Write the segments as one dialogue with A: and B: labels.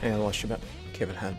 A: حيا الله الشباب، كيف الحال؟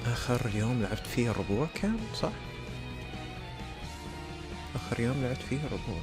A: آخر يوم لعبت فيه الربوع كان صح؟ آخر يوم لعبت فيه الربوع.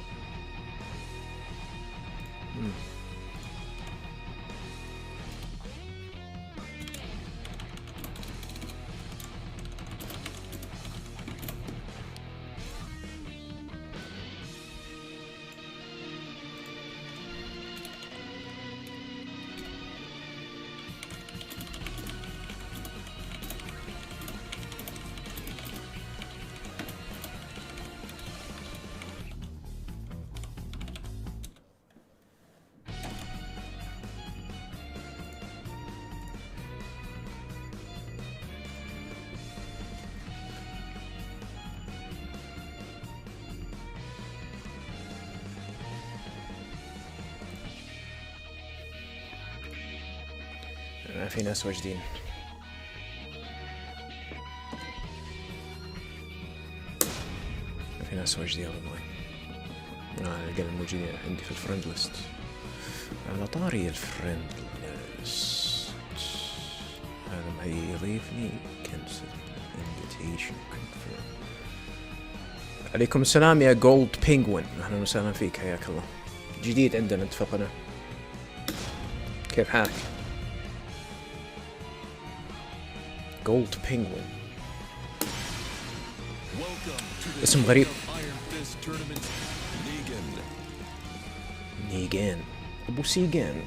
A: في ناس واجدين. في ناس واجدين والله. أنا القلم موجودين عندي في الفريند ليست. على طاري الفريند ليست، هذا ما يضيفني كنسل انفيتيشن كونفيرم. عليكم السلام يا جولد بينجوين، أهلا وسهلا فيك، حياك الله. جديد عندنا اتفقنا. كيف حالك؟ جولد بينجوين اسم غريب. نيجان ابو سيجان.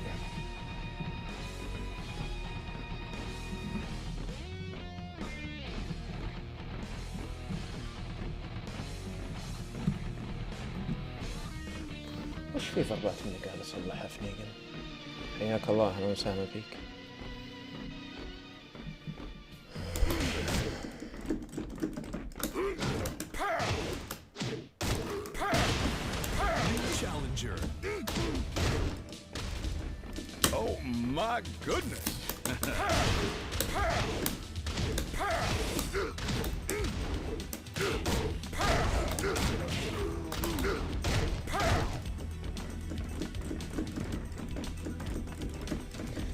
A: وش في ضربات اني قاعد اصلحها في نيجان؟ حياك الله، اهلا وسهلا فيك.
B: My goodness.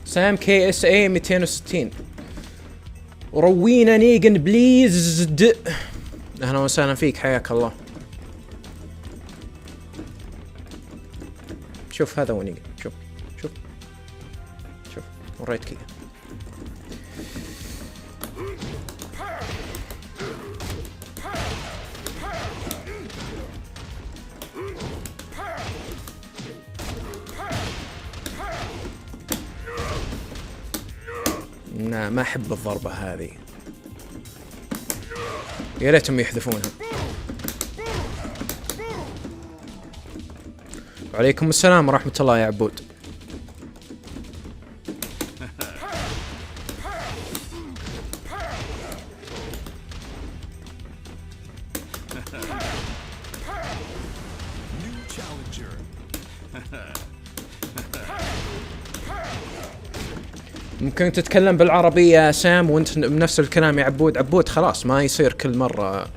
A: سام كي اس اي 260 وروينا نيجن بليز. اهلا وسهلا فيك، حياك الله. شوف هذا هو نيجن، شوف وريت كذا. ما احب الضربة هذه، يا ريتهم يحذفونها. وعليكم السلام ورحمة الله يا عبود. ممكن تتكلم بالعربي يا سام وانت بنفس الكلام يا عبود. عبود خلاص ما يصير كل مرة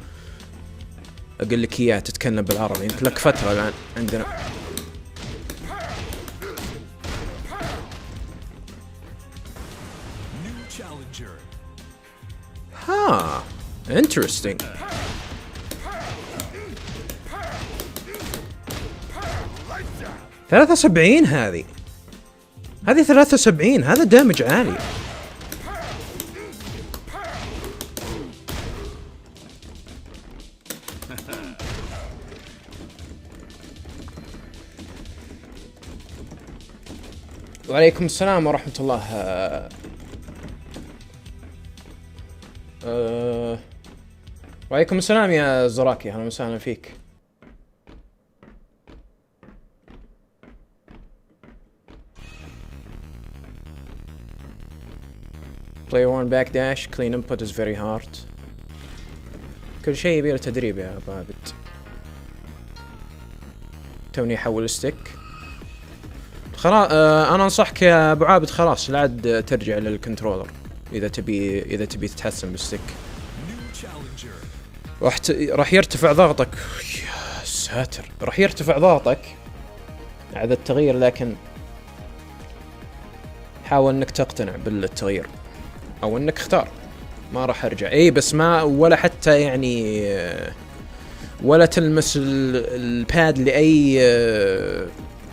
A: اقول لك اياه تتكلم بالعربي، انت لك فترة الان عندنا. interesting. ثلاثة 70 هذه 73. هذا دامج عالي. وعليكم السلام ورحمة الله. وعليكم السلام يا زراكي، أهلا وسهلا فيك. Player 1 back dash clean input is very hard. كل شيء يبي له تدريب يا أبو عابد. توني أحول الستيك. خلاص أنا أنصحك يا أبو عابد خلاص لا عاد ترجع للكنترولر إذا تبي تتحسن بالستيك. راح يرتفع ضغطك. يا ساتر، راح يرتفع ضغطك هذا التغيير، لكن حاول انك تقتنع بالتغيير او انك اختار. ما راح ارجع بس ما ولا حتى يعني ولا تلمس الباد لاي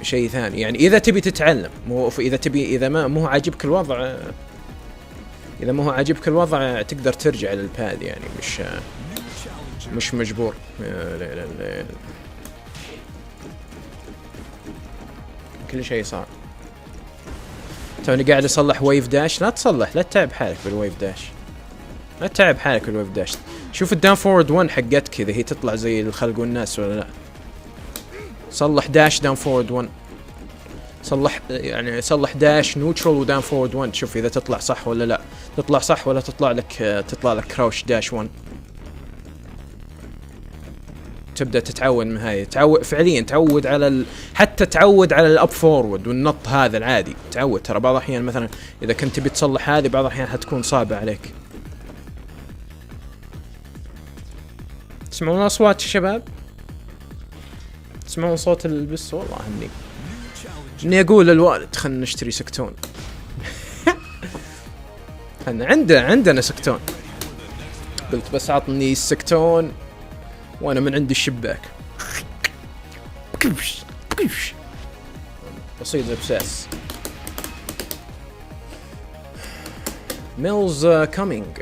A: شيء ثاني. يعني اذا تبي تتعلم، اذا ما مو عاجبك الوضع، اذا مو عاجبك الوضع تقدر ترجع للباد، يعني مش مجبور. لا. كل شيء صعب. توني قاعد اصلح ويف داش. لا تصلح، لا تتعب حالك بالويف داش. شوف الداون فورورد 1 حقتك اذا هي تطلع زي الخلق والناس ولا لا. صلح داش داون فورورد 1. صلح داش نوترال وداون فورورد 1. شوف اذا تطلع صح ولا لا. تطلع صح ولا تطلع لك كراوش داش 1. تبدأ تتعود من هاي. فعليا تعود على حتى تعود على الاب فورورد والنط هذا العادي. تعود، ترى بعض الأحيان مثلا إذا كنت بتصلح هذه بعض الأحيان حتكون صعبة عليك. تسمعون أصوات الشباب؟ تسمعون صوت البس؟ والله إني أقول للوالد خلنا نشتري سكتون. عندنا سكتون. قلت بس عطني السكتون وانا من عند الشباك بصيد بساس. ميلز كامينج.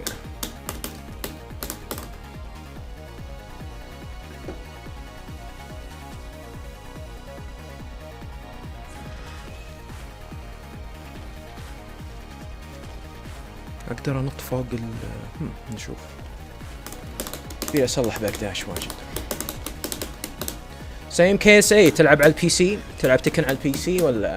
A: اقدر انط فوق نشوف. في اصلح باك داش واجد. سيم KSA. تلعب على البي سي؟ تلعب تكن على البي سي ولا؟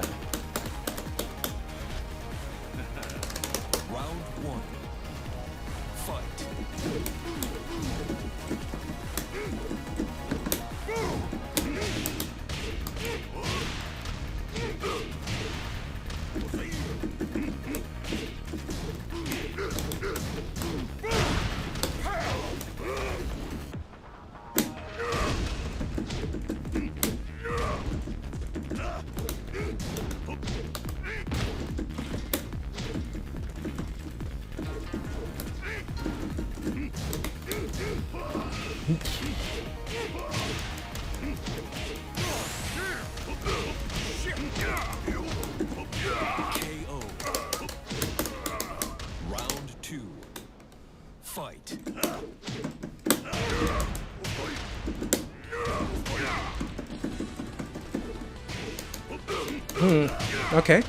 A: Okay.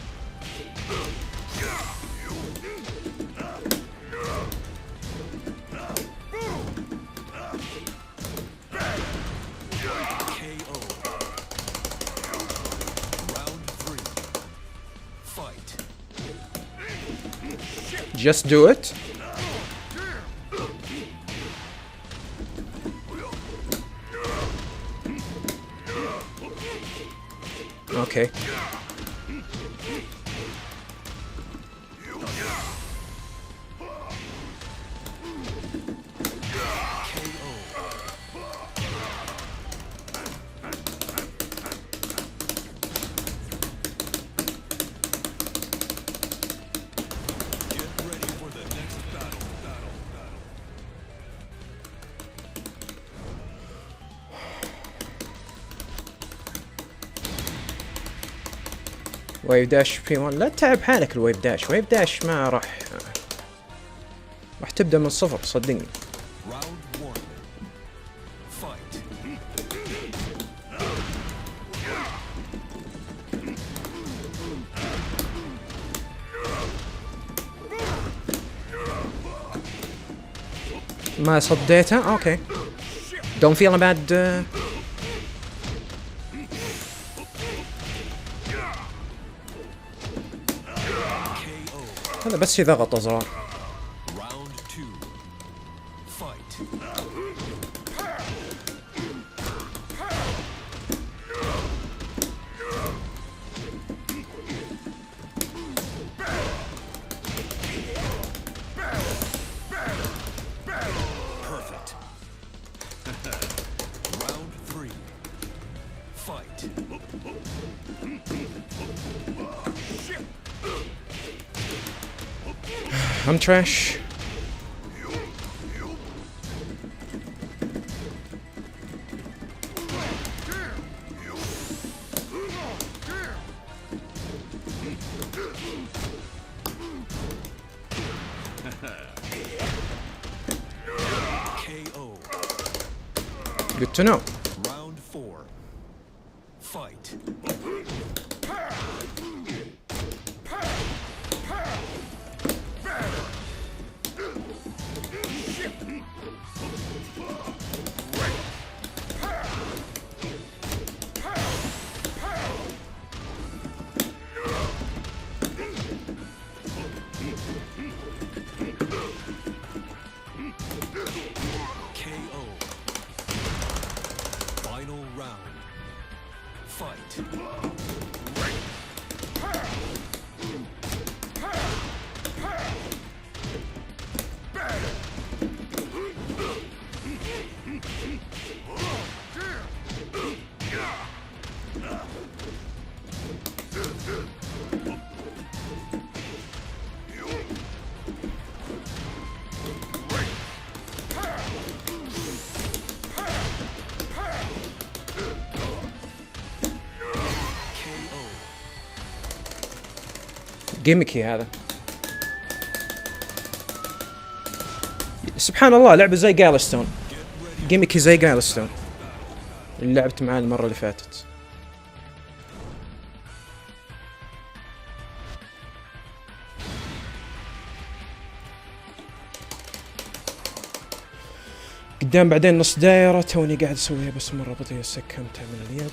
A: Just do it. Okay. ويف داش في 1. لا تتعب حالك الويف داش. ويف داش ما راح تبدأ من الصفر صدقني. ما صديتها. اوكي don't feel bad. هذا بس يضغط أزرار. I'm trash. Good to know.
B: Round 4. Fight.
A: جيميكي هذا. سبحان الله لعبة زي جالستون. جيميكي زي جالستون اللي لعبت معاه المرة اللي فاتت. قدام بعدين نص دايرة توني قاعد اسويها بس مرة بطيئة سكمتها من اليد.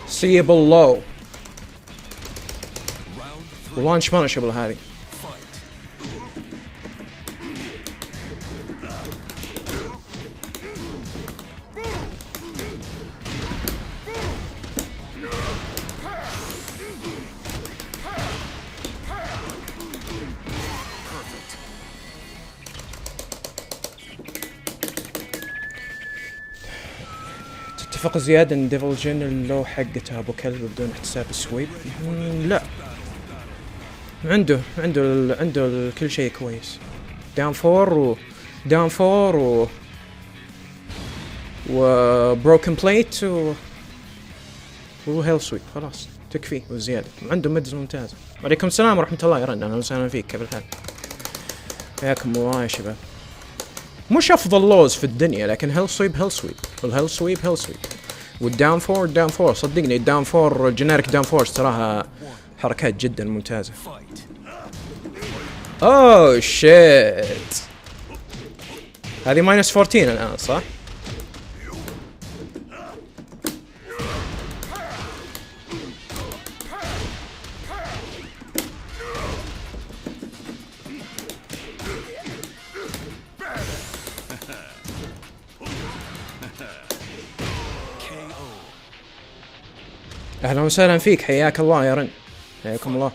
A: سيبل لو ولانش مانشبل هذه. اتفق زيادة ان ديفل جن اللو حقته ابو كلب بدون احتساب السويب. لا عنده كل شيء كويس. داون فور و بروكن بليت وهيل سويب خلاص تكفي وزيادة. عنده ميدز ممتازة. وعليكم السلام ورحمة الله يا رنا. اهلا وسهلا فيك. كيف الحال؟ حياكم الله يا شباب. مش افضل لوز في الدنيا لكن هيل سويب هيل سويب والهيل سويب هيل سويب والداون فور داون فور. صدقني الداون فور جينيريك داون فورس تراها حركات جدا ممتازة. اوه شيت. هذه ماينس 14 الان صح؟ اهلا وسهلا فيك، حياك الله يا رن، حياكم الله.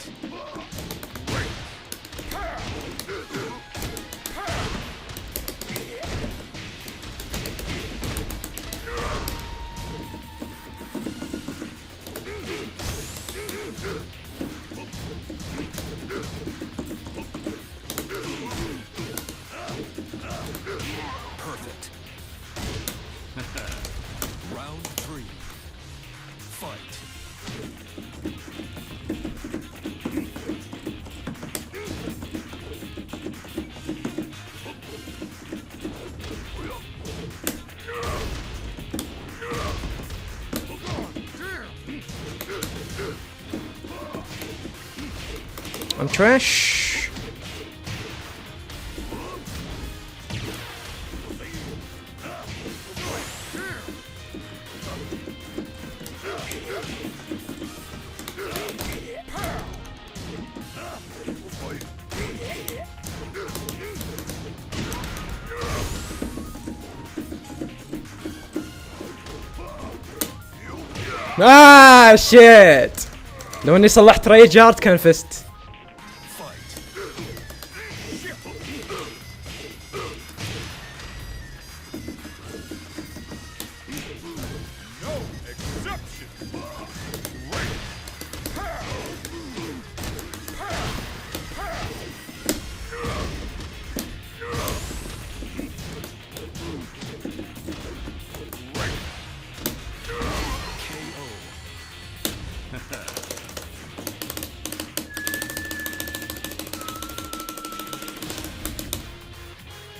A: I'm trash. شيت. لو اني صلحت ريج هارد كان فزت.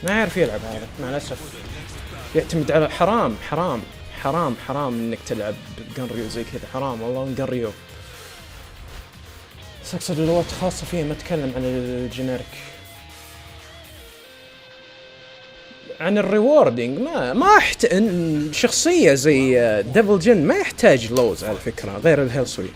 A: ما يعرف يلعب هذا مع الأسف. يعتمد على حرام حرام حرام حرام انك تلعب جنريو زي كذا، حرام والله جنريو. بس اقصد اللغات خاصة فيه، ما اتكلم عن الجينيريك. عن الريوردينج ما شخصية زي ديفل جن ما يحتاج لوز على فكرة غير الهيل سويب.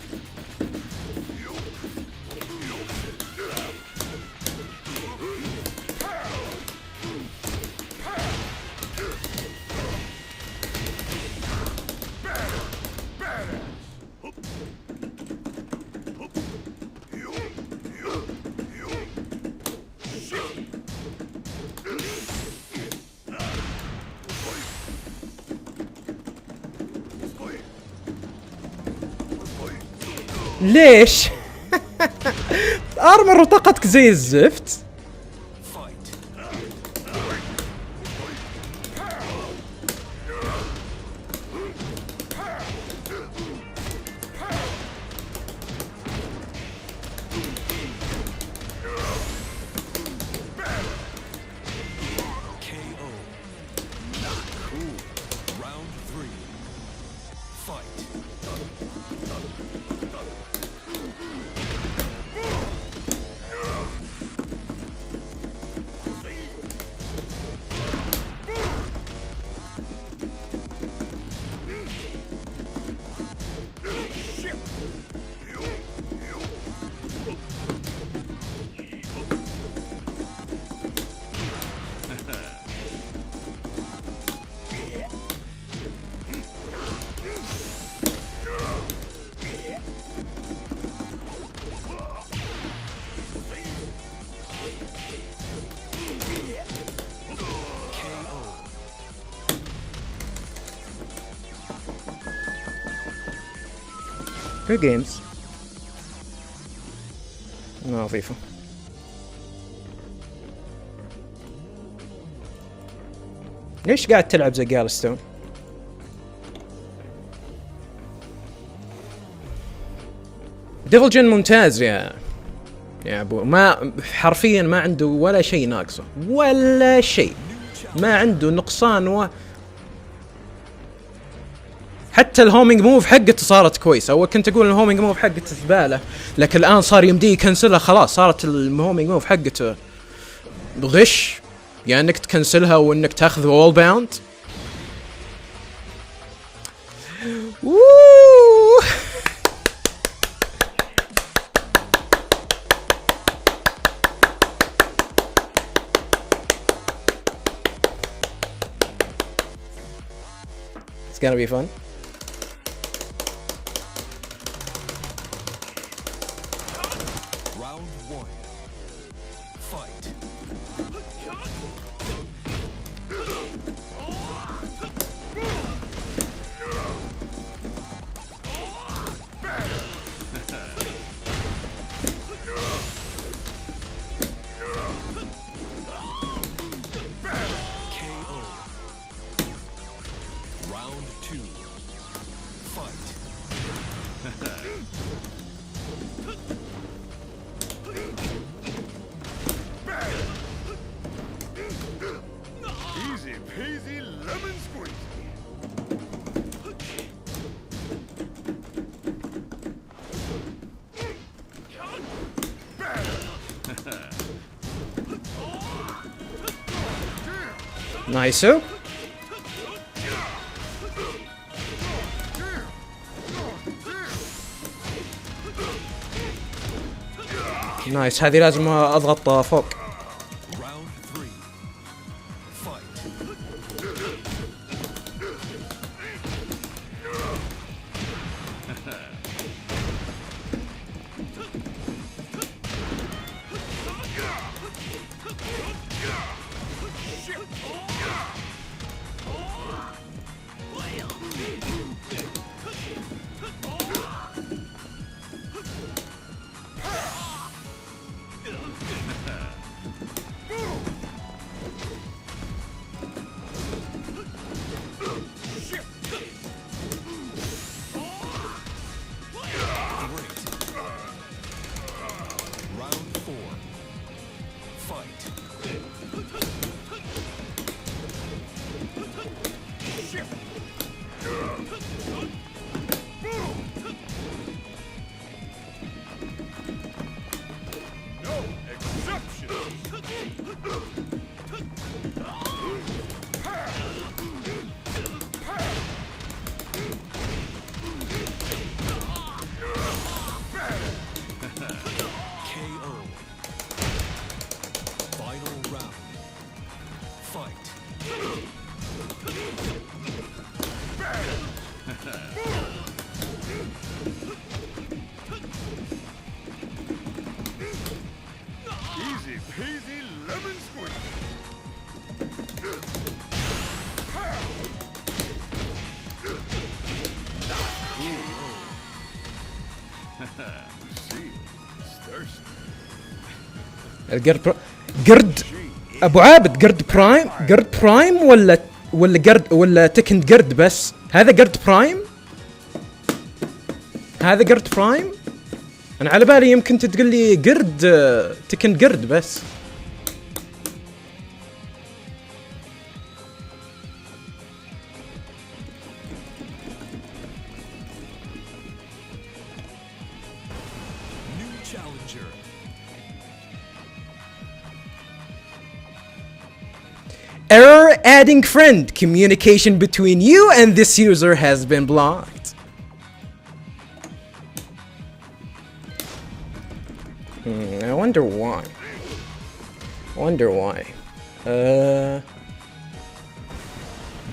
A: ليش؟ ارمر وطاقتك زي الزفت. Good games. نظيفة. ليش قاعد تلعب زي جالستون؟ ديفل جن ممتاز يا يا ابو ما حرفيا ما عنده ولا شيء ناقصه، ولا شيء، ما عنده نقصان حتى الهومينج موف حقته صارت كويسه. اول كنت اقول الهومينج موف حقته زباله، لكن الان صار يمديه يكنسلها، خلاص صارت الهومينج موف حقته غش، يعني انك تكنسلها وانك تاخذ وول باوند. It's gonna be fun.
B: Round 1. Fight. KO. Round 2. Fight.
C: Easy peasy lemon squeezy.
A: Nice. نايس، هذه لازم اضغط فوق.
B: Round 3. Fight. Round 4. Fight.
C: No exception.
B: KO. Final round. Fight.
C: Easy peasy lemon squeezy. See, it's thirsty.
A: القرد قرد ابو عابد، قرد برايم، قرد برايم ولا قرد ولا تكن قرد بس؟ هذا قرد برايم، هذا قرد برايم. انا على بالي يمكن تقول لي قرد تكن قرد بس.
B: New challenger.
A: Error adding friend. Communication between you and this user has been blocked. I wonder why.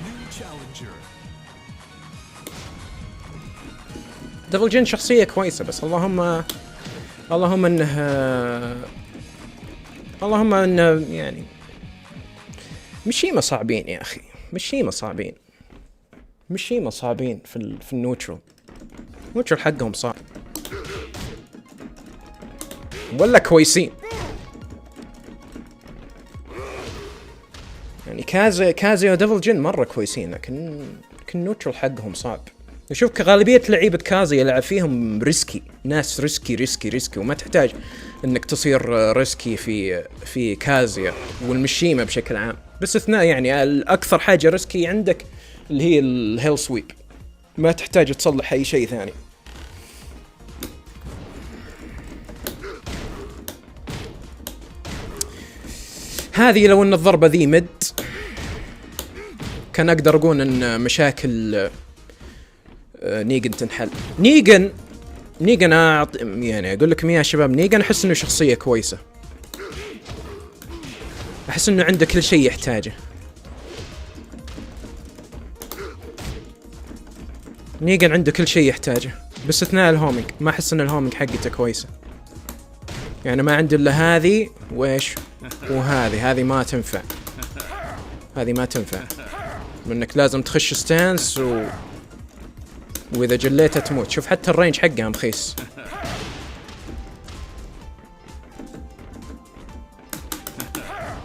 B: New challenger.
A: دبل جن شخصية كويسة، بس اللهم انه يعني مشيمة صعبين يا اخي، مشيمة صعبين في النوترال حقهم صعب ولا كويسين. يعني كازي ودبل جن مرة كويسين، لكن النوترال حقهم صعب. شوف غالبية لعيبة كازي يلعب فيهم ريسكي، ناس ريسكي وما تحتاج انك تصير ريسكي في كازيا والمشيمة بشكل عام، باستثناء يعني الاكثر حاجة ريسكي عندك اللي هي الهيل سويب، ما تحتاج تصلح اي شيء ثاني. هذه لو ان الضربة ذي مد كان اقدر اقول ان مشاكل نيجن تنحل. نيجن يعني اقول لكم يا شباب، نيجن احس انه شخصية كويسة، احس انه عنده كل شيء يحتاجه. نيجن عنده كل شيء يحتاجه باستثناء الهومينج، ما احس ان الهومينج حقته كويسة، يعني ما عنده الا هذه وايش وهذه ما تنفع، هذه ما تنفع منك لازم تخش ستانس واذا جليتها تموت. شوف حتى الرينج حقها مخيس.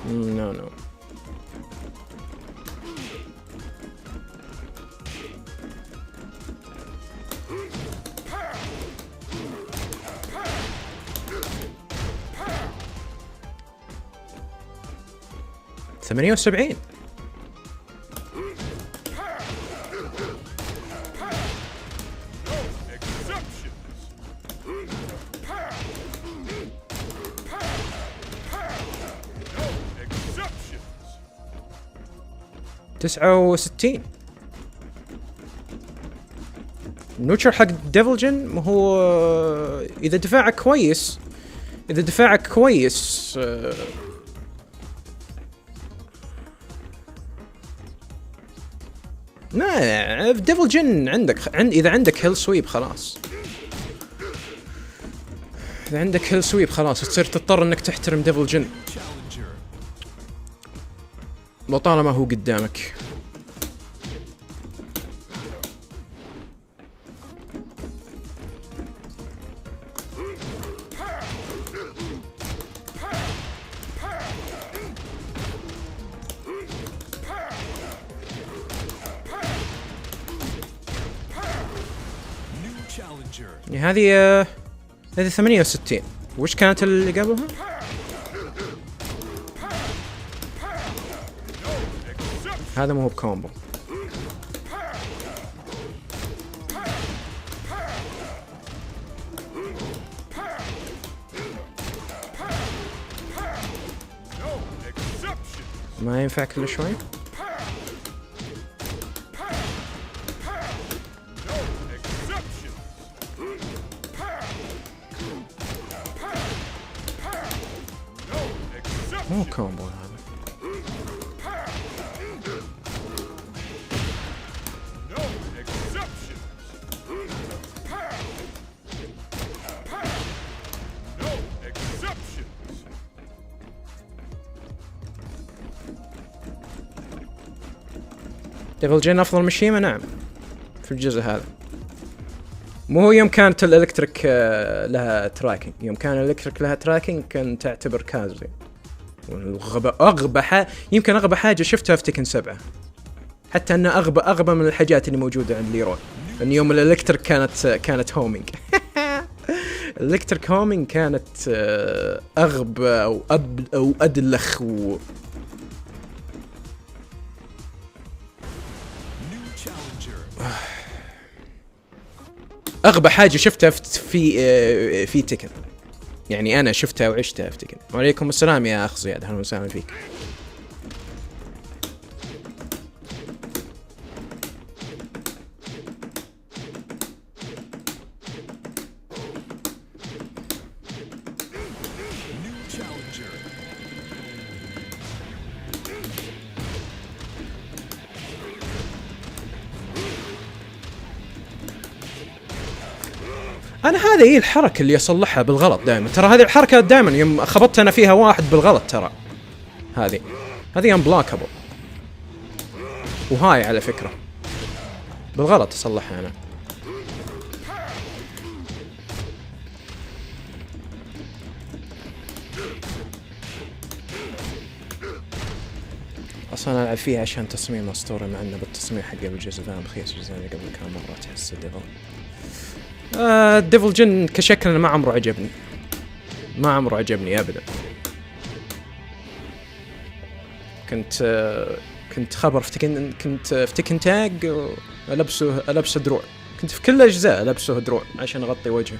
A: نو 78. تسعة وستين. النوتشر حق ديفل جن هو اذا دفاعك كويس ما ديفل جن اذا عندك هيل سويب خلاص، اذا عندك هيل سويب خلاص تصير تضطر انك تحترم ديفل جن لطالما هو قدامك. هذه 68. وش كانت اللي قبلها؟ هذا مو بكومبو. ما ينفع كل شوي. مو كومبو هذا. ديفل جين افضل مشيمة نعم في الجزء هذا. مو هو يوم كانت الالكتريك لها تراكنج، يوم كان الالكتريك لها تراكنج كان تعتبر كازي. يمكن اغبى حاجة شفتها في تيكن 7، حتى ان اغبى من الحاجات اللي موجودة عند ليرون، ان يوم الالكتريك كانت هومينج. الالكتريك هومينج كانت اغبى او ادلخ اغبى حاجة شفتها في تيكن، يعني انا شفتها وعشتها في تيكن. وعليكم السلام يا اخ زياد، اهلا وسهلا فيك. انا هذه هي الحركه اللي اصلحها بالغلط دائما، ترى هذه الحركه دائما يوم خبطت انا فيها واحد بالغلط، ترى هذه انبلاكابل، وهاي على فكره بالغلط اصلحها انا. بس انا العب فيها عشان تصميم اسطوري، مع انه بالتصميم حق الجزء ذا رخيص. الجزء اللي قبل كان مرة تحس ديفل. ديفل جن كشكل ما عمره عجبني، ما عمره عجبني ابدا. كنت خبر في تكن، كنت في تكن تاج ألبسه دروع، كنت في كل الاجزاء ألبسه دروع عشان اغطي وجهه.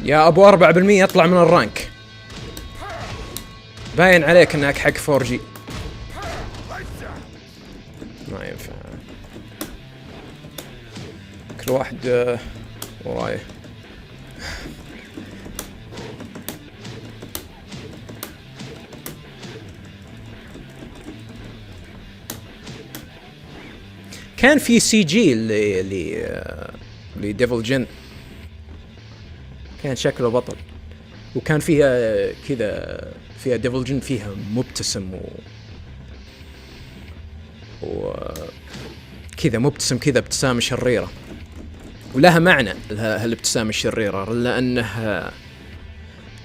A: يا ابو 4% اطلع من الرانك، باين عليك انك حق 4G. ما ينفع، كل واحد وراي. كان في سي جي اللي ديفل جن، كان شكله بطل، وكان فيها كذا، فيها ديفل جن فيها مبتسم كذا مبتسم كذا ابتسامة شريرة، ولها معنى هالابتسامة الشريرة،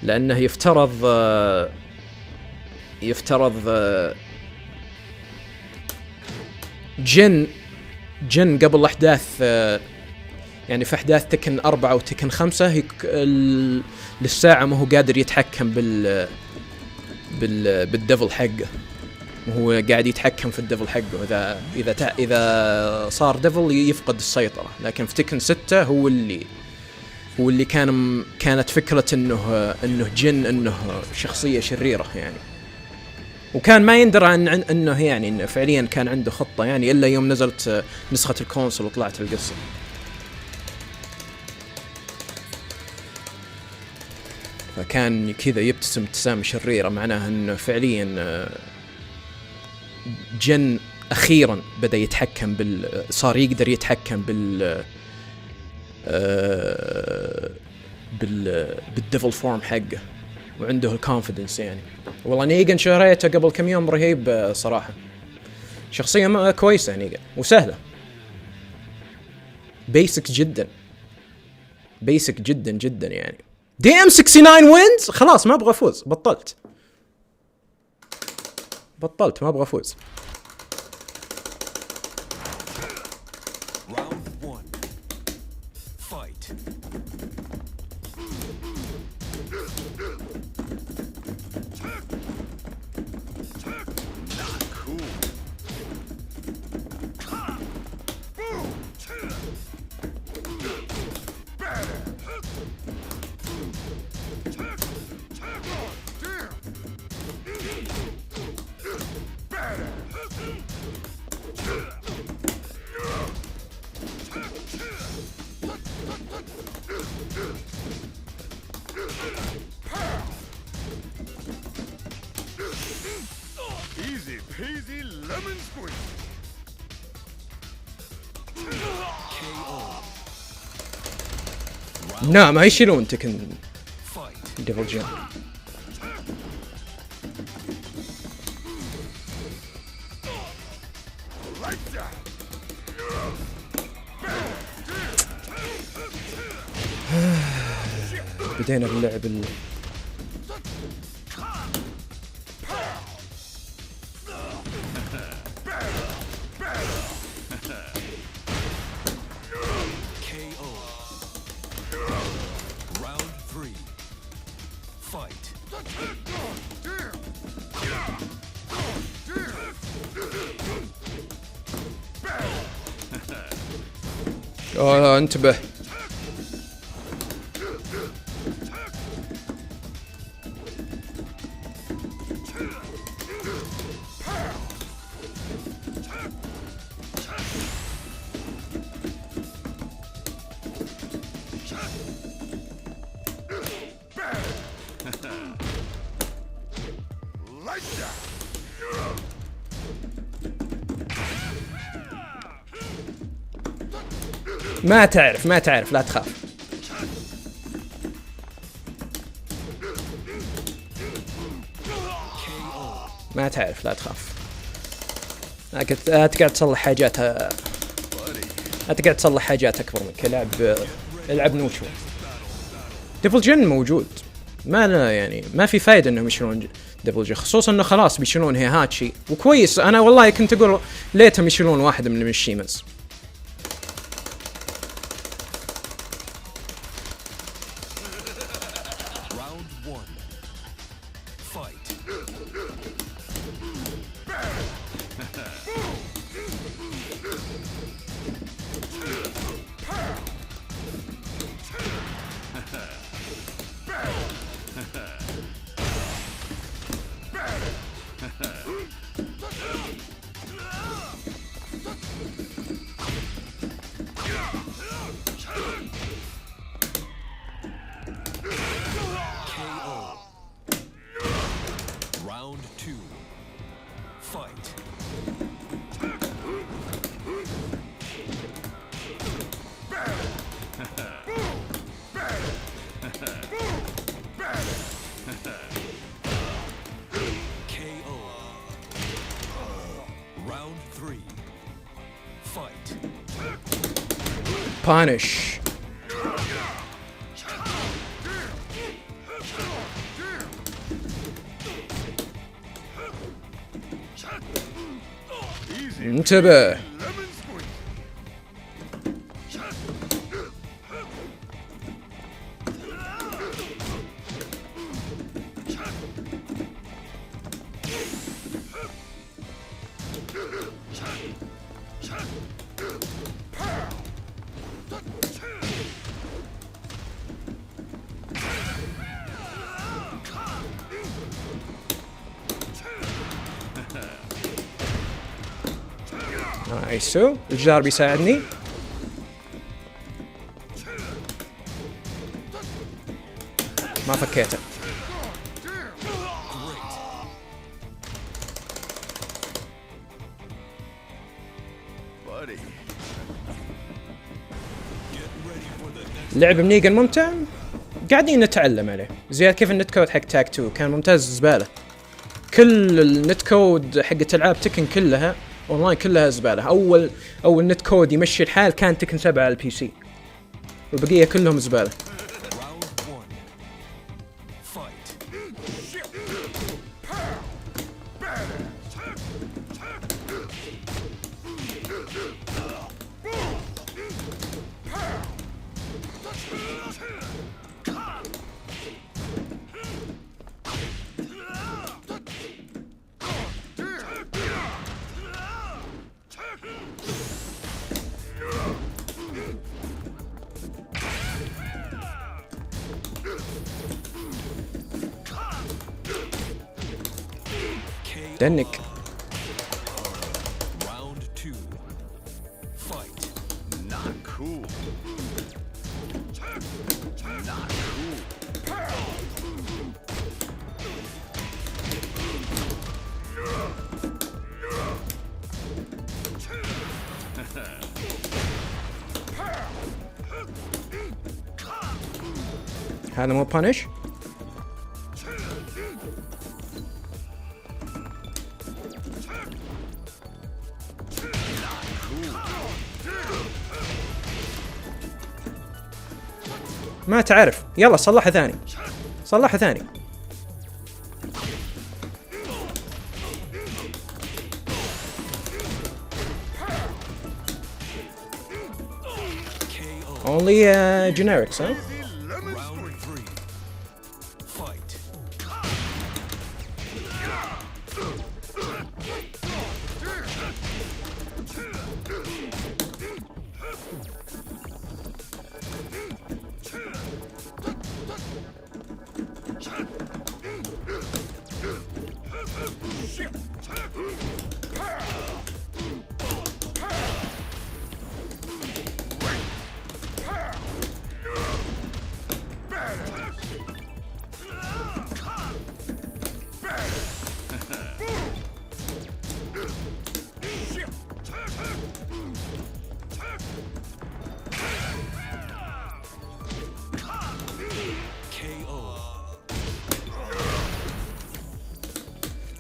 A: لأنه يفترض جن قبل أحداث، يعني في أحداث تكن 4 وتكن 5 للساعة ما هو قادر يتحكم بالديفل حقه، وهو قاعد يتحكم في الديفل حقه. إذا صار ديفل يفقد السيطرة. لكن في تكن 6 هو اللي كانت فكرة إنه جن، إنه شخصية شريرة يعني. وكان ما يندرى عن إنه يعني إنه فعليا كان عنده خطة يعني، إلا يوم نزلت نسخة الكونسول وطلعت القصة. فكان كذا يبتسم ابتسامة شريرة، معناها انه فعليا جن اخيرا بدأ يتحكم صار يقدر يتحكم بالديفل فورم حقه، وعنده الكونفيدنس يعني. والله نيجن شريته قبل كم يوم، رهيب صراحة، شخصية كويسة نيجن وسهلة، بيسك جدا جدا يعني. دي ام 69 وينز، خلاص ما ابغى افوز، بطلت ما ابغى افوز.
C: Easy peasy lemon squeezy.
A: نعم، ما يشيلون تكن ديفل جن. بدينا باللعب انتبه. ما تعرف لا تخاف. ما تعرف لا تخاف. لا تقعد تصلح حاجات، لا تقعد تصلح حاجات اكبر منك. العب نوشو. ديفل جن موجود، ما لا يعني ما في فايدة انهم يشيلون ديفل جن، خصوصا انه خلاص بيشيلون هيهاتشي وكويس. انا والله كنت اقول ليتهم يشيلون واحد من الشيمز. Punish. انتبه. نايسو. الجدار بيساعدني. ما فكيته. لعب منيجن ممتع، قاعدين نتعلم عليه. زيادة كيف النت كود حق تاك 2 كان ممتاز زبالة. كل النت كود حقت العاب تكن كلها اونلاين كلها زبالة. اول نت كود يمشي الحال كان تكن 7 على البي سي، والبقية كلهم زبالة. دنك. هذا مو بانش. ما تعرف. يلا صلحها ثاني، صلحها ثاني. only generics, huh?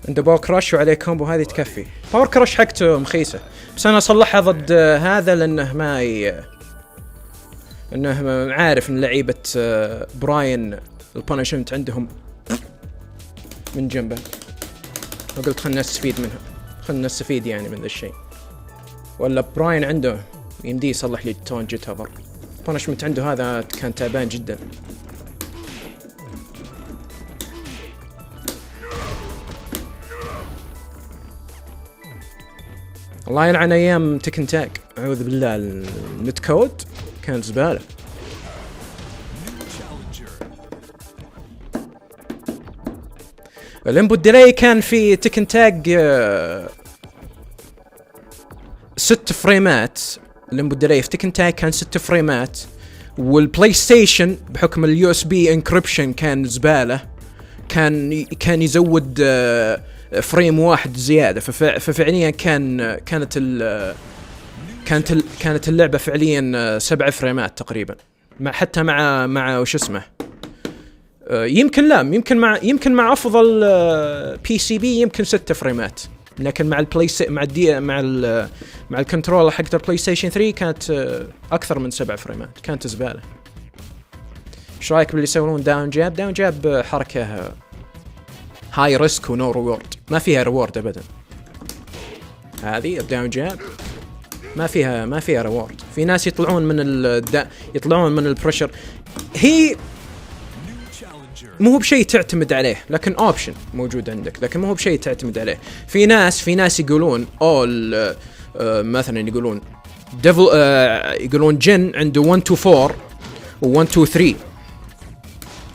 A: عنده باور كراش وعليه كومبو، هذه تكفي. باور كراش حقته مخيسة، بس انا اصلحها ضد هذا لانه انه عارف ان لعيبة براين البانشمنت عندهم من جنبه، وقلت خلنا نستفيد منها، خلنا نستفيد يعني من ذا الشيء. ولا براين عنده يمدي يصلح لي تون جيت هافر، بانشمنت عنده هذا كان تعبان جدا. الله يلعن ايام تكن تاج، اعوذ بالله، النت كود كان زباله. الانبوت ديلي كان في تكن تاج 6 فريمات. الانبوت ديلي في تكن تاج كان 6 فريمات، والبلاي ستيشن بحكم اليو اس بي انكربشن كان زباله، كان يزود فريم واحد زياده. ففعليا كانت اللعبه فعليا 7 فريمات تقريبا، حتى مع وش اسمه، يمكن مع افضل بي سي بي يمكن 6 فريمات، لكن مع مع الكنترولر حق البلاي ستيشن 3 كانت اكثر من 7 فريمات، كانت زباله. ايش رايك باللي يسوون داون جاب حركه هاي ريسك ونو ريورد، ما فيها ريورد ابدا. هذه الداون جاب ما فيها ريورد. في ناس يطلعون من البريشر، هي مو بشيء تعتمد عليه، لكن اوبشن موجود عندك، لكن مو بشيء تعتمد عليه. في ناس يقولون مثلا يقولون ديفل، يقولون جن عنده 1 2 4 و 1 2 3.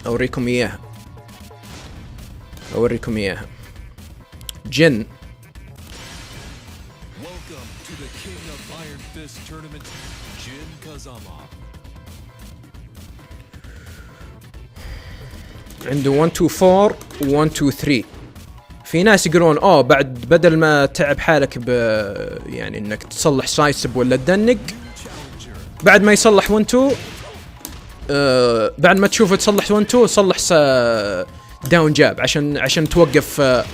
A: اوريكم اياها. جن عنده 1 2 4 و 1 2 3. في ناس يقولون بعد بدل ما تعب حالك يعني انك تصلح سايسب ولا تدنق، بعد ما يصلح 1 2 بعد ما تشوفه تصلح 1 2 صلح داون جاب عشان توقف 1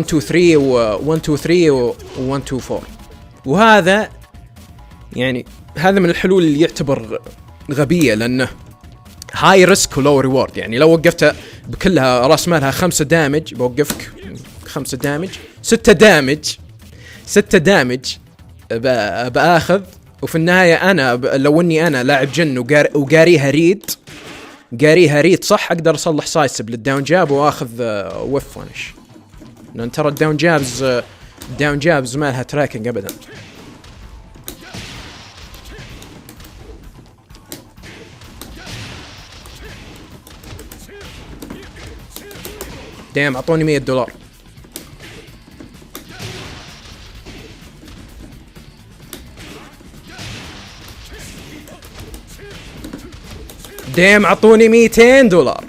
A: 2 3 و 1 2 3 و 1 2 4. وهذا يعني هذا من الحلول اللي يعتبر غبية، لأنه هاي ريسك ولو ريورد. يعني لو وقفتها بكلها راس مالها 5 دامج، بوقفك 5 دامج 6 دامج بآخذ، وفي النهاية أنا لو إني أنا لاعب جن وقاريها ريد صح، أقدر أصلح سايسب للداون جاب وآخذ ويف فانش، لأن ترى الداون جابز ما لها تراكنج أبدا. دايم أعطوني $100. دايم أعطوني $200.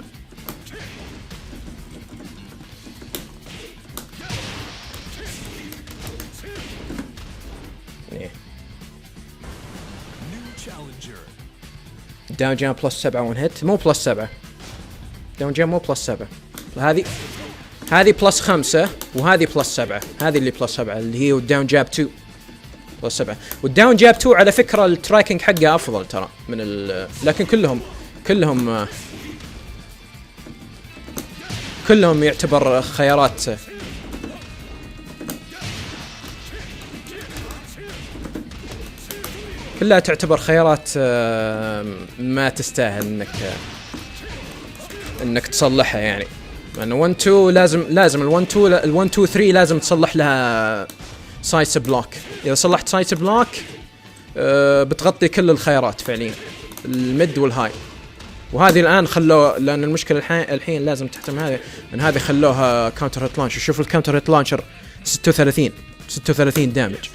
A: داون جام بلس 7 ون هيت، مو بلس 7. داون جام مو بلس 7، هذه بلس 5 وهذه بلس 7. هذه اللي بلس 7 اللي هي الداون جاب 2 بلس 7. والداون جاب 2 على فكرة التراكنج حقه أفضل ترى من لكن كلهم يعتبر خيارات، كلها تعتبر خيارات ما تستاهل انك تصلحها. يعني لانه 1 2 لازم ال 1 2 3 لازم تصلح لها سايس بلوك. اذا صلحت سايس بلوك بتغطي كل الخيارات فعليا، الميد والهاي. وهذه الان خلوه، لان المشكله الحين لازم تحتم هذه، ان هذه خلوها كاونتر هيت لانشر. شوف الكاونتر هيت لانشر 36 دامج.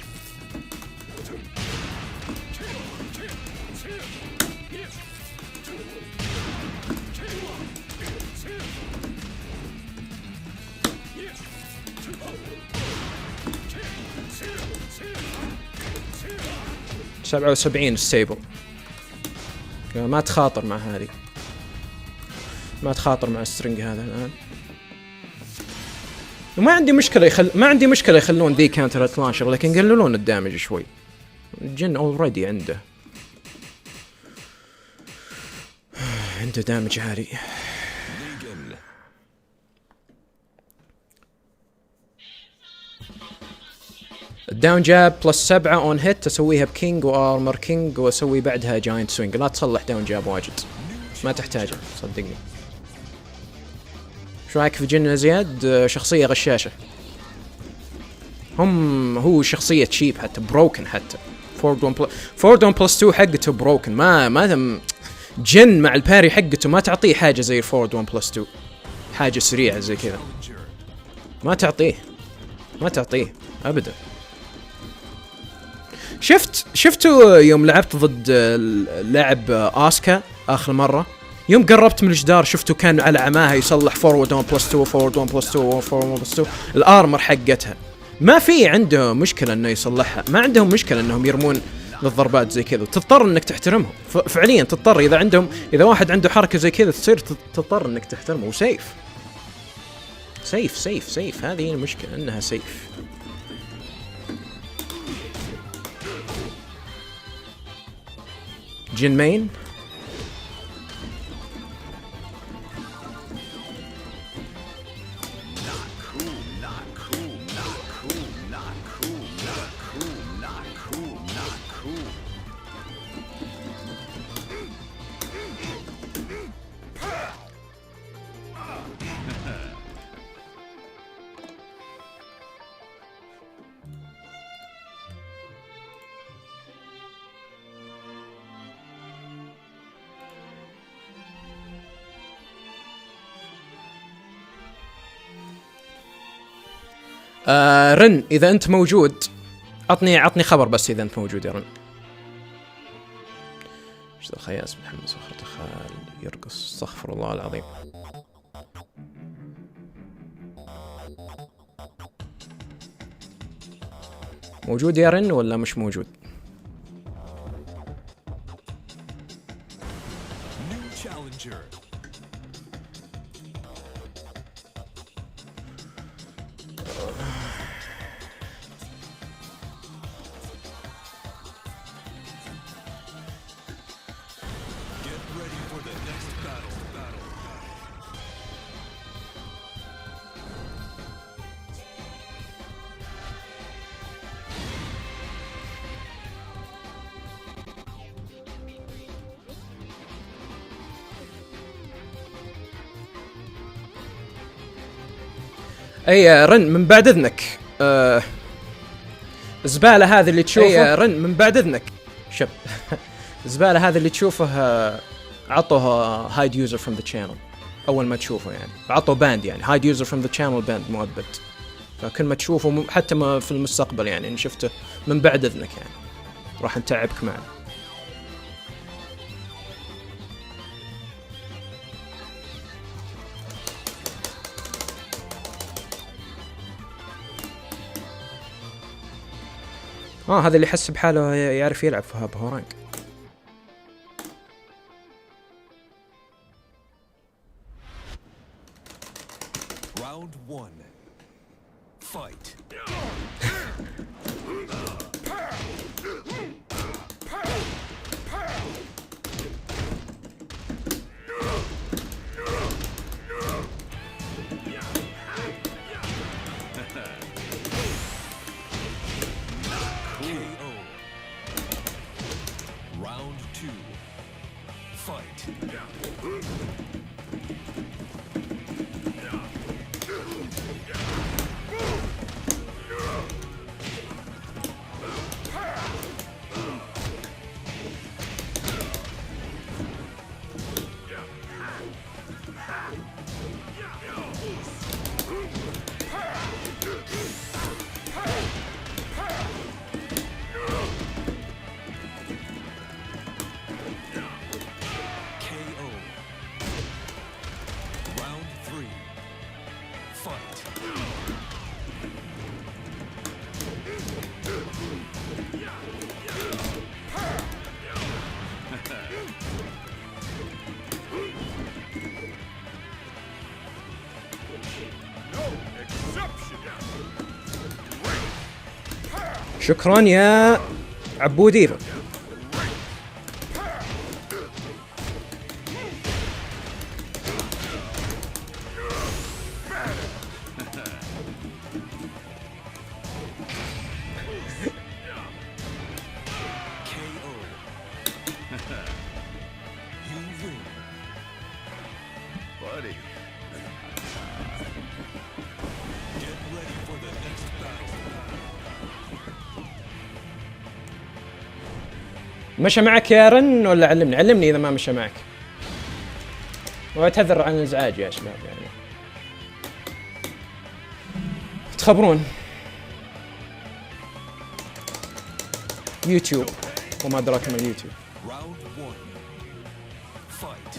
A: $77 ستيبل. ما تخاطر مع هذه، ما تخاطر مع السترنج هذا الآن. وما عندي مشكلة ما عندي مشكلة يخلون ذي كانتر لانشر، لكن قللون الدامج شوي. الجن اوريدي عنده دامج عالي. الداون جاب بلس 7 اون هيت، اسويها بكينج وارمر كينج واسوي بعدها جاينت سوينج. لا تصلح داون جاب واجد، ما تحتاجه صدقني. شو رايك في جن زياد؟ شخصية غشاشة. هو شخصية شيب حتى بروكن، حتى فورد 1 بلس 2 حقته بروكن. ما جن مع الباري حقته ما تعطيه حاجة زي فورد 1 بلس 2، حاجة سريعة زي كذا ما تعطيه ابدا. شفتوا يوم لعبت ضد لاعب اسكا اخر مرة، يوم قربت من الجدار شفتوا كان على عماها يصلح فورورد 1 بلس 2 فورورد 1 بلس 2 فورورد 1 بلس 2. الارمر حقتها ما في عنده مشكلة انه يصلحها، ما عندهم مشكلة انهم يرمون للضربات زي كذا. تضطر انك تحترمهم فعليا، تضطر اذا واحد عنده حركة زي كذا تصير تضطر انك تحترمه. وسيف سيف هذه المشكلة انها سيف. جن مين رن اذا انت موجود عطني خبر بس اذا انت موجود يا رن. ايش ذا الخياس محمد صخرة خال يرقص، استغفر الله العظيم. موجود يا رن ولا مش موجود؟ اي رن من بعد اذنك، الزبالة هذا اللي تشوفه. اي رن من بعد اذنك شب الزبالة هذا اللي تشوفه عطوه هايد يوزر فروم ذا شانل اول ما تشوفه، يعني عطوه باند، يعني هايد يوزر فروم ذا شانل باند مؤبد. فكل ما تشوفه حتى ما في المستقبل يعني ان شفته من بعد اذنك يعني راح نتعبك معنا. هذا اللي يحس بحاله يعرف يلعب في بهورانج.
B: Round 1. Fight. Round 2. Fight.
A: شكرا يا عبودي.
C: Buddy.
B: Get ready for the next battle.
A: مشى معك يا رن ولا علمني اذا ما مشى معك. واعتذر عن الازعاج يا شباب يعني. تخبرون يوتيوب وما ادراك ما اليوتيوب.
B: Round 1. Fight.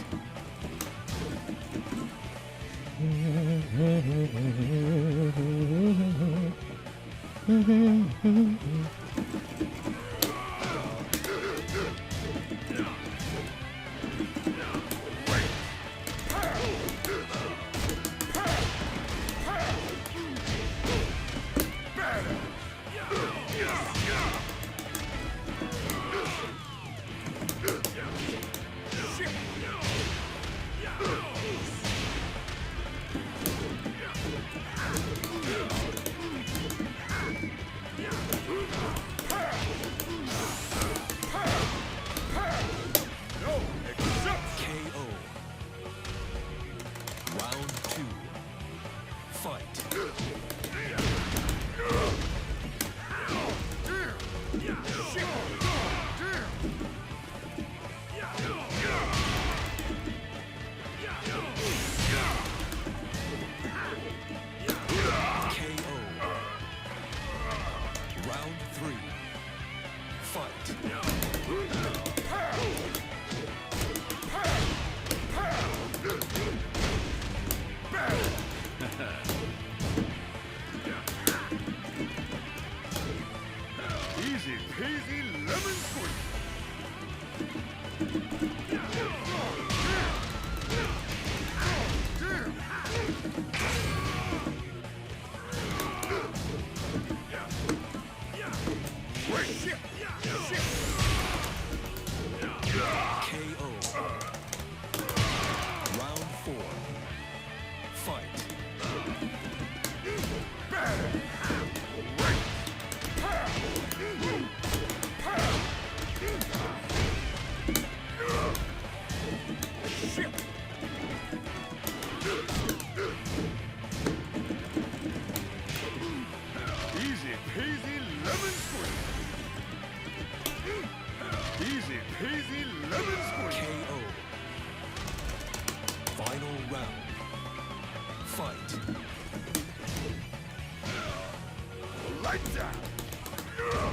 B: KO. Round 2. Fight. KO. Round 3. Fight.
C: Easy peasy lemon squeeze.
B: KO. Round 4. Fight.
C: Easy peasy lemon squeeze. Easy peasy lemon squeeze.
B: KO. Final round. Fight.
C: Lights out.
B: KO.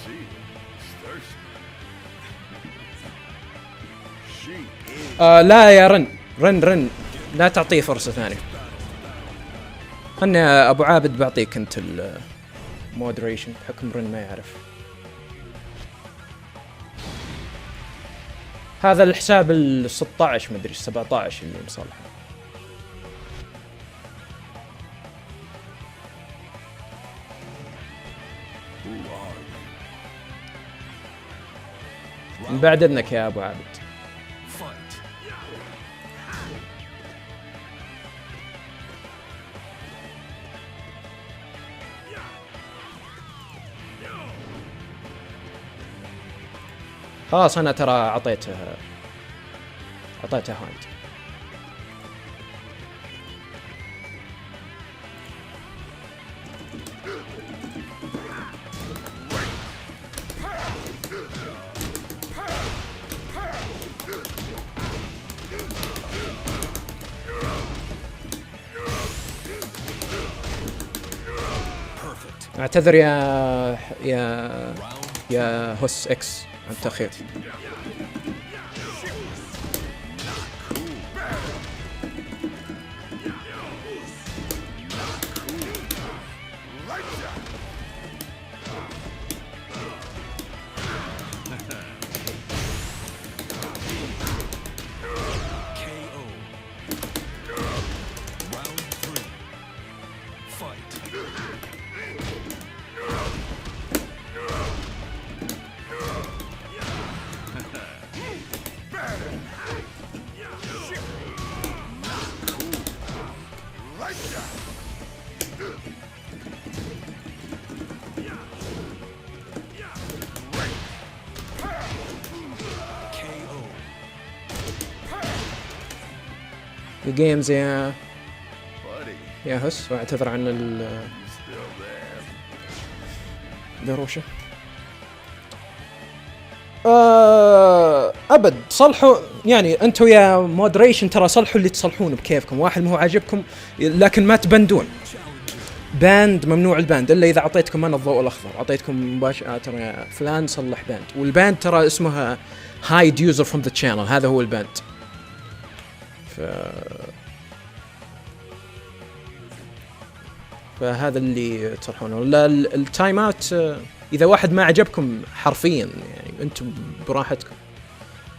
C: She is thirsty. She is.
A: لا يا رن لا تعطيه فرصة ثانية. خلني ابو عابد بعطيك انت المودريشن بحكم رن ما يعرف. هذا الحساب ال 16 مدري 17 اللي مصلحه.
C: Who are you?
A: من بعد اذنك يا ابو عابد.
B: Fight.
A: خلاص انا ترى اعطيته هاند.
B: Perfect.
A: اعتذر يا هوس اكس عن التأخير. الجيمز يا هس، واعتذر عن الدروشة. ابد صلحوا يعني انتوا يا مودريشن، ترى صلحوا اللي تصلحونه بكيفكم. واحد ما هو عاجبكم لكن ما تبندون. باند ممنوع الباند الا اذا اعطيتكم انا الضوء الاخضر، اعطيتكم مباشره ترى يا فلان صلح باند. والباند ترى اسمها هايد يوزر فروم ذا شانل، هذا هو الباند. فهذا اللي تصلحونه. ولا التايم اوت اذا واحد ما عجبكم حرفيا يعني انتم براحتكم،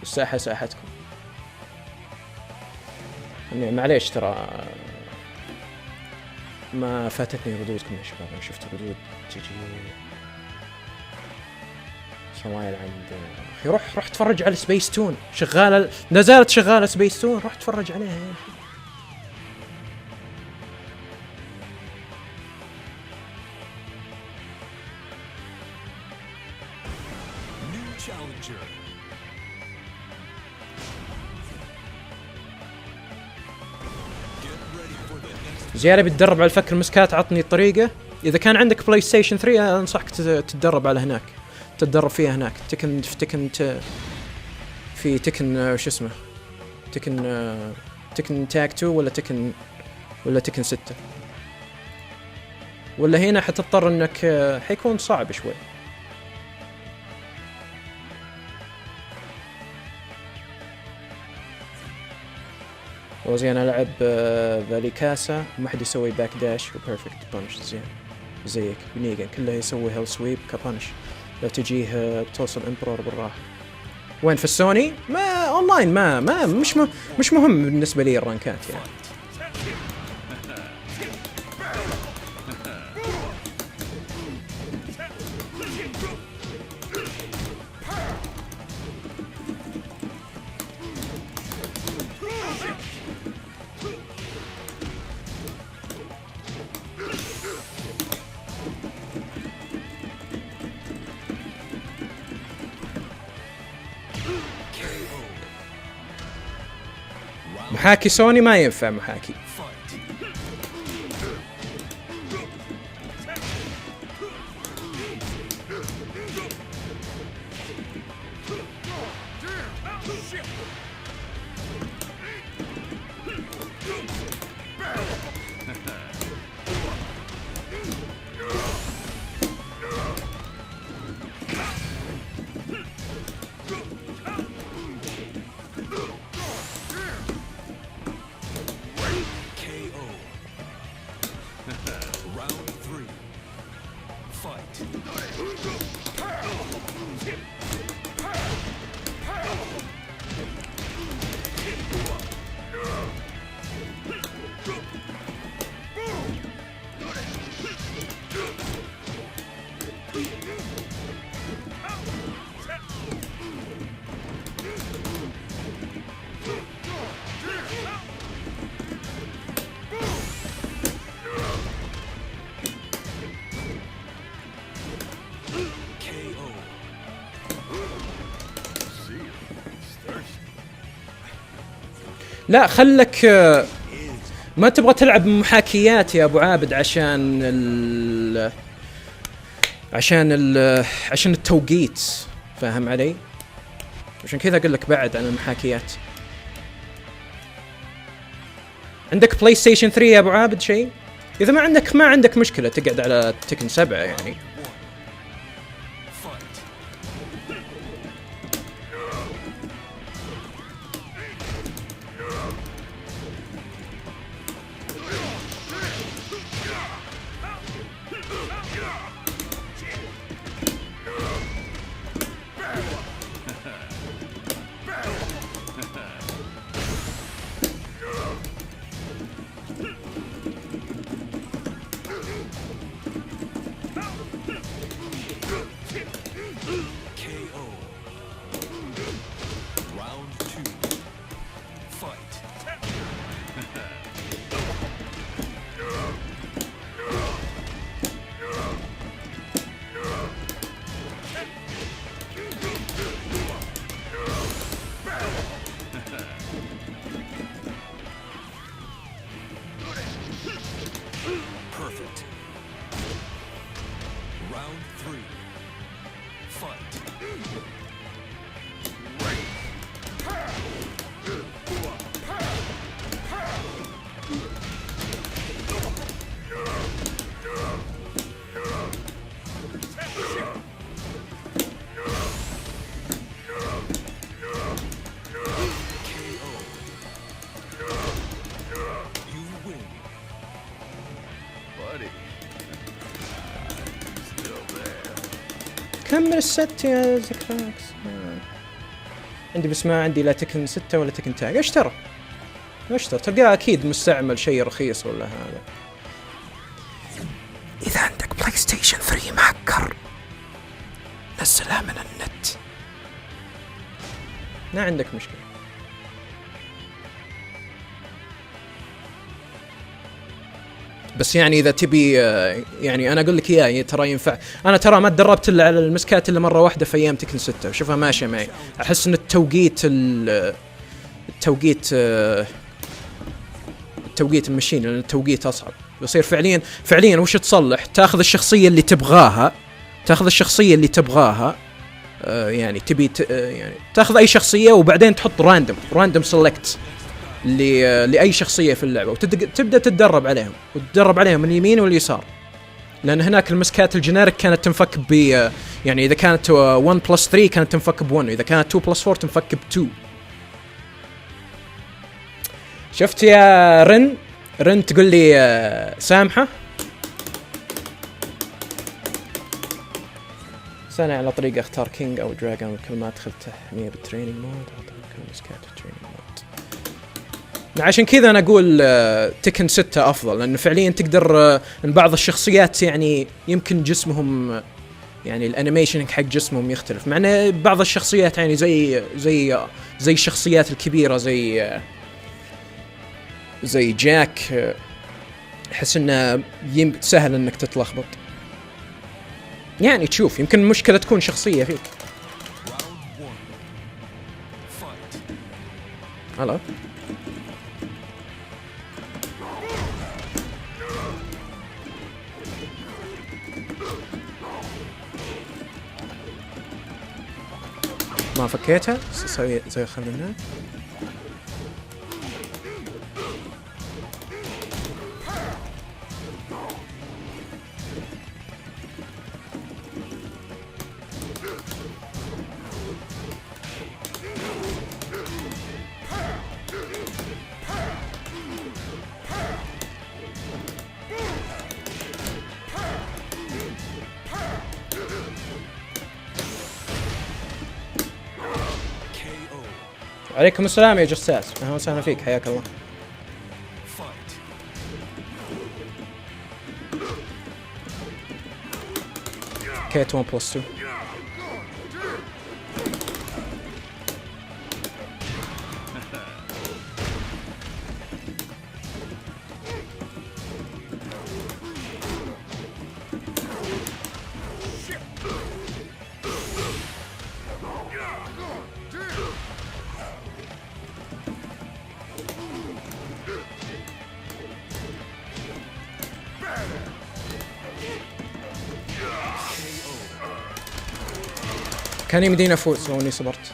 A: الساحه ساحتكم يعني. معليش ترى ما فاتتني ردودكم يا شباب. انا شفت ردود تجي سوايل عند اخي. روح تفرج على سبيس تون، شغاله لا زالت شغاله سبيس تون، روح تفرج عليها يا اخي. زيادة بتدرب على الفك المسكات. عطني الطريقة. إذا كان عندك بلاي ستيشن 3 أنصحك تتدرب على هناك، تتدرب فيها هناك. تكن في تكن شو اسمه، تكن تاك 2 ولا تكن 6. ولا هنا حتضطر انك حيكون صعب شوي. وزين ألعب فاليكاسا وما حد يسوي باك داش وبيرفكت بانش زين زيك. بنيجن كله يسوي هيل سويب كبانش. لو تجيه بتوصل امبرور بالراحة. وين في السوني؟ ما اونلاين ما مش مهم بالنسبة لي الرانكات يعني. محاكي سوني ما ينفع محاكي. لا خلك ما تبغى تلعب محاكيات يا ابو عابد عشان التوقيت، فاهم علي؟ عشان كذا اقول لك بعد عن المحاكيات. عندك بلاي ستيشن 3 يا ابو عابد شيء؟ اذا ما عندك مشكله تقعد على تكن 7 يعني. كمل الست يا زكراكس. عندي بس ما عندي لا تكن 6 ولا تكن تاج. اشترى تلقاه اكيد مستعمل شيء رخيص ولا هذا. اذا عندك بلاي ستيشن 3 معكر نزلها من النت، ما عندك مشكلة. بس يعني اذا تبي يعني انا اقول لك اياه ترى ينفع. انا ترى ما تدربت الا على المسكات الا مره واحده في ايام تكن 6 وشوفها ماشيه معي. احس ان التوقيت المشين، لان التوقيت اصعب يصير فعليا وش تصلح؟ تاخذ الشخصيه اللي تبغاها يعني تبي يعني تاخذ اي شخصيه وبعدين تحط راندوم سيلكت لأي شخصية في اللعبة وتبدأ تتدرب عليهم من اليمين واليسار، لأن هناك المسكات الجينيريك كانت تنفك يعني إذا كانت 1+3 كانت تنفك ب1، وإذا كانت 2+4 تنفك ب2. شفت يا رن تقول لي سامحة سنة على طريقة اختار كينج أو دراجون كل ما دخلت تحمية بالتريننج مود كل مسكات التريننج مود. عشان كذا أنا أقول تكن 6 أفضل، لأنه فعليا تقدر إن بعض الشخصيات يعني يمكن جسمهم يعني الأنيميشن حق جسمهم يختلف، مع أن بعض الشخصيات يعني زي الشخصيات الكبيرة زي جاك أحس إنه سهل إنك تتلخبط. يعني تشوف يمكن المشكلة تكون شخصية فيك. هلا ما فكيتها زي خلينا عليكم السلام يا جساس، اهلا وسهلا فيك، حياك الله. كيت 1+2 كان يمدينا افوز لو اني صبرت.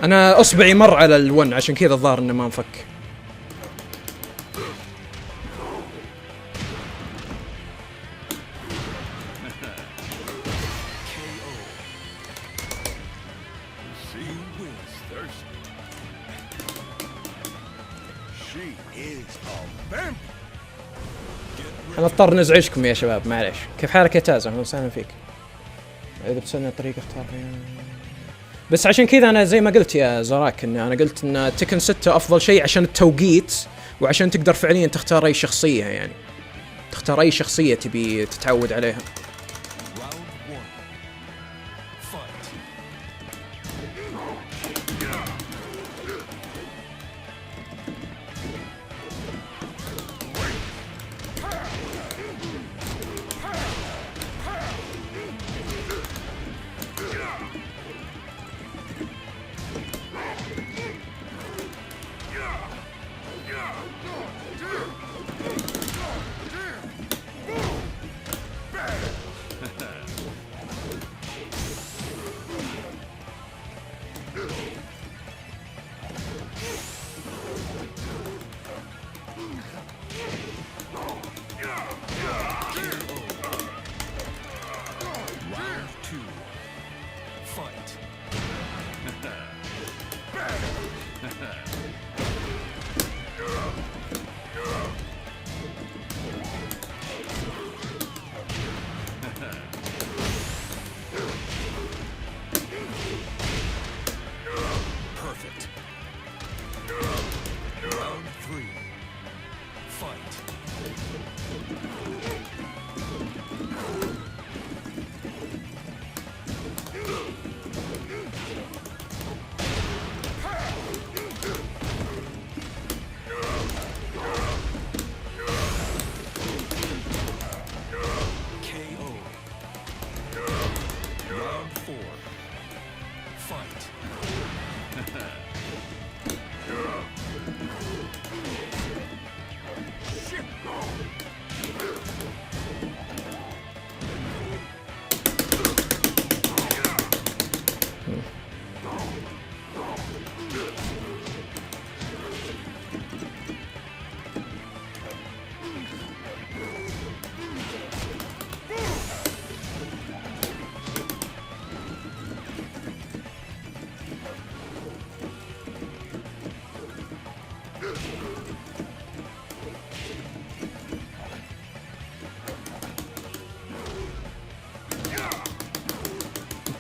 D: انا اصبعي مر على ال1 عشان كذا الظاهر انه ما انفك. هنضطر نزعجكم يا شباب، معليش. كيف حالك يا تاز؟ اهلا وسهلا فيك. اذا بتسالني الطريقه اختار بس عشان كذا انا زي ما قلت يا زراك، ان انا قلت ان تكن 6 افضل شيء عشان التوقيت، وعشان تقدر فعليا تختار اي شخصيه، يعني تختار اي شخصيه تبي تتعود عليها.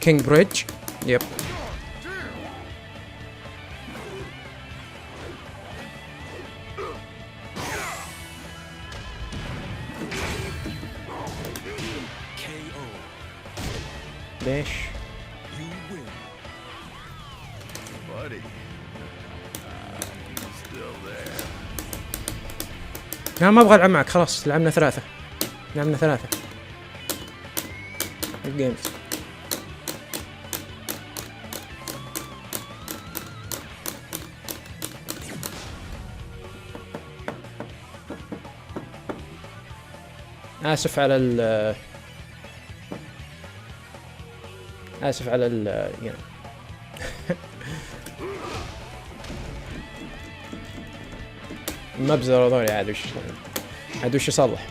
D: كينج بريدج. يب. ليش؟ لا ما ابغى العب معك، خلاص لعبنا 3. لعبنا 3 الجيمز. آسف على ال يعني المبزر هذول عاد وش يصلح.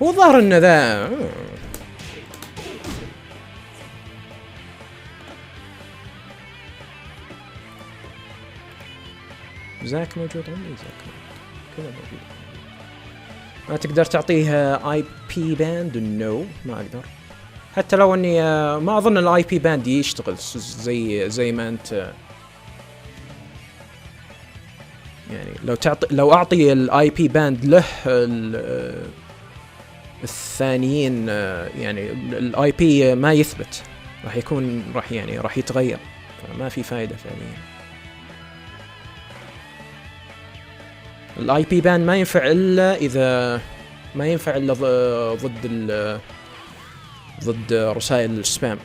D: هو ظهر انه ذا زاك موجود عندي. زاك كذا موجود. ما تقدر تعطيه اي بي باند؟ نو ما اقدر، حتى لو اني ما اظن الاي بي باند يشتغل زي ما انت يعني. لو اعطي الاي بي باند له الثانيين يعني الاي بي ما يثبت، راح يتغير، فما في فائده فعليا. الاي بي بان ما ينفع الا اذا ما ينفع الا ضد رسائل السبام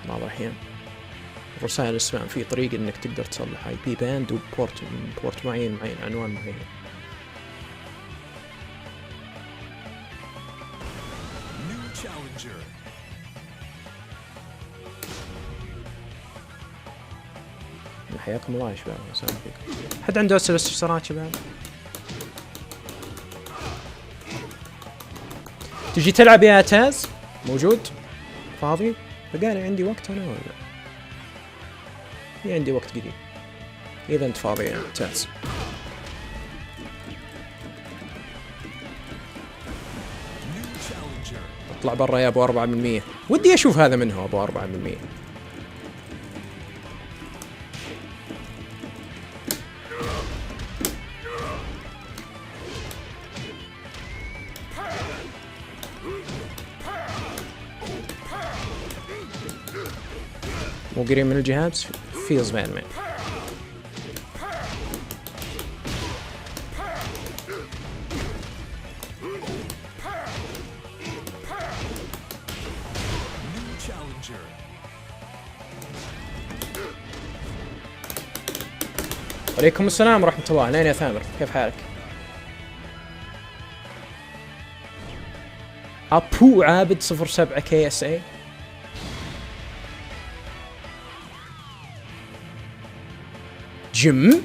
D: بعض الاحيان. رسائل السبام في طريقة انك تقدر تصلح اي بي باند وبورت معين عنوان معين.
B: New challenger.
D: حياكم الله يا شباب، وسهلا فيكم. حد عنده اسئله استفسارات شباب؟ تجي تلعب يا تاز؟ موجود؟ فاضي؟ بقالي عندي وقت انا ولا؟ في عندي وقت قليل. اذا انت فاضي يا تاز.
B: New challenger.
D: اطلع برا يا ابو 4%. ودي اشوف هذا منه ابو 4%. مو قريب من الجهاز. feels bad man.
B: New challenger.
D: عليكم السلام ورحمة الله. اهلين يا ثامر، كيف حالك؟ ابو عابد 07 KSA. جيم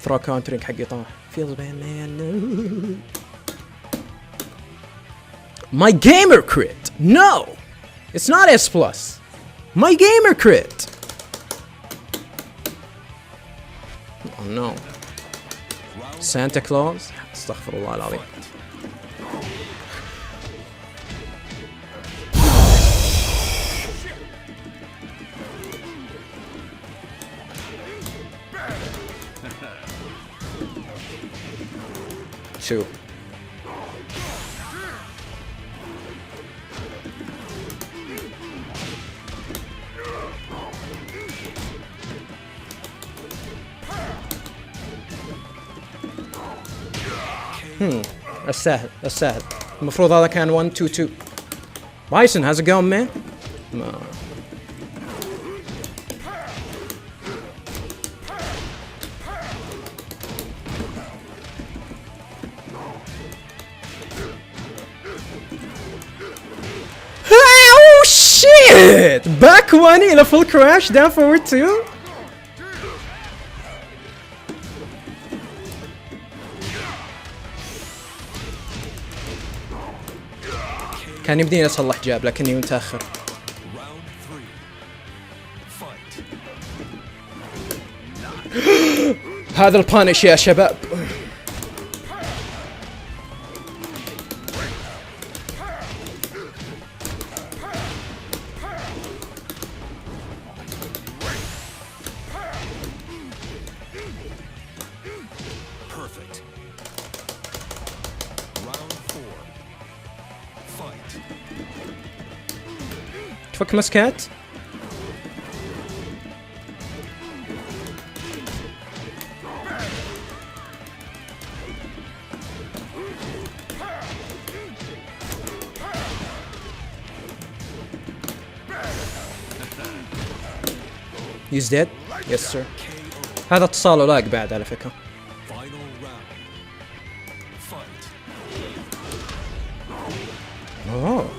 D: ثرو كاونترينج حقي طاح. feels bad man. My gamer crit. No, it's not S plus. My gamer crit. Oh no. Santa Claus. استغفر الله العظيم. شو السهل السهل. المفروض هذا كان 1 2 2. بايسون how's it going man؟ ما oh shit! Back one إلى full crash down forward 2. كان يمديني اصلح جاب لكني متاخر.
B: Round 3. Fight.
D: هذا البانش يا شباب.
B: Perfect. Round 4. Fight.
D: تفك مسكات. He's dead. Yes sir. هذا اتصاله لاق بعد على فكرة.
B: Final round. Fight.
D: اوه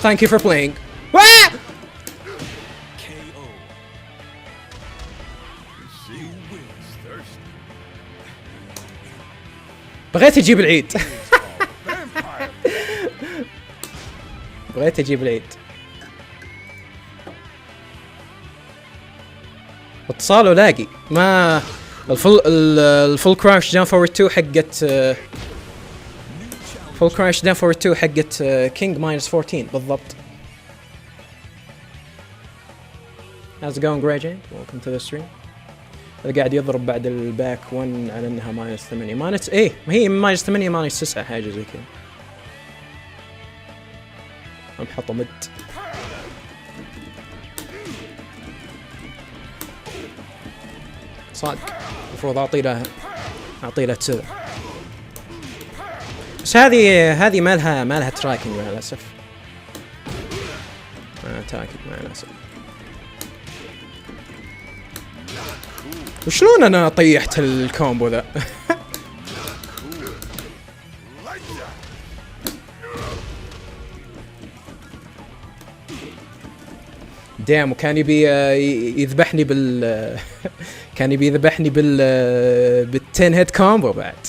D: Thank you for playing. Ah!
B: KO.
C: See, wins thirsty.
D: بغيت اجيب العيد. بغيت اجيب العيد. اتصاله لاقي ما الفول كراش داون فورورد 2 حقت فول كراش داون فورورد 2 حقت كينج ماينس 14 بالضبط. How's it going Grey Jane? Welcome to the stream. قاعد يضرب بعد الباك 1 على انها ماينس 8 ماينس ايه، ما هي ماينس 8 ماينس 9 حاجه زي كذا. I'm حاطه مد. صادق المفروض اعطي له تسع. بس هذه ما لها تراكنج مع الاسف. ما تراكنج مع الاسف. وشلون انا طيحت الكومبو ذا؟ دام وكان يبي يذبحني كان يبي يذبحني بالتين هيد كومبو بعد.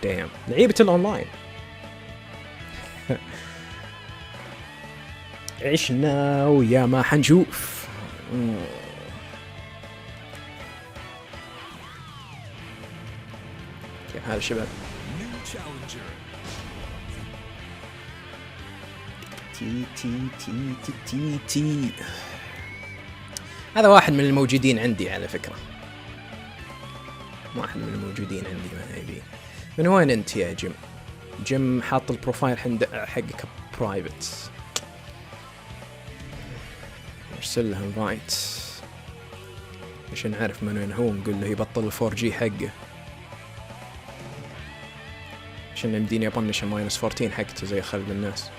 D: دام لعيبة الاونلاين. عشنا ويا ما حنشوف. كيف حال الشباب؟ تي هذا واحد من الموجودين عندي على فكرة. واحد من الموجودين عندي ما يبي. من وين انت يا جيم حاط البروفايل حقك برايفت. ارسل له انفايت عشان نعرف من وين هو، نقول له يبطل 4G حقه عشان يمديني اطنش الماينس 14 حقته زي خلد الناس.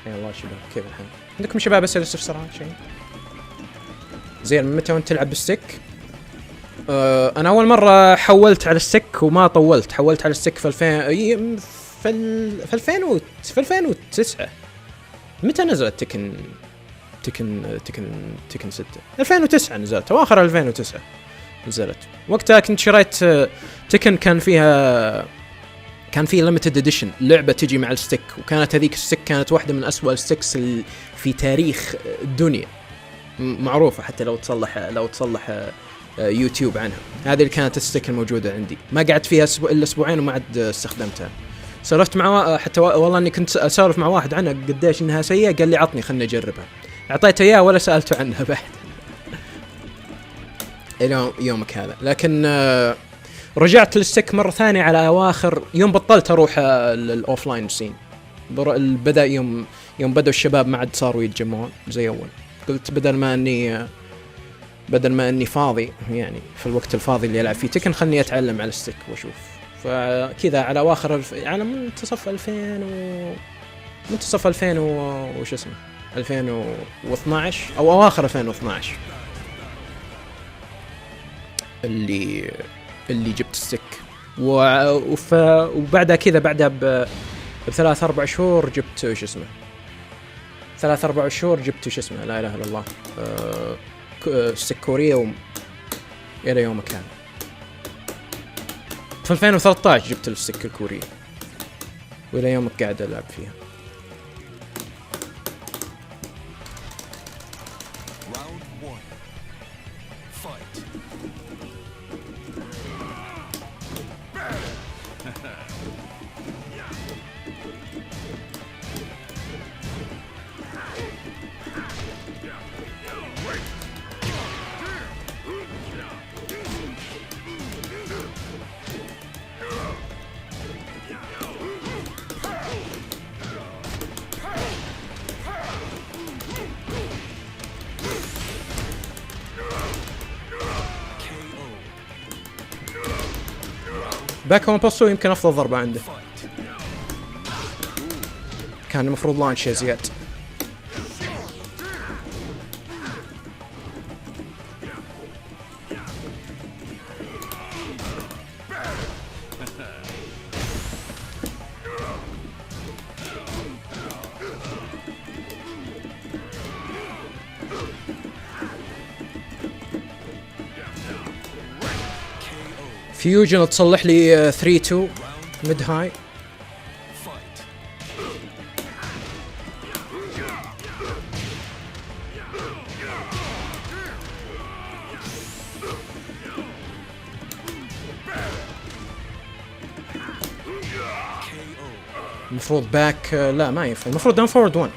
D: يا الله شباب كيف الحال؟ عندكم شباب اسئله استفسارات شيء؟ زين متى وانت تلعب بالستيك؟ انا اول مره حولت على الستيك وما طولت، حولت على الستيك في 2009. متى نزلت تكن 6 2009 نزلت، اواخر 2009 نزلت. وقتها كنت شريت تكن كان في ليميتد اديشن لعبه تجي مع الستيك، وكانت هذيك الستيك كانت واحده من اسوأ الستيكس في تاريخ الدنيا معروفه، حتى لو تصلح يوتيوب عنها. هذه اللي كانت الستيك الموجوده عندي، ما قعدت فيها الا اسبوعين وما عاد استخدمتها. سولفت مع حتى والله اني كنت اسولف مع واحد عنها قديش انها سيئه، قال لي عطني خلني اجربها. اعطيته اياه ولا سالته عنها بعد الى يومك هذا. لكن رجعت للستيك مرة ثانية على أواخر يوم بطلت أروح الأوفلاين سين. بدأ يوم بدأوا الشباب ما عاد صاروا يتجمعون زي أول. قلت بدل ما أني فاضي يعني في الوقت الفاضي اللي ألعب فيه تكن، خلني أتعلم على الستيك وأشوف. فكذا على أواخر على منتصف 2000 وش اسمه 2012 أو أواخر 2012 اللي جبت الستيك. وبعدها كذا بعدها بثلاث 4 شهور جبت وش اسمه 3-4 شهور جبت وش اسمه لا اله الا الله ستيك كوريا الى يومك هذا. في 2013 جبت الستيك الكورية والى يومك قاعد العب فيها. باك هون بوستو يمكن افضل ضربة عنده، كان المفروض لانش يا زياد. فيوجن تصلح لي 3-2 ميد هاي.
B: Fight.
D: المفروض باك لا ما ينفع، المفروض داون فورورد 1.
B: Fight.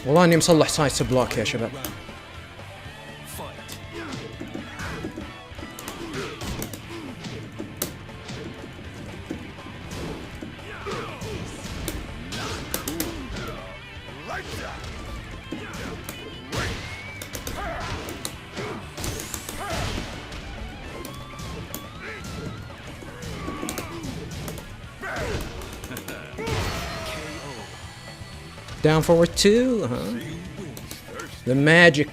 D: والله اني مصلح سايت بلوك يا شباب.
B: Fight.
D: Down forward 2 The magic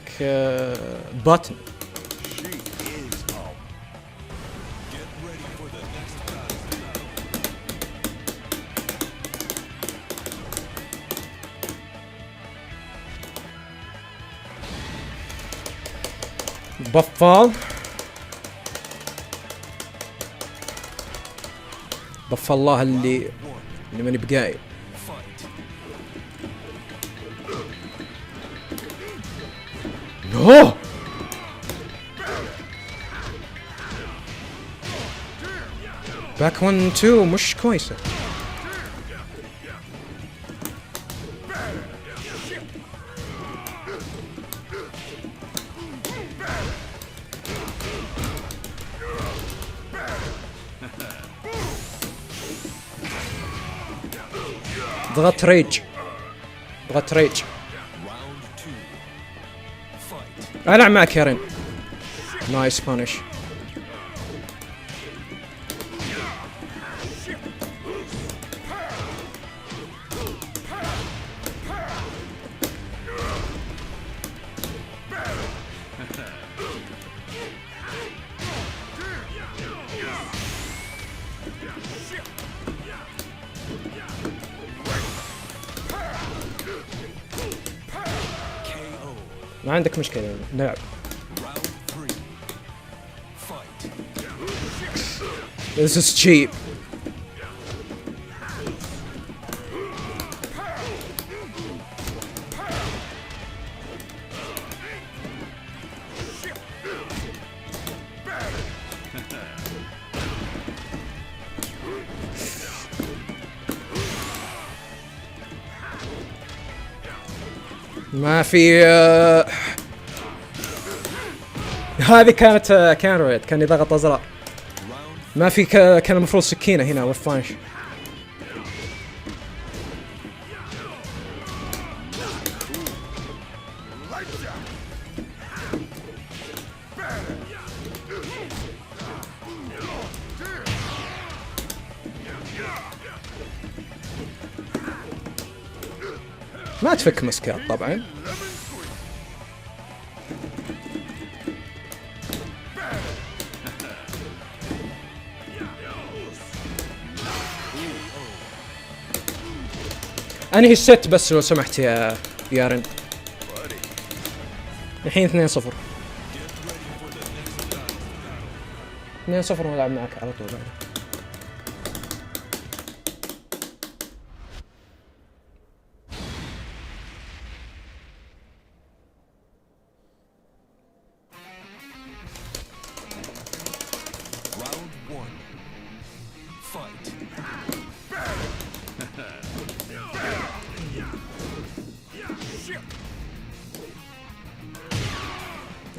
D: button.
B: Get ready for the next battle.
D: بفال بف الله اللي ماني بقايل.
B: Fight.
D: نو باك 1 2 مش كويسة. ضغط ريج ضغط ريج.
B: Round 2. Fight.
D: العب معك يا رين. نايس بانش. ما عندك مشكلة نلعب.
B: Round 3. Fight.
D: This is cheap. ما في هذه كانت كانرويت كان يضغط ازرار. ما في كان المفروض سكينة هنا وفانش. ما تفك مسكات طبعا. انهي الست بس لو سمحت يا رن. الحين 2-0 2-0 ونلعب معك على طول.
B: Round 1. Fight.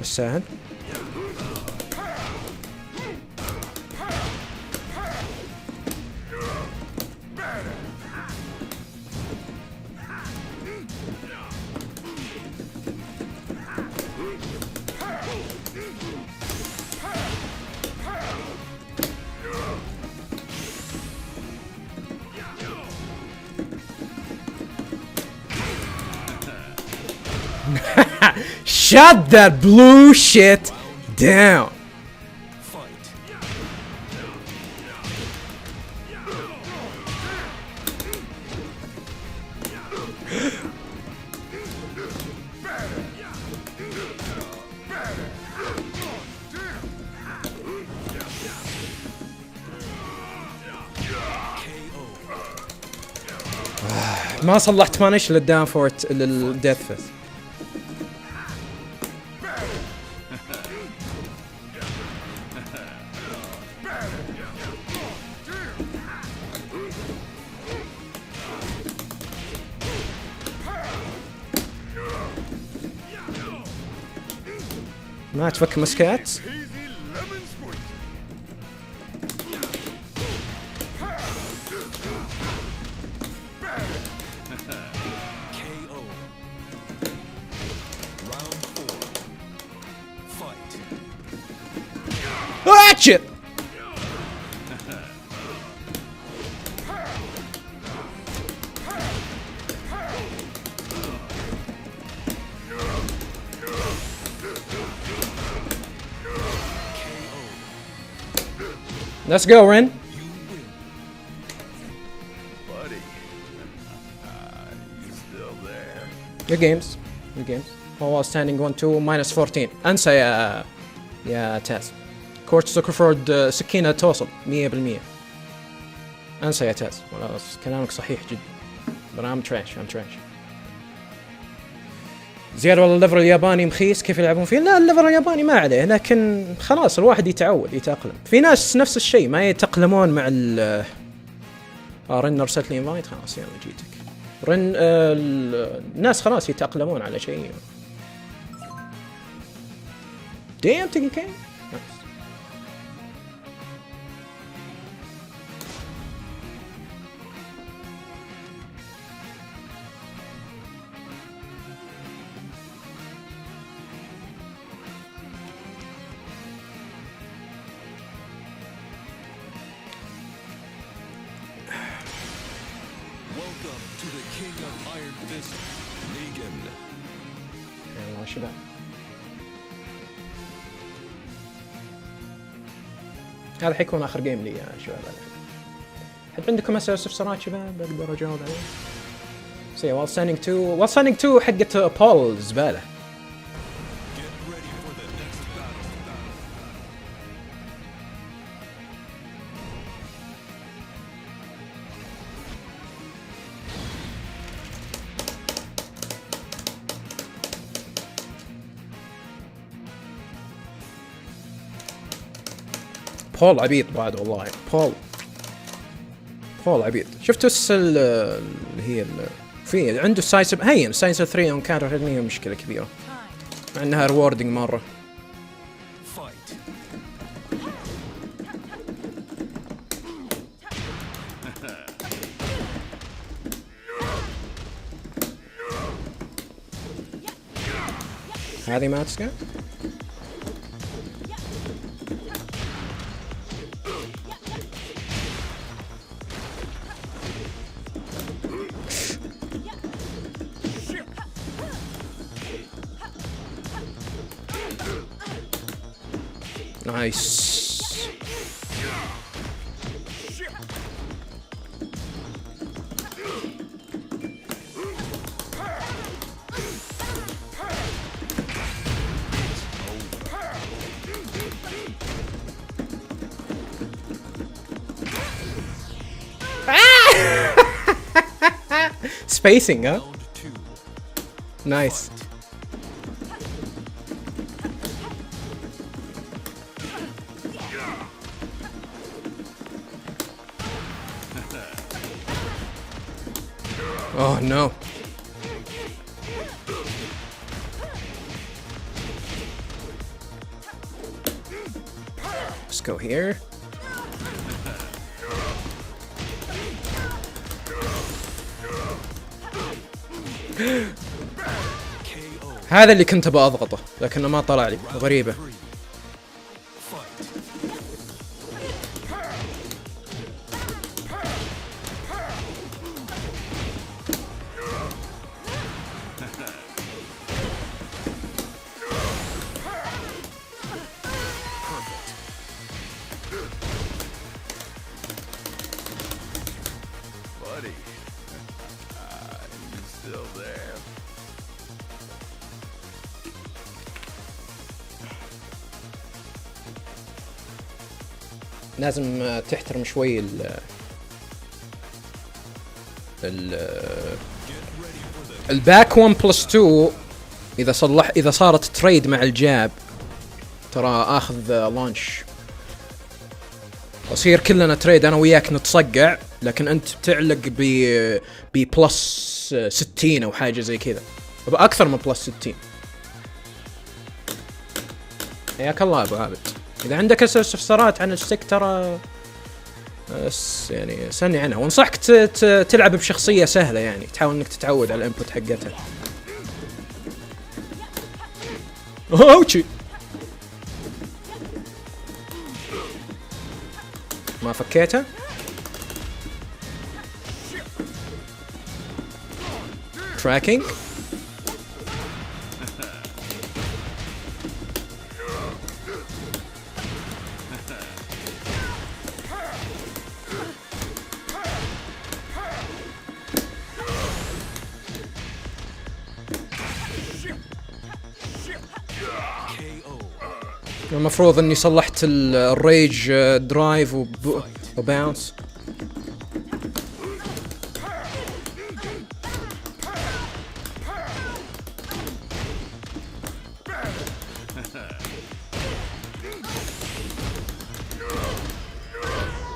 D: السهل. Shut that blue shit down.
B: Fight.
D: ما صلحت مانش للدان فورت للديث فيث. ما تفك مسكات.
B: KO. Round 4. Fight.
D: Watch it. Let's go, Ren.
C: Buddy. You still there?
D: Your games. Your games. All standing 1-2 minus 14. انسى يا تاز. كورت سوكرفورد سكينة توصل 100%. انسى يا تاز. والله كلامك صحيح جدا. But I'm trash. زيادة والله الليفر الياباني مخيس كيف يلعبون فيه؟ لا الليفر الياباني ما عليه، لكن خلاص الواحد يتأقلم. في ناس نفس الشيء ما يتأقلمون مع ال رن ارسلت لي انفايت خلاص يلا جيتك. رن الناس خلاص يتأقلمون على شيء. Damn Tekken King. Nice.
B: Welcome to the King of Iron Fist, Negan.
D: يلا شباب. هذا حيكون آخر جيم لي يا شباب. هل عندكم أسئلة استفسارات شباب أقدر أجاوب عليها؟ سي while standing 2 حقت بول زبالة.
B: Get ready for the next battle.
D: بول عبيط بعد والله. بول عبيط. شفتوا اللي هي في عنده سايسب هين سايسب 3 اون كانتر هي مشكلة كبيرة مع انها ريوردنج مرة.
B: Fight.
D: هذه ما تسقى. نايس. Spacing, huh?
B: Round 2.
D: Nice. Oh no. Let's go here. هذا اللي كنت ابغى اضغطه لكنه ما طلع لي. غريبة. لازم تحترم شوي الباك 1+2. اذا صارت تريد مع الجاب ترى اخذ لانش، اصير كلنا تريد انا وياك نتصقع، لكن انت بتعلق ب بلس 60 او حاجه زي كذا، اكثر من بلس 60. حياك الله ابو عابد. اذا عندك استفسارات عن الستيك ترى يعني سني عنها، وانصحك تلعب بشخصيه سهله، يعني تحاول انك تتعود على الانبوت حقتها. اوتشي ما فكيتها. تراكينج. المفروض اني صلحت الريج درايف وباونس.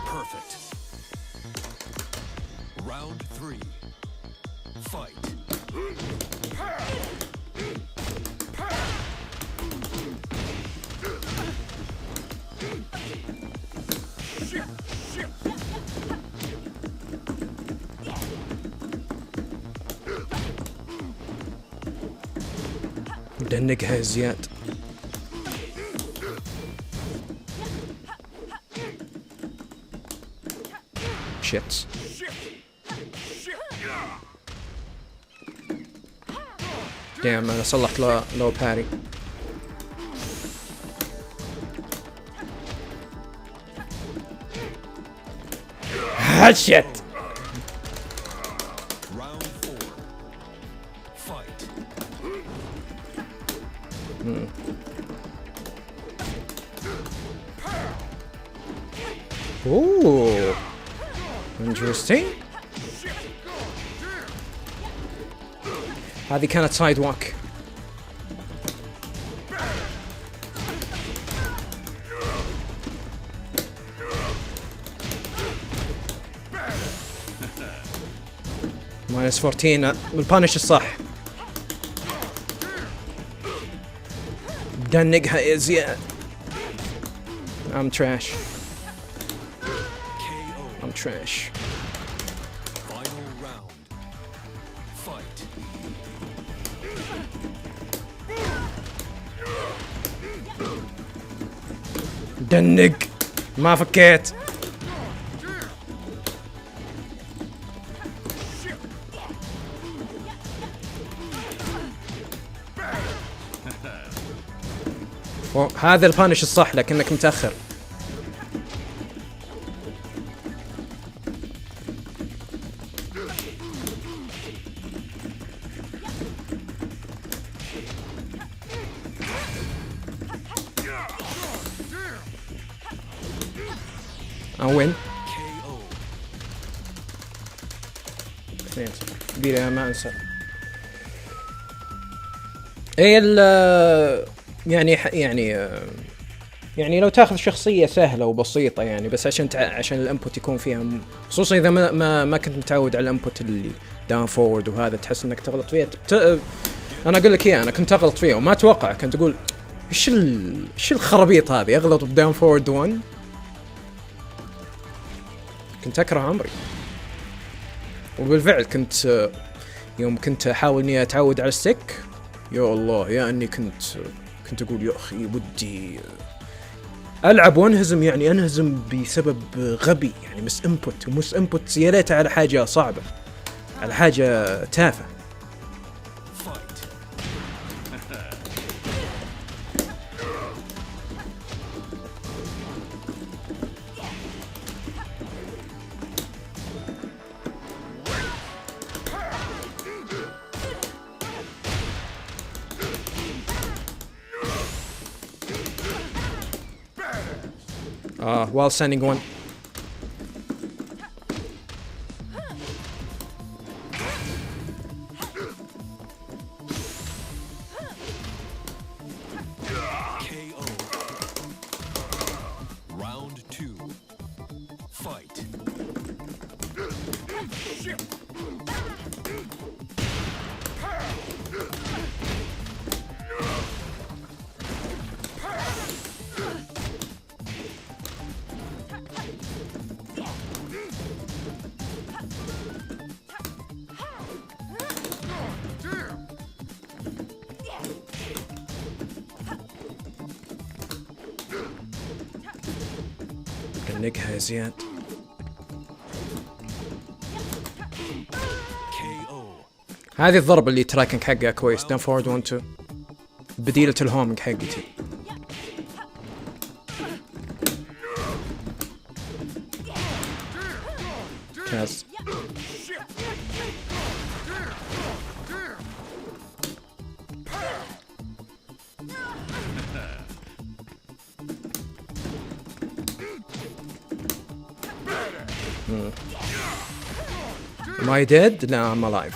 B: Perfect. Round 3. Fight.
D: دنقها زياد. شيت. دايم انا صلحت لو باري. هاتشت.
B: Round 4. Fight.
D: اوه انترستينج. هذه كانت سايد واك. ماينس 14 البانش الصح. دنقها يا زياد. I'm trash. I'm trash.
B: Final round. Fight.
D: دنق ما فكيت. هذا البانش الصح لكنك متأخر. وين؟ كبيرة ما انسى. ايه يعني لو تاخذ شخصية سهلة وبسيطة يعني، بس عشان الانبوت يكون فيها خصوصا اذا ما كنت متعود على الانبوت اللي داون فورورد وهذا، تحس انك تغلط فيها. انا اقول لك انا كنت اغلط فيها وما اتوقع، كنت اقول ايش الخرابيط هذه، اغلط بداون فورورد 1. كنت اكره عمري. وبالفعل كنت يوم كنت احاول اني اتعود على الستيك، يا الله يا اني كنت اقول يا اخي ودي العب وانهزم، يعني انهزم بسبب غبي، يعني مس انبوت يا ريت على حاجه صعبه، على حاجه تافهه. while standing one.
B: KO. Round 2. Fight.
A: نقها يا زياد.
B: KO.
D: هذه الضربة اللي تراكنج حقها كويس. داون فورورد 1 2. بديلة الهومنج حقتي. ممتاز. Am I dead? لا I'm alive.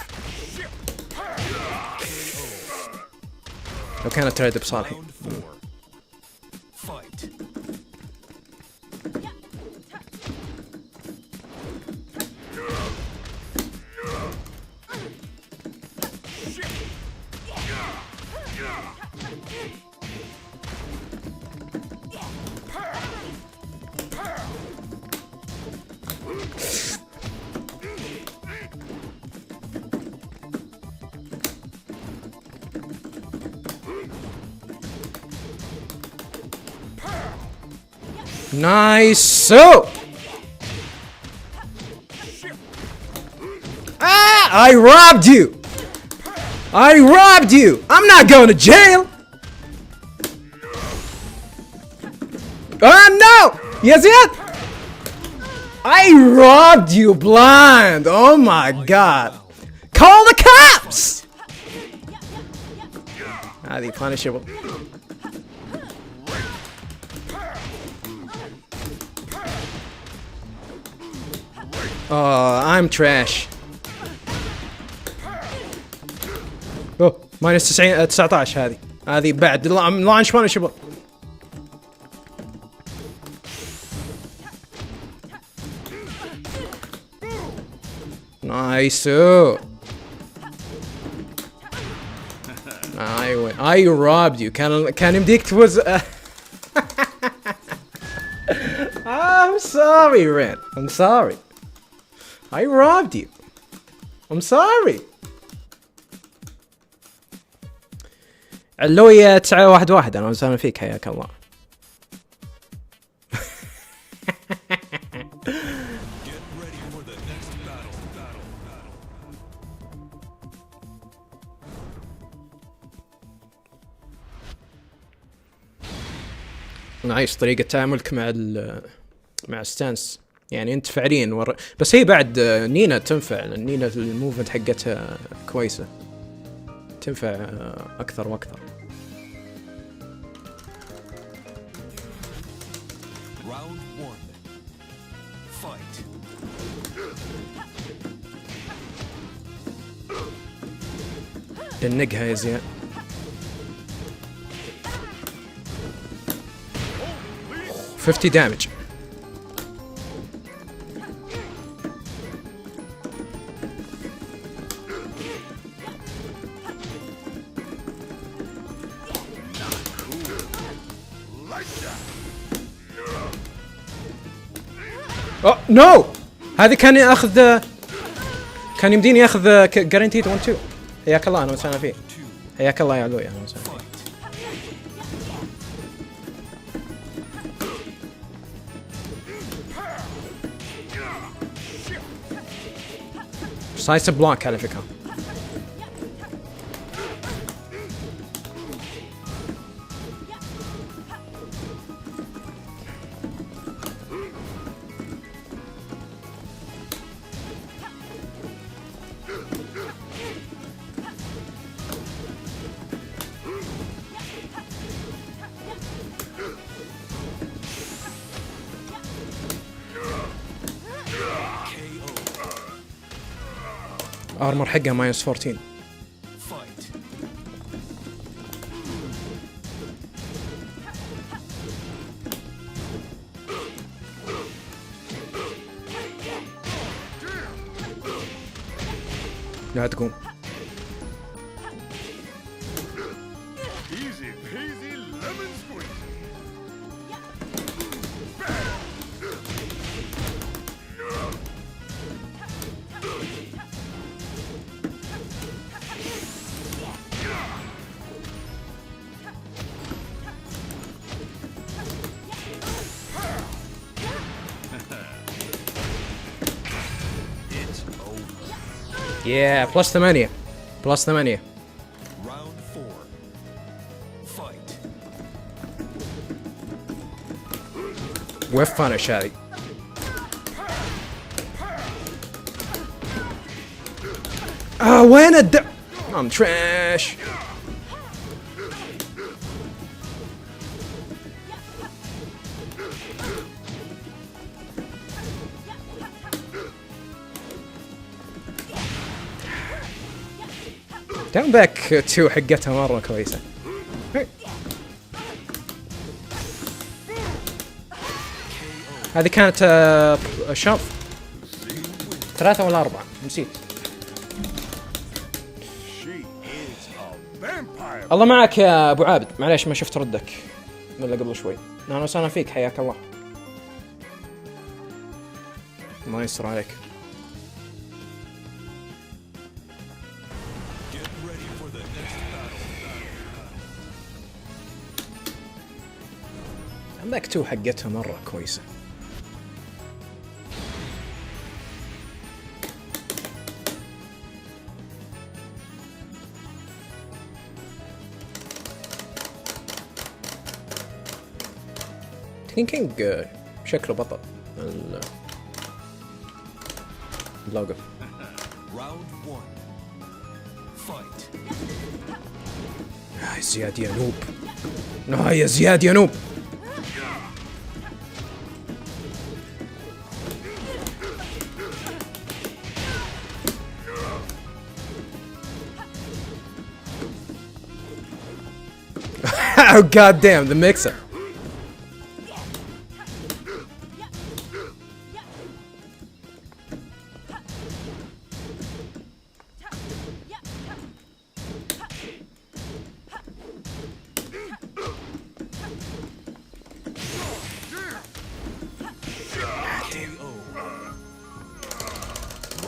D: لو كانت تريد بصالحي.
B: Round 4. Fight.
D: Nice. So. I robbed you. I robbed you. I'm not going to jail. Oh no. Yes, yet. I robbed you blind. Oh my God. Call the cops. هذه punishable. I'm trash. اوه ماينس 90 19 هذه بعد لانش punishable. نايس. I robbed you. كان يمديك تفوز. I'm sorry, Ren. I'm sorry. I robbed you. I'm sorry. علوية 911 أنا مسامح فيك حياك الله.
B: Get ready for the next battle.
D: نعيش طريقة تعاملك مع ستانس. يعني انت فعليا بس هي بعد نينا تنفع لان نينا الموفمنت حقتها كويسة تنفع اكثر واكثر.
B: Round 1. Fight.
D: دنقها يا زياد. $50 damage. اوه نو. هذه كان ياخذ كان يمديني ياخذ جارانتيد 1 2. حياك الله انا مسامح فيه. حياك الله يا علوي انا مسامح فيه. سايس بلوك على فكرة. ارمر حقها ماينس 14.
B: Fight.
D: لا تقوم.
C: Easy peasy lemon squeezy.
B: It's over.
D: يا بلس 8. بلس 8.
B: Round 4. Fight.
D: ويف فانش هذه. وين ام تراش. داون باك 2 حقتها مرة كويسة. هذه كانت شوف 3 ولا 4 نسيت.
C: She is a vampire.
D: الله معك يا ابو عابد، معليش ما شفت ردك الا قبل شوي. اهلا وسهلا فيك، حياك الله. الله يستر عليك.
B: Get ready for the next battle.
D: باك 2 حقتها مرة كويسة. تكين كينج شكله بطل اللوجو.
B: Round 1. Fight.
D: يا زياد يا نوب. يا زياد يا نوب. Oh god damn, the mixer.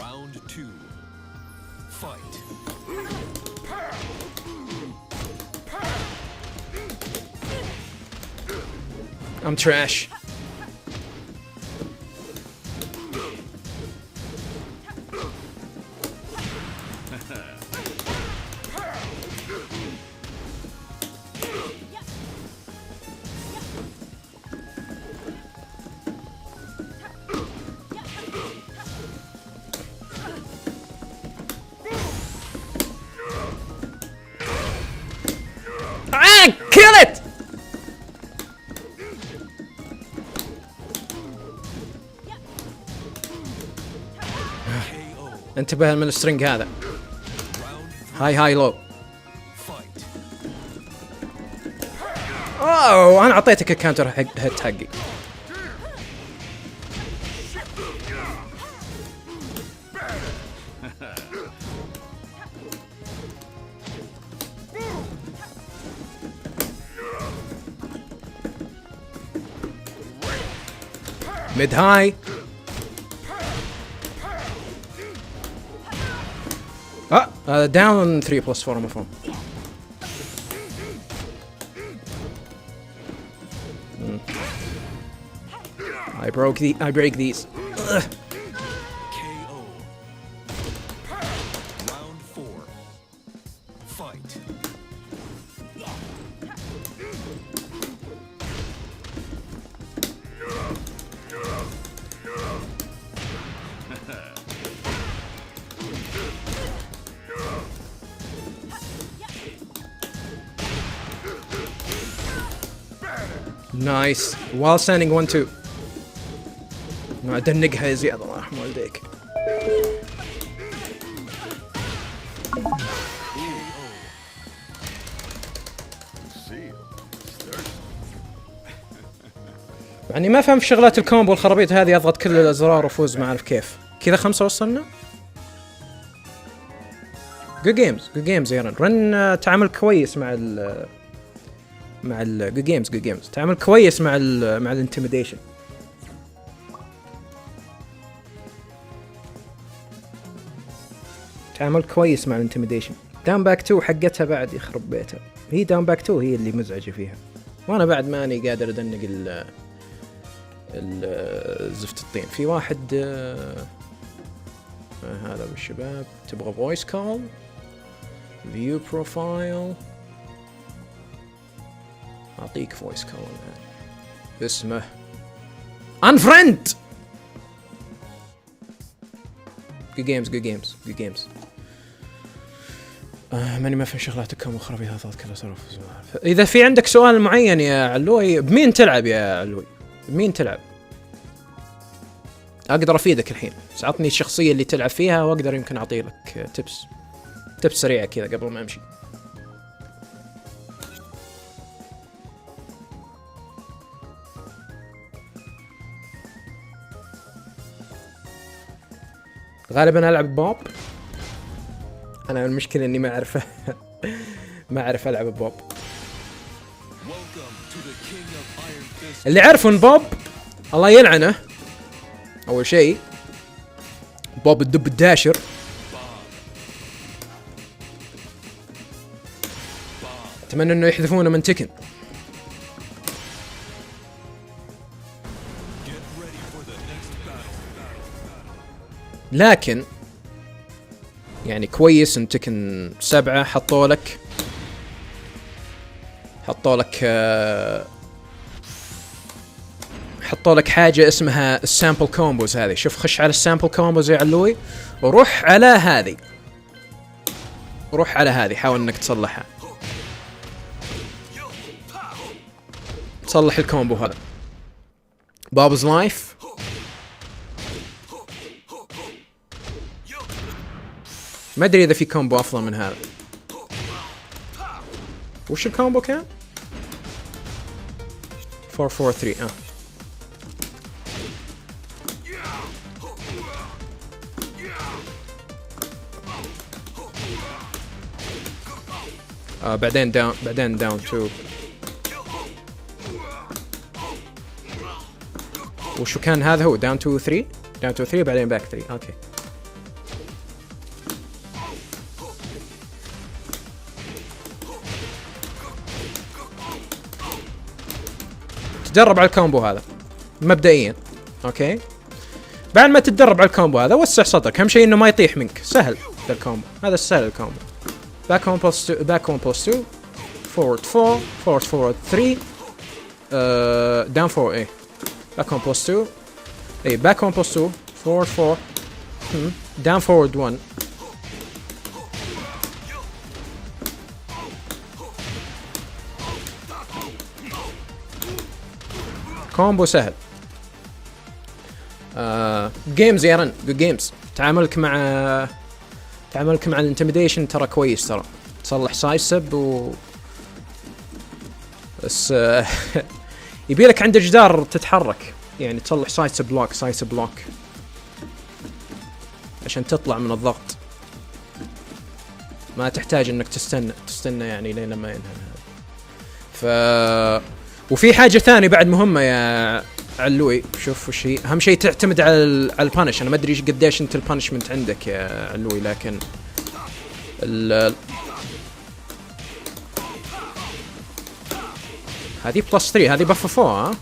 B: Round 2. Fight.
D: I'm trash. Kill it! انتبه من السترينج هذا. هاي لو.
B: Fight.
D: اوه انا اعطيتك الكاونتر هيت حقي. ميد هاي. داون 3 بلس 4 مفهوم. I break these.
B: KO. Round 4. Fight.
D: Nice. While standing 1-2. ما ادنقها يا زياد الله يرحم والديك. يعني ما فهم في شغلات الكومبو والخرابيط هذه، اضغط كل الازرار وافوز ما اعرف كيف كذا. 5 وصلنا. جو جيمز يا رن تعامل كويس مع ال جو جيمز تعامل كويس مع الانتيميديشن. تعامل كويس مع الانتيميديشن. داون باك 2 حقتها بعد يخرب بيتها، هي داون باك 2 هي اللي مزعجة فيها، وانا بعد ماني قادر ادنق زفت الطين. في واحد هذا بالشباب، تبغى فويس كول، فيو بروفايل، اعطيك فويس كول اسمه انفريند. جو جيمز ماني ما في شغلاتكم وخرابيط هذا كله صرف. اذا في عندك سؤال معين يا علوي، بمين تلعب يا علوي؟ بمين تلعب؟ اقدر افيدك الحين، عطني الشخصيه اللي تلعب فيها واقدر يمكن اعطي لك تبس سريعه كذا قبل ما امشي. غالبا العب بوب. انا المشكله اني ما اعرف ما اعرف العب بوب. اللي عارفه ان بوب الله يلعنه، اول شيء بوب الدب الداشر، اتمنى انه يحذفونه من تكن. لكن يعني كويس ان تكن 7 حطوا لك حاجة اسمها السامبل كومبوز هذه. شوف، خش على السامبل كومبوز يا علوي وروح على هذه، حاول انك تصلحها، تصلح الكومبو هذا. بابز لايف، ما ادري اذا في كومبو افضل من هذا. وش الكومبو كان؟ 443. بعدين داون 2. وشو كان هذا؟ هو داون 2 3 بعدين باك 3. اوكي. تدرب على الكومبو هذا مبدئيا. اوكي، بعد ما تتدرب على الكومبو هذا وسع صدرك، اهم شيء انه ما يطيح منك. سهل الكومبو هذا، السهل الكومبو. باك 1 بلس 2، باك 1 بلس 2، فورورد 4، فورورد 3، داون 4. ايه باك 1 بلس 2، ايه باك 1 بلس 2، فورورد 4، داون فورورد 1. كومبو سهل. جيمز يا رن، جيمز تعاملك مع الانتميديشن ترى كويس، ترى تصلح سايسب بس يبي لك عند الجدار تتحرك، يعني تصلح سايسب بلوك عشان تطلع من الضغط. ما تحتاج انك تستنى يعني لين ما ينهي هذا. وفي حاجة ثانية بعد مهمة يا علوي. شوف وش هي، أهم شيء تعتمد على البانش. أنا ما أدري قديش أنت البانشمنت عندك يا علوي، لكن هذه بلس 3، هذه بف 4.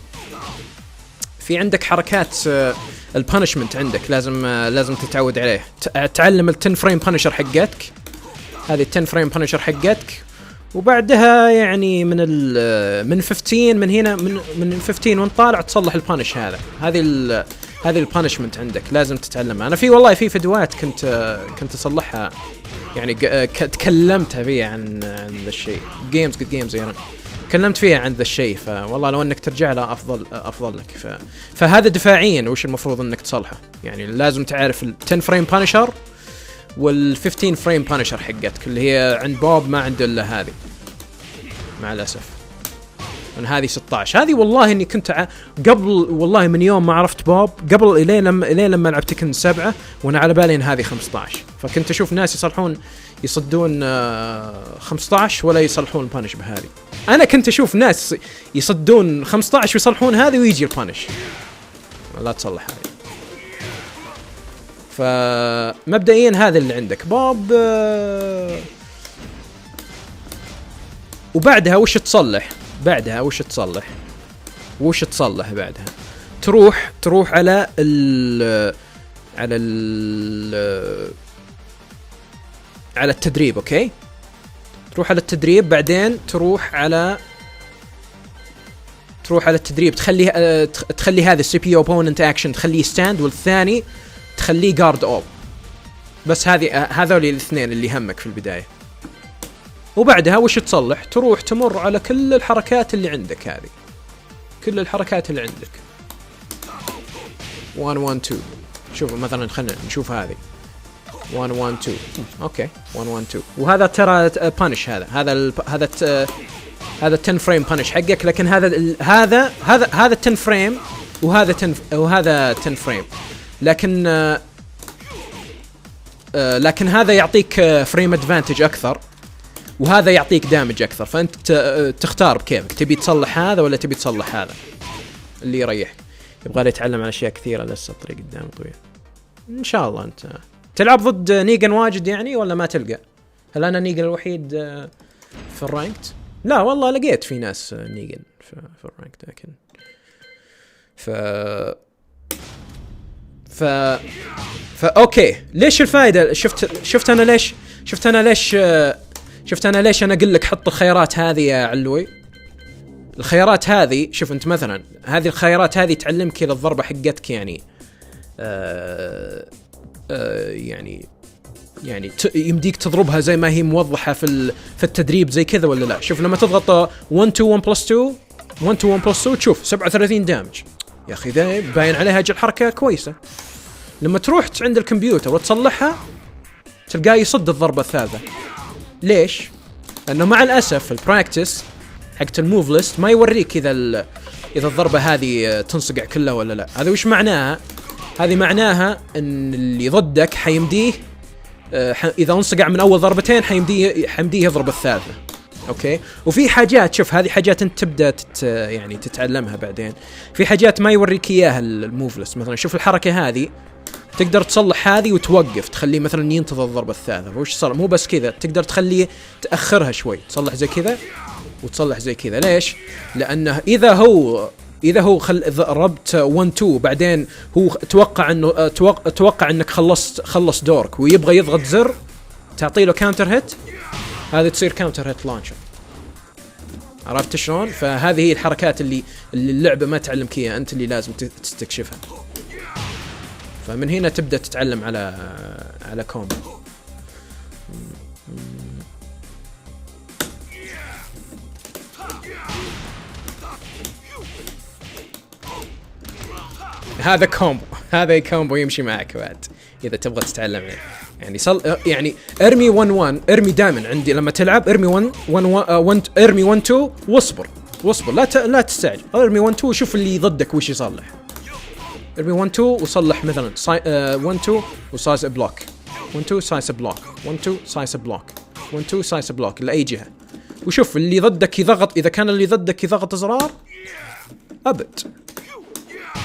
D: في عندك حركات البانشمنت عندك لازم تتعود عليه. تعلم ال 10 فريم بانشر حقتك، هذه 10 فريم بانشر حقتك، وبعدها يعني من 15 من هنا من 15 وانت طالع تصلح البانش هذا. هذه البانشمنت عندك لازم تتعلمها. انا والله في فيديوهات كنت اصلحها، يعني تكلمت فيها عن ذا الشيء. جيمز يعني تكلمت فيها عن ذا الشيء، فوالله لو انك ترجع له افضل لك. فهذا دفاعيا وش المفروض انك تصلحه، يعني لازم تعرف ال 10 فريم بانشر وال 15 فريم بانشر حقتك، اللي هي عند بوب ما عنده الا هذه مع الاسف. من هذه 16. هذه والله اني كنت قبل والله من يوم ما عرفت بوب قبل الين لما لعبت تكن 7 وانا على بالي ان هذه 15. فكنت اشوف ناس يصدون 15 ولا يصلحون البانش بهذه. انا كنت اشوف ناس يصدون 15 ويصلحون هذه ويجي البانش لا تصلح هذه. فمبدئيا هذا اللي عندك بوب. وبعدها وش تصلح بعدها تروح على التدريب. اوكي تروح على التدريب بعدين تروح على التدريب تخلي هذا السي بي اوبوننت اكشن تخليه ستاند والثاني تخليه جارد اوب. بس هذول الاثنين اللي همك في البداية. وبعدها وش تصلح تروح تمر على كل الحركات اللي عندك. هذه كل الحركات اللي عندك 1 1 2. شوف مثلا خلينا نشوف هذه 1 1 2. اوكي 1 1 2. وهذا ترى بانش هذا 10 فريم بانش حقك. لكن هذا 10 فريم وهذا 10 فريم. لكن هذا يعطيك فريم ادفانتج اكثر وهذا يعطيك دامج اكثر. فانت تختار بكيفك تبي تصلح هذا ولا تبي تصلح هذا اللي يريحك. يبغى لي يتعلم على اشياء كثيره لسه الطريق قدام طويل. ان شاء الله. انت تلعب ضد نيجن واجد يعني ولا ما تلقى؟ هل انا نيجن الوحيد في الرانكت؟ لا والله لقيت في ناس نيجن في الرانكت. لكن اوكي ليش الفائده؟ شفت انا ليش انا اقول لك حط الخيارات هذه يا علوي. الخيارات هذه شوف انت مثلا هذه الخيارات هذه تعلمك كذا الضربه حقتك يعني يعني يمديك تضربها زي ما هي موضحه في التدريب زي كذا ولا لا. شوف لما تضغط 1 2 1 بلس 2 1 2 1 بلس 2 تشوف 37 دامج يا اخي. ذا باين عليها حركه كويسه. لما تروح عند الكمبيوتر وتصلحها تلقاه يصد الضربه الثالثه. ليش؟ لانه مع الاسف البراكتس حقت الموف ليست ما يوريك اذا الضربه هذه تنصقع كلها ولا لا. هذا وش معناها؟ هذه معناها ان اللي ضدك حيمديه اذا انصقع من اول ضربتين حيمديه يضرب الثالثه. اوكي. وفي حاجات شوف هذه حاجات انت تبدا يعني تتعلمها بعدين. في حاجات ما يوريك اياها الموف ليست. مثلا شوف الحركه هذه تقدر تصلح هذه وتوقف تخليه مثلا ينتظر الضربه الثالثه. وش صار؟ مو بس كذا تقدر تخليه تاخرها شوي تصلح زي كذا وتصلح زي كذا. ليش؟ لانه اذا هو ضربت 1 2 بعدين هو توقع انك خلص دورك ويبغى يضغط زر تعطي له كاونتر هيت. هذه تصير كاونتر هيت لانشر. عرفت شلون؟ فهذه هي الحركات اللي اللعبه ما تعلمك اياها انت اللي لازم تستكشفها. فمن هنا تبدا تتعلم على كومبو. هذا كومبو يمشي معك بعد اذا تبغى تتعلم يعني يعني ارمي 1 1 ارمي دائما عندي لما تلعب ارمي 1 ارمي 1 2 واصبر لا تستعجل. ارمي 1 2 وشوف اللي ضدك وش يصلح. ارمي 1 2 وصلح مثلا 1 2 وسايس بلوك 1 2 سايس بلوك 1 2 سايس بلوك 1 2 سايس بلوك لاي جهه. وشوف اللي ضدك يضغط. اذا كان اللي ضدك يضغط زرار ابد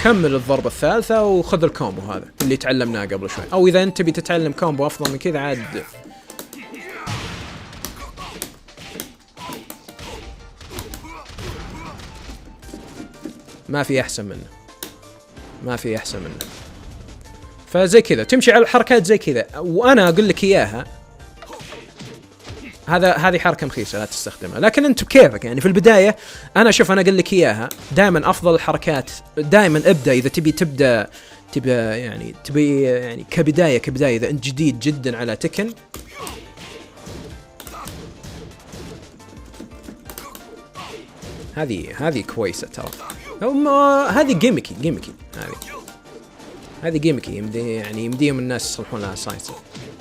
D: كمل الضربة الثالثة وخذ الكومبو هذا اللي تعلمناه قبل شوي. او اذا انت تبي تتعلم كومبو افضل من كذا عاد ما في احسن منه. فزي كذا تمشي على الحركات زي كذا. وانا اقول لك اياها هذه حركه مخيسه لا تستخدمها. لكن انت بكيفك يعني في البدايه. انا اقول لك اياها دائما افضل الحركات دائما ابدا اذا تبي يعني كبدايه اذا انت جديد جدا على تكن. هذه كويسه ترى. هذه جيميكي هذه جيميكي يمديهم الناس يصلحون لها ساينس.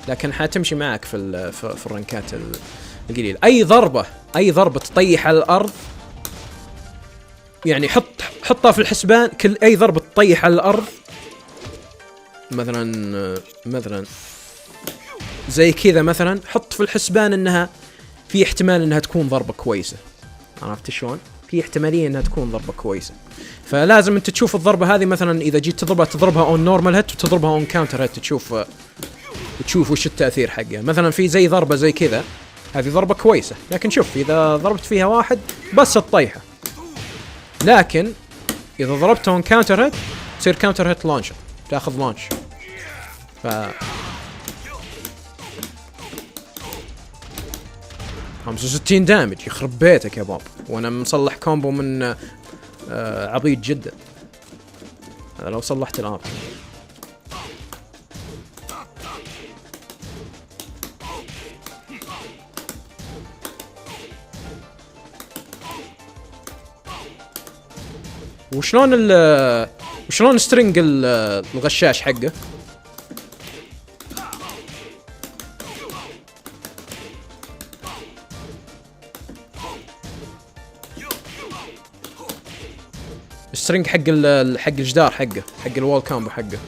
D: لكن حتمشي معك في الرنكات القليل. اي ضربه تطيح على الارض يعني حطها في الحسبان، كل اي ضربه تطيح على الارض مثلا زي كذا، مثلا حط في الحسبان انها في احتمال انها تكون ضربه كويسه. عرفت شلون؟ في احتماليه انها تكون ضربه كويسه، فلازم انت تشوف الضربه هذه مثلا اذا جيت تضربها اون نورمال هيت وتضربها اون كاونتر هيت، تشوف وش التاثير حقها. مثلا في زي ضربه زي كذا، هذه ضربه كويسه، لكن شوف اذا ضربت فيها واحد بس تطيحه، لكن اذا ضربته اون كاونتر هيت تصير كاونتر هيت لانشر، تاخذ لانش. ف 65 دامج، يخرب بيتك يا باب، وانا مصلح كومبو من عبيط جدا. هذا لو صلحت الآن. وشلون سترينج الغشاش حقه؟ السترينج حق الجدار حقه، حق الوول كامبو حقه.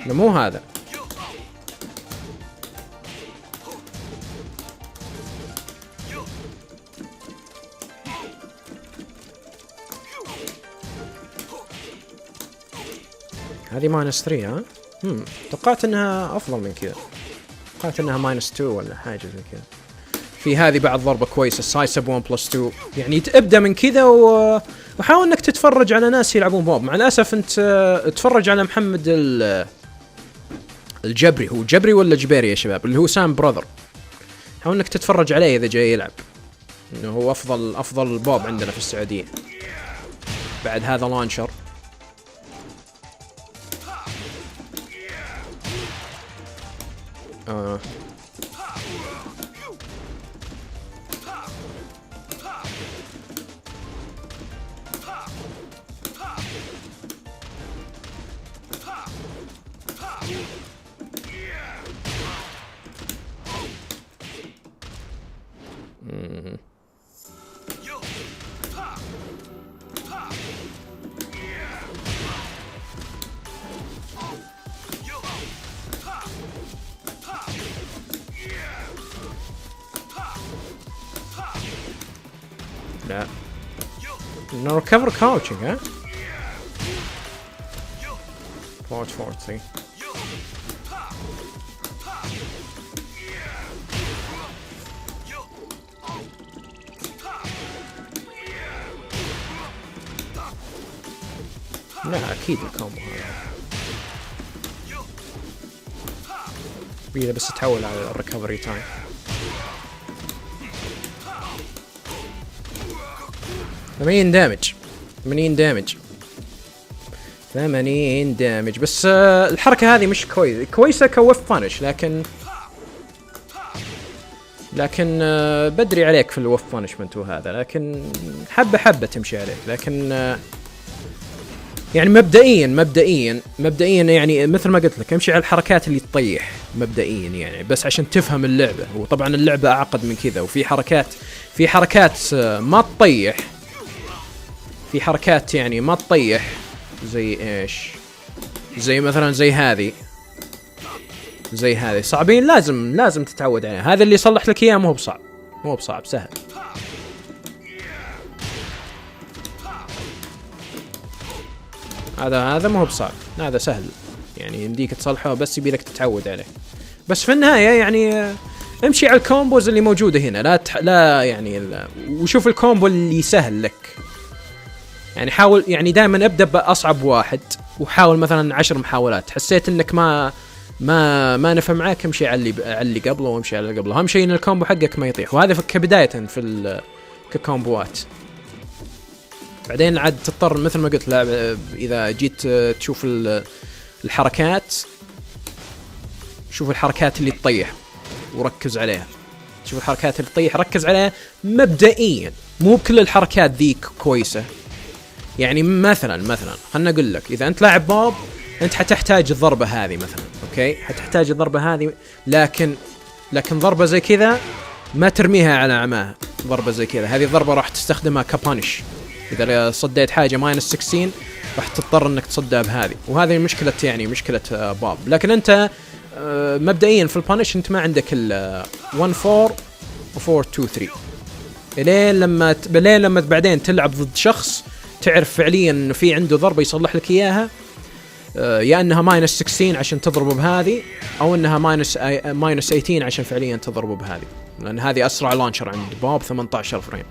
D: لا مو هذا. هذه ماينس 3 ها؟ توقعت انها افضل من كذا، توقعت انها ماينس 2 ولا حاجه زي كذا. في هذه بعد ضربه كويسه، سايسب 1 بلس 2، يعني تبدا من كذا وحاول انك تتفرج على ناس يلعبون بوب. مع الاسف انت تتفرج على محمد الجبري، هو جبري ولا جبيري يا شباب، اللي هو سام براذر. حاول انك تتفرج عليه اذا جاي يلعب، انه هو افضل بوب عندنا في السعوديه. بعد هذا لانشر. لا no recover crouching ها. forward 3 لا اكيد الكومبو هذا بيده بس تحول على الريكفري تايم. ثمانين دامج بس. الحركة هذه مش كويسة كوف فانش، لكن بدري عليك في الوف بانشمنت وهذا، لكن حبة تمشي عليك. لكن يعني مبدئيا يعني مثل ما قلت لك امشي على الحركات اللي تطيح مبدئيا، يعني بس عشان تفهم اللعبة. وطبعا اللعبة أعقد من كذا، وفي حركات ما تطيح، في حركات يعني ما تطيح زي ايش، زي مثلا زي هذه صعبين، لازم تتعود عليها. هذا اللي يصلح لك اياه مو بصعب سهل. هذا مو بصعب، هذا سهل يعني يمديك تصلحه، بس يبي لك تتعود عليه. بس في النهاية يعني امشي على الكومبوز اللي موجودة هنا، لا يعني وشوف الكومبو اللي سهل لك. يعني حاول يعني دائما ابدا باصعب واحد، وحاول مثلا 10 محاولات. حسيت انك ما نفع معاك، امشي على اللي قبله وامشي على اللي قبله. اهم شيء ان الكومبو حقك ما يطيح، وهذا كبدايه في ككومبوات. بعدين عاد تضطر مثل ما قلت اذا جيت تشوف الحركات، شوف الحركات اللي تطيح وركز عليها. شوف الحركات اللي تطيح ركز عليها مبدئيا، مو بكل الحركات ذيك كويسه. يعني مثلا خلنا اقول لك، اذا انت لاعب بوب انت حتحتاج الضربه هذه مثلا، اوكي، حتحتاج الضربه هذه، لكن ضربه زي كذا ما ترميها على عماها ضربة زي كذا. هذه الضربة راح تستخدمها كبانش، إذا صديت حاجة ماينس 16 راح تضطر إنك تصدها بهذه، وهذه مشكلة يعني مشكلة باب. لكن أنت مبدئيا في البانش أنت ما عندك إلا 1 4 و 4 2 3 لين لما بعدين تلعب ضد شخص تعرف فعليا إنه في عنده ضربة يصلح لك إياها، يا انها ماينس 16 عشان تضربه بهذه، او انها ماينس 18 عشان فعليا تضربه بهذه، لان هذه اسرع لانشر عند بوب 18 فريم.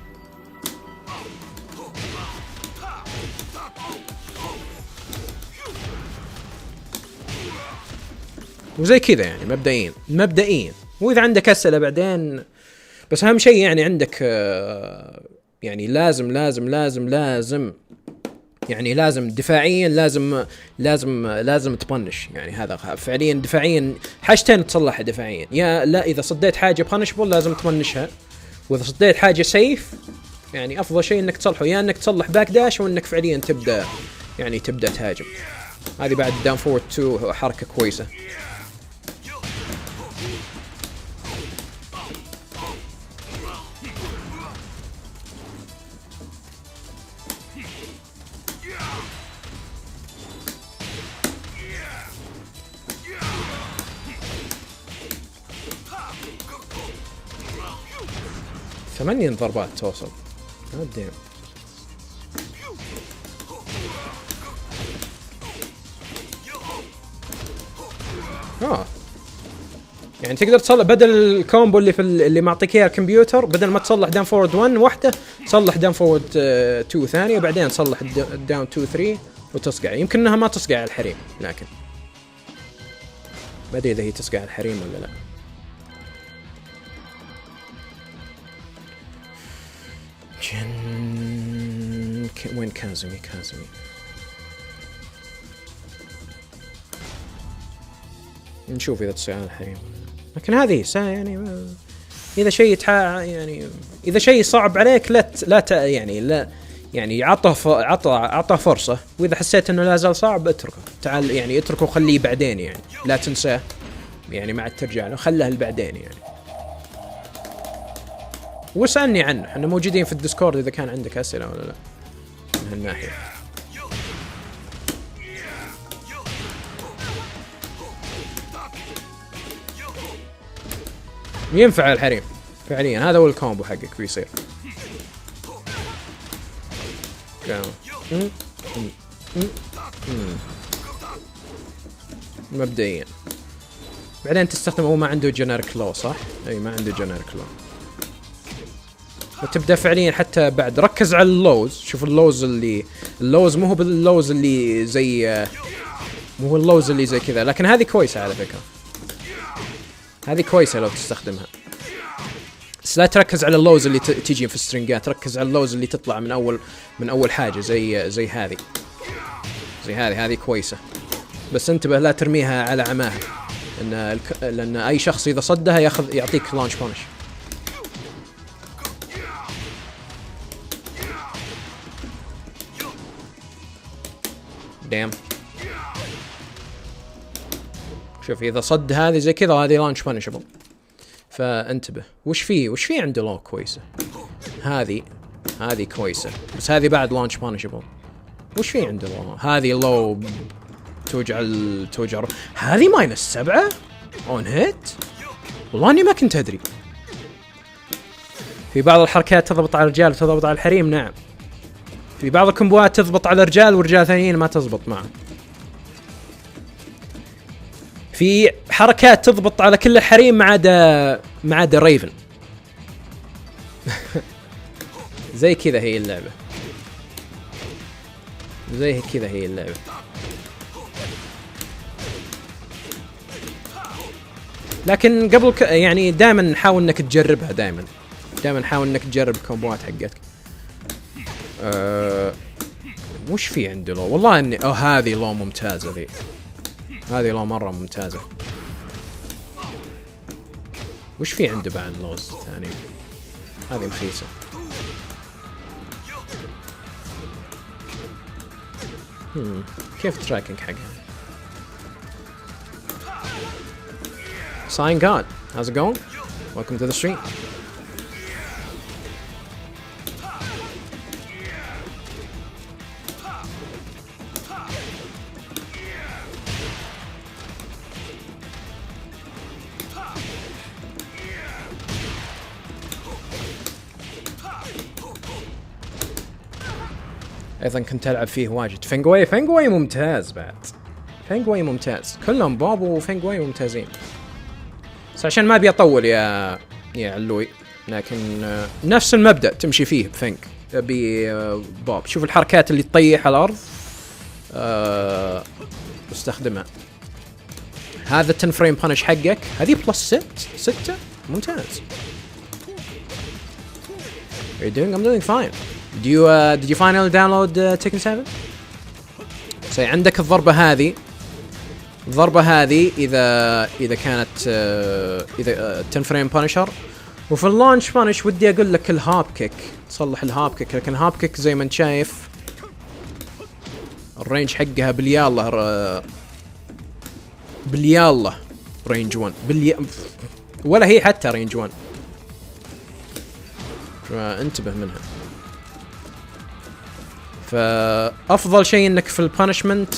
D: وزي كذا يعني مبدئيا. واذا عندك اسئله بعدين، بس اهم شيء يعني عندك يعني لازم يعني لازم دفاعيا لازم تبنش. يعني هذا فعليا دفاعيا حاجتين تصلحها دفاعيا، يا لا اذا صديت حاجه بانشبل لازم تبنشها، واذا صديت حاجه سيف يعني افضل شيء انك تصلحه، يا انك تصلح باك داش وانك فعليا تبدا تهاجم. هذه بعد داون فورورد 2 حركه كويسه. ثمانية ضربات توصل. قدام يعني تقدر تصلح بدل الكومبو اللي معطيك اياه الكمبيوتر، بدل ما تصلح داون فورورد 1 واحده صلح داون فورورد 2 ثانيه، وبعدين صلح داون 2 3 وتصقع. يمكن انها ما تصقع على الحريم، لكن ما ادري اذا هي تصقع على الحريم ولا لا. وين كازمي نشوف اذا تصير على الحريم. لكن هذه يعني اذا شيء يعني اذا شيء صعب عليك يعني عطه فرصه، واذا حسيت انه لا زال صعب اتركه، تعال يعني اتركه وخليه بعدين، يعني لا تنساه يعني ما عاد ترجع له، خله لبعدين يعني. واسألني عنه، احنا موجودين في الديسكورد اذا كان عندك اسئله ولا لا من هالناحيه. ينفع الحريم فعليا، هذا هو الكومبو حقك بيصير. مبدئيا بعدين تستخدم. هو ما عنده جنريك لو صح؟ اي ما عنده جنريك لو. وتبدا فعليا حتى بعد ركز على اللوز. شوف اللوز مو هو باللوز اللي زي مو هو اللوز اللي زي كذا، لكن هذه كويسه على فكره، هذه كويسه لو تستخدمها. بس لا تركز على اللوز اللي تيجي في السترنجات، ركز على اللوز اللي تطلع من اول حاجه زي هذه كويسه. بس انتبه لا ترميها على عماها، لان اي شخص اذا صدها يعطيك لانش بونش. دام شوف اذا صد هذه زي كذا هذه لانش بانشبل، فانتبه. وش في عنده لو كويسه، هذه كويسه، بس هذه بعد لانش بانشبل. وش في عنده لو، هذه لو توجع. هذه ماينس 7 اون هيت، والله اني ما كنت ادري. في بعض الحركات تضبط على الرجال وتضبط على الحريم، نعم. في بعض الكمبوات تضبط على الرجال ورجال ثانيين ما تضبط معه. في حركات تضبط على كل الحريم ما عدا ريفن. زي كذا هي اللعبة، لكن قبل يعني دائما نحاول انك تجربها، دائما حاول انك تجرب الكومبوات حقتك. وش في عنده لو، والله اني هذه لو ممتازة، هذه لو مرة ممتازة. وش في عنده بعد لوز ثاني؟ هذه مخيسة. كيف تراكنج حقها؟ Sign God, how's it going? Welcome to the stream. ايضا كنت العب فيه واجد. فينغوي ممتاز بعد. فينغوي ممتاز، كلهم بوب وفينغوي ممتازين. بس عشان ما ابي اطول يا علوي، لكن نفس المبدأ تمشي فيه بفينغ بوب. شوف الحركات اللي تطيح على الارض استخدمها. هذا 10 فريم بانش حقك، هذه بلس 6 ممتاز. What are you doing? I'm doing fine. Did you finally download Tekken 7? عندك الضربة هذه إذا كانت إذا 10 فريم بانشر. وفي اللانش بانش ودي أقول لك الهاب كيك، تصلح الهاب كيك، لكن هاب كيك زي ما أنت شايف الرينج حقها باليالله رينج 1 ولا هي حتى رينج 1، فانتبه منها. فافضل شيء انك في البانشمنت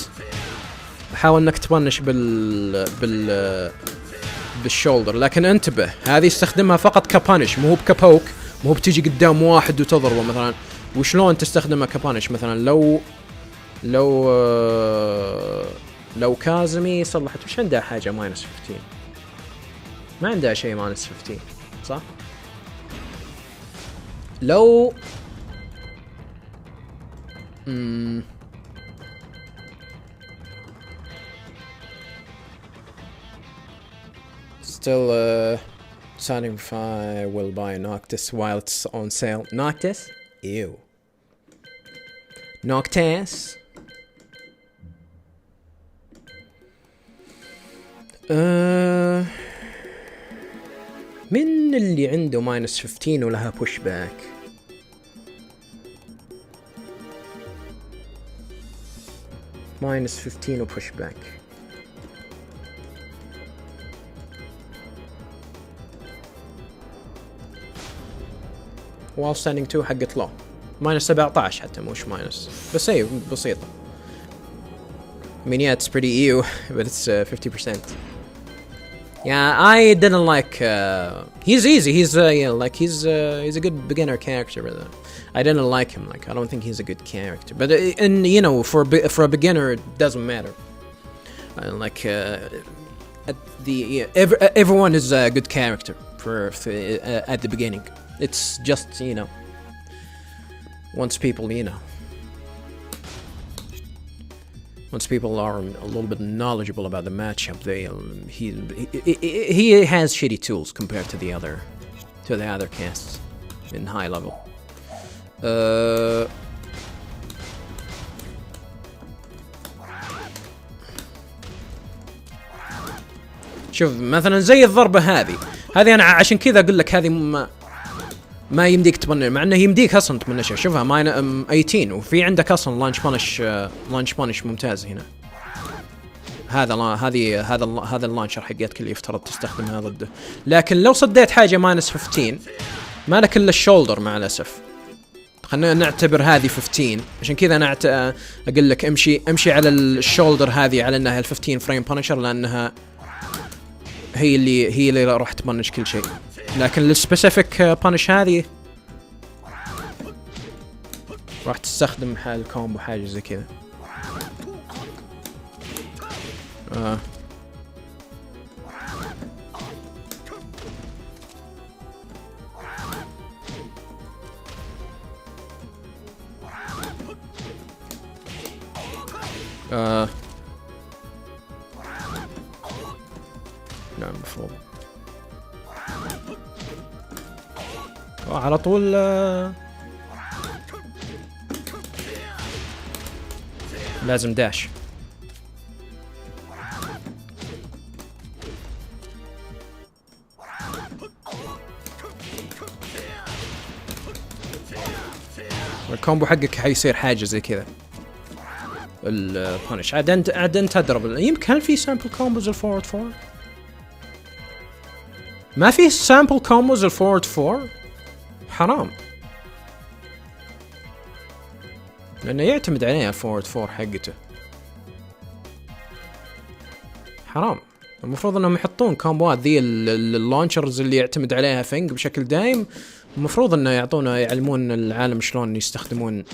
D: حاول انك تبنش بالشولدر، لكن انتبه هذه استخدمها فقط كبانش، مو بكبوك، مو بتيجي قدام واحد وتضربه مثلا. وشلون تستخدمها كبانش؟ مثلا لو كازمي صلحت، وش عندها حاجه ماينس 15؟ ما عندها شيء ماينس 15 صح؟ لو still deciding if I will buy Noctis while it's on sale. Noctis? Ew. Noctis? من اللي عنده ماينس 15 ولها بوش باك؟ ماينس 15 وبوش باك. وال ستاندينج 2 حقت لو ماينس 17 حتى، مش ماينس، بس هي بسيطة. I mean, yeah, it's pretty ew, but it's 50%. Yeah, I didn't like. He's easy. He's he's a good beginner character. But I didn't like him. Like, I don't think he's a good character. But and you know, for a beginner, it doesn't matter. Everyone is a good character for at the beginning. It's just, you know, once people are a little bit knowledgeable about the matchup, he has shitty tools compared to the other casts in high level. شوف مثلا زي الضربة هذه أنا عشان كذا أقول لك هذه ما يمديك تبني، مع انه يمديك اصلا تبنشها. شوفها ماين 18 وفي عندك اصلا لانش بانش ممتاز هنا. هذا اللانشر حقتك اللي يفترض تستخدمها ضده. لكن لو صديت حاجه ماينس 15 ما لك الا الشولدر مع الاسف. خلينا نعتبر هذه 15، عشان كذا انا اقول لك امشي على الشولدر هذه على انها ال 15 فريم بانشر، لانها هي اللي راح تبنش كل شيء. لكن السبيسيفيك بانش هذه راح تستخدم حال كومبو حاجه زي كذا. نعم المفروض على طول لازم داش. الكومبو حقك حيصير حاجة زي كذا. البانش عاد انت تضرب. يمكن هل في سامبل كومبوز الفورورد 4؟ ما في سامبل كومبوز الفورورد 4؟ حرام، لأنه يعتمد عليها الفورورد 4 حقته. حرام، المفروض انهم يحطون كومبوات ذي اللانشرز اللي يعتمد عليها فينج بشكل دائم. المفروض انه يعلمون العالم شلون يستخدمون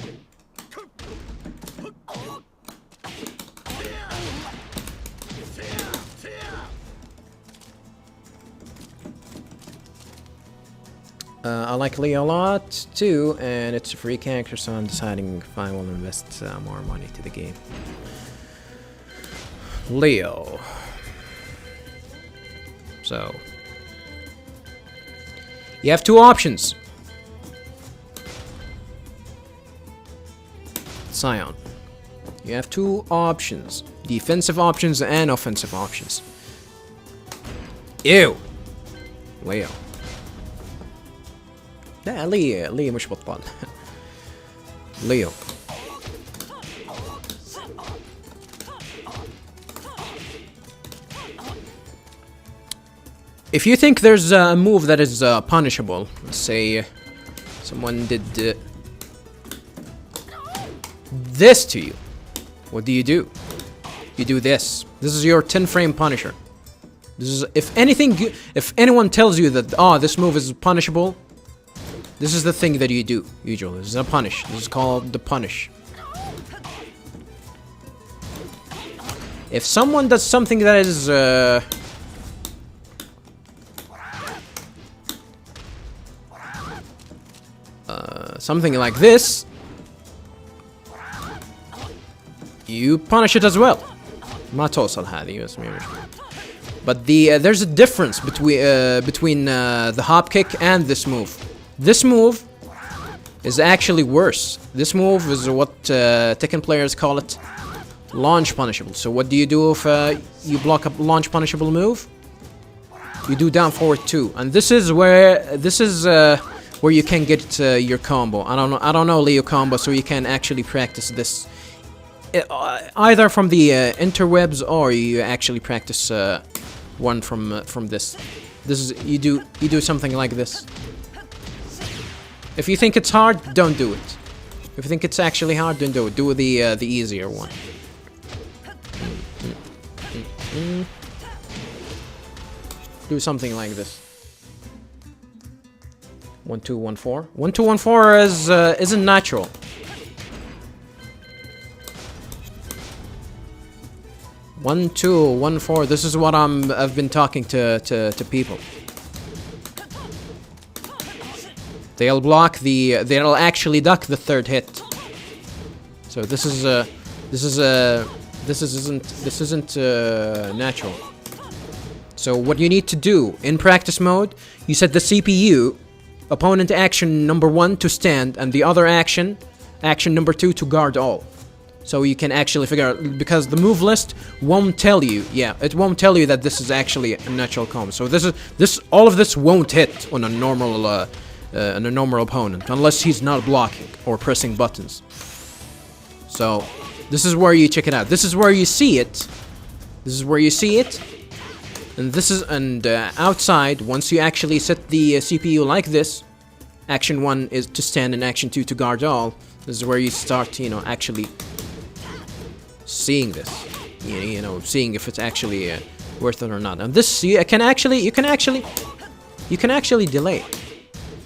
D: I like Leo a lot too, and it's a free character, so I'm deciding if I will invest more money to the game. Leo. So you have two options. Scion. You have two options. Defensive options and offensive options. Ew. Leo. لا ليه مش بطال. Leo. If you think there's a move that is punishable, let's say someone did this to you, what do? You do this. This is your 10 frame punisher. This is, if anyone tells you that, oh, this move is punishable, this is the thing that you do, usually. This is a punish. This is called the punish. If someone does something that is, something like this, you punish it as well. ما توصل هذه بس مش. But there's a difference between the hop kick and this move. This move is actually worse. This move is what Tekken players call it launch punishable. So what do you do if you block a launch punishable move? You do down forward 2, and this is where you can get your combo. I don't know Leo combo, so you can actually practice this either from the interwebs, or you actually practice one from this. This is you do something like this. If you think it's hard, don't do it. If you think it's actually hard, don't do it. Do the easier one. Do something like this. 1 2 1 4. 1 2 1 4 isn't natural. One, 2, 1, 4. This is what I've been talking to people. They'll block they'll actually duck the third hit. So this isn't natural. So what you need to do in practice mode, you set the CPU opponent action number 1 to stand, and the other action number 2 to guard all. So you can actually figure out, because the move list won't tell you. Yeah, it won't tell you that this is actually a natural combo. So all of this won't hit on a normal opponent unless he's not blocking or pressing buttons. So this is where you check it out. This is where you see it. This is where you see it. And outside, once you actually set the CPU like this, action 1 is to stand and action 2 to guard all. This is where you start, actually seeing this, seeing if it's actually worth it or not. And this you can actually delay.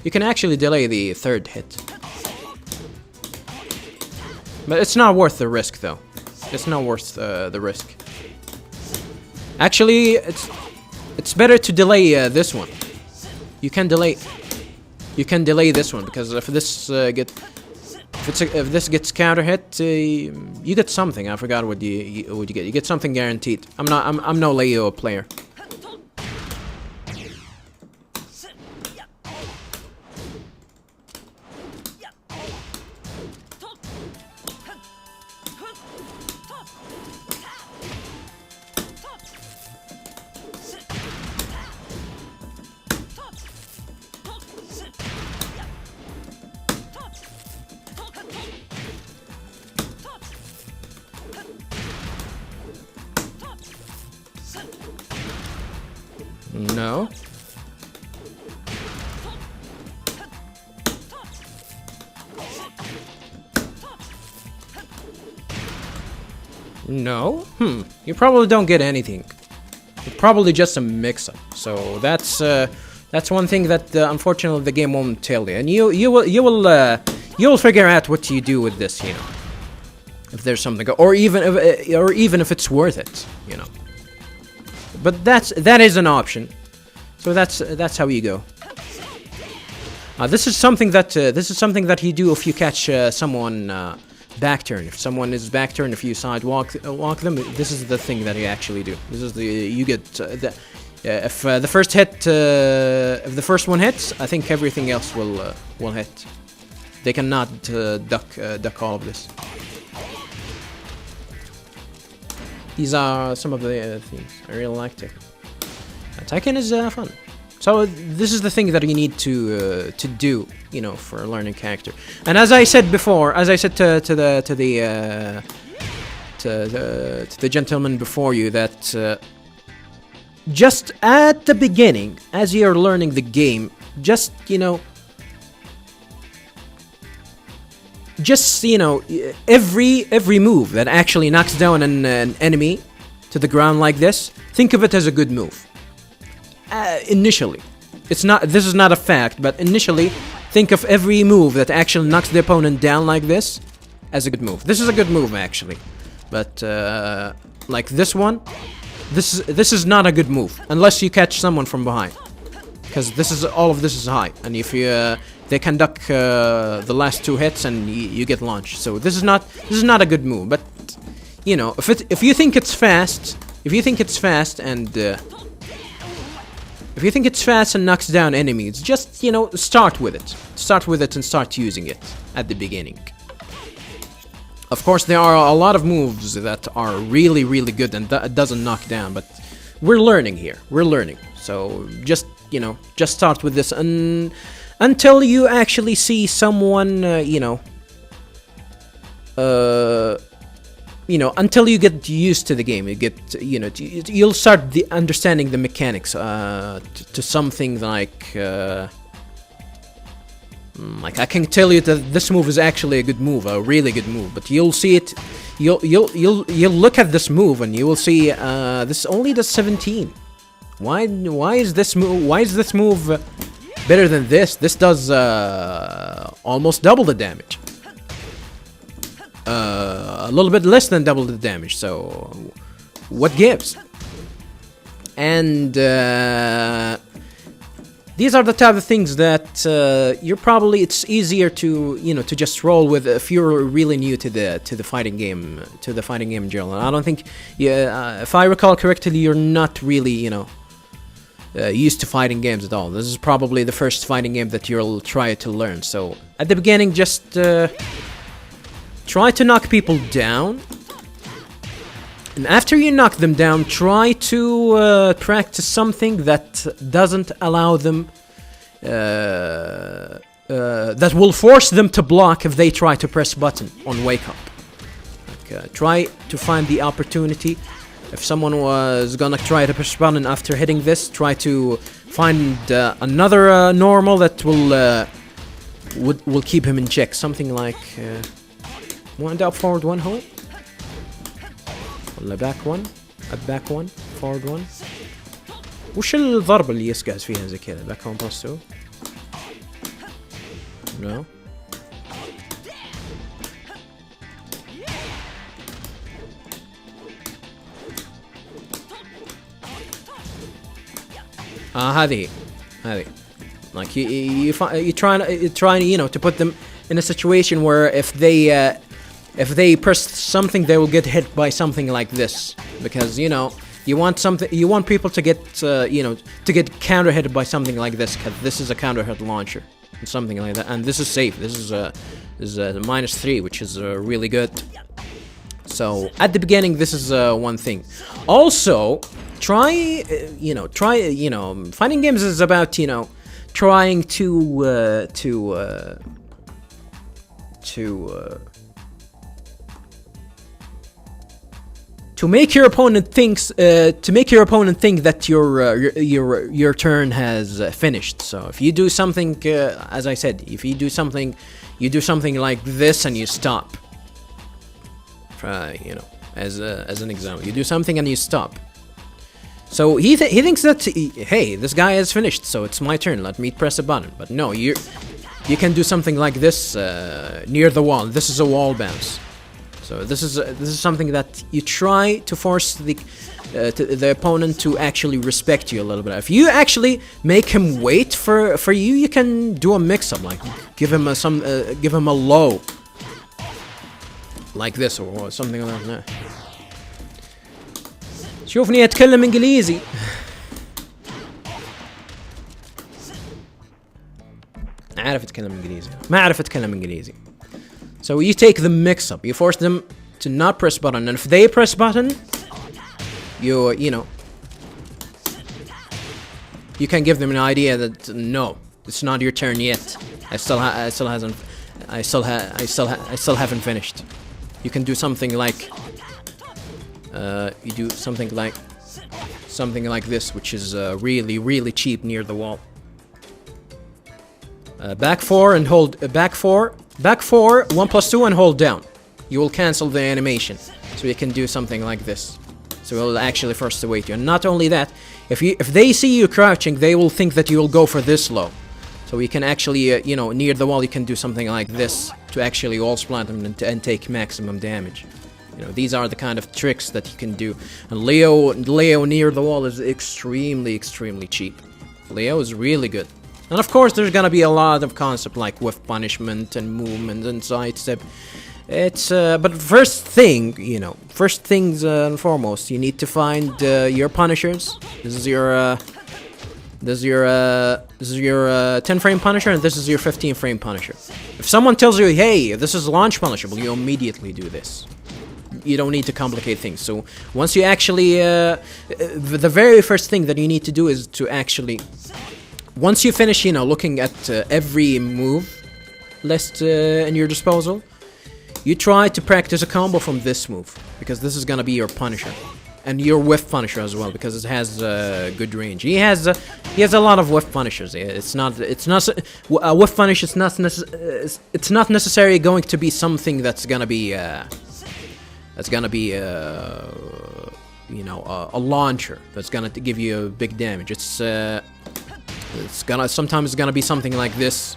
D: You can actually delay the third hit, but it's not worth the risk, though. It's not worth the risk. Actually, it's better to delay this one. You can delay this one, because if this if this gets counter hit, you get something. I forgot what you get. You get something guaranteed. I'm no Leo player. No. No? You probably don't get anything. It's probably just a mix-up. So that's one thing that unfortunately the game won't tell you. And you will figure out what you do with this, if there's something, or even if it's worth it, But that is an option. So that's how you go. This is something that you do if you catch someone back turn. If someone is back turn, if you side walk them, this is the thing that you actually do. This is you get if the first hit, if the first one hits, I think everything else will hit. They cannot duck all of this. These are some of the things I really like Tekken. Tekken is fun. So this is the thing that you need to do, you know, for learning character. And as I said before, as I said to the gentleman before you, that just at the beginning, as you're learning the game, just every move that actually knocks down an enemy to the ground like this, think of it as a good move. Initially, this is not a fact, but initially, think of every move that actually knocks the opponent down like this as a good move. This is a good move actually, but like this one, this is not a good move unless you catch someone from behind, because all of this is high, and if you they can duck the last two hits and you get launched. So this is not a good move. But you know, if you think it's fast, and knocks down enemies, just, you know, start with it and start using it at the beginning. Of course, there are a lot of moves that are really, really good and that doesn't knock down, but we're learning here. So just, you know, just start with this until you actually see someone, until you get used to the game, you'll start understanding the mechanics to something like I can tell you that this move is actually a good move, a really good move. But you'll see it, you'll look at this move and you will see this only does 17. Why is this move better than this? This does almost double the damage. A little bit less than double the damage, so what gives? And these are the type of things that it's easier to just roll with if you're really new to the fighting game in general. I don't think, if I recall correctly, you're not really used to fighting games at all. This is probably the first fighting game that you'll try to learn. So at the beginning, just try to knock people down, and after you knock them down, try to practice something that doesn't allow them, that will force them to block if they try to press button on wake up. Like, try to find the opportunity. If someone was gonna try to push button after hitting this, try to find another normal that will keep him in check. Something like one up, forward one, hold. ولا back one, up back one, forward one. وش الضربة اللي يسقز فيها زي كذا؟ back one plus two. No. هذه like you try to put them in a situation where if they press something, they will get hit by something like this, because you want people to get to get counter hit by something like this, because this is a counter hit launcher and something like that, and this is safe. This is a -3, which is really good. So at the beginning, this is one thing. Also, try fighting games is about trying to make your opponent think that your turn has finished. So if you do something, as I said, if you do something like this and you stop. As an example, you do something and you stop. So he thinks that hey, this guy has finished, so it's my turn. Let me press a button. But no, you can do something like this near the wall. This is a wall bounce. So this is something that you try to force the opponent to actually respect you a little bit. If you actually make him wait for you, you can do a mix-up, like give him a low, like this or something like that. شوفني أتكلم إنجليزي. أعرف أتكلم إنجليزي. ما أعرف أتكلم إنجليزي. So you take the mix-up. You force them to not press button, and if they press button, you know, you can give them an idea that no, it's not your turn yet. I still haven't finished. You can do something like something like this, which is really cheap near the wall. Back 4 and hold back 4, 1+2 and hold down. You will cancel the animation, so you can do something like this. So it will actually force to wait you. And not only that, if they see you crouching, they will think that you will go for this low. So you can actually, you know, near the wall, you can do something like this to actually wall splat them and take maximum damage. You know, these are the kind of tricks that you can do. And Leo near the wall is extremely cheap. Leo is really good. And of course, there's gonna be a lot of concept like whiff punishment and movement and sidestep. It's but first things and foremost, you need to find your punishers. This is your 10 frame punisher, and this is your 15 frame punisher. If someone tells you, hey, this is launch punishable, you immediately do this. You don't need to complicate things. So once you actually the very first thing that you need to do is to actually, once you finish, you know, looking at every move list in your disposal, you try to practice a combo from this move, because this is gonna be your punisher, and your whiff punisher as well, because it has good range. He has a lot of whiff punishers. It's not a whiff punish. It's not necessarily going to be something that's gonna be you know, a launcher that's gonna give you big damage. It's sometimes gonna be something like this,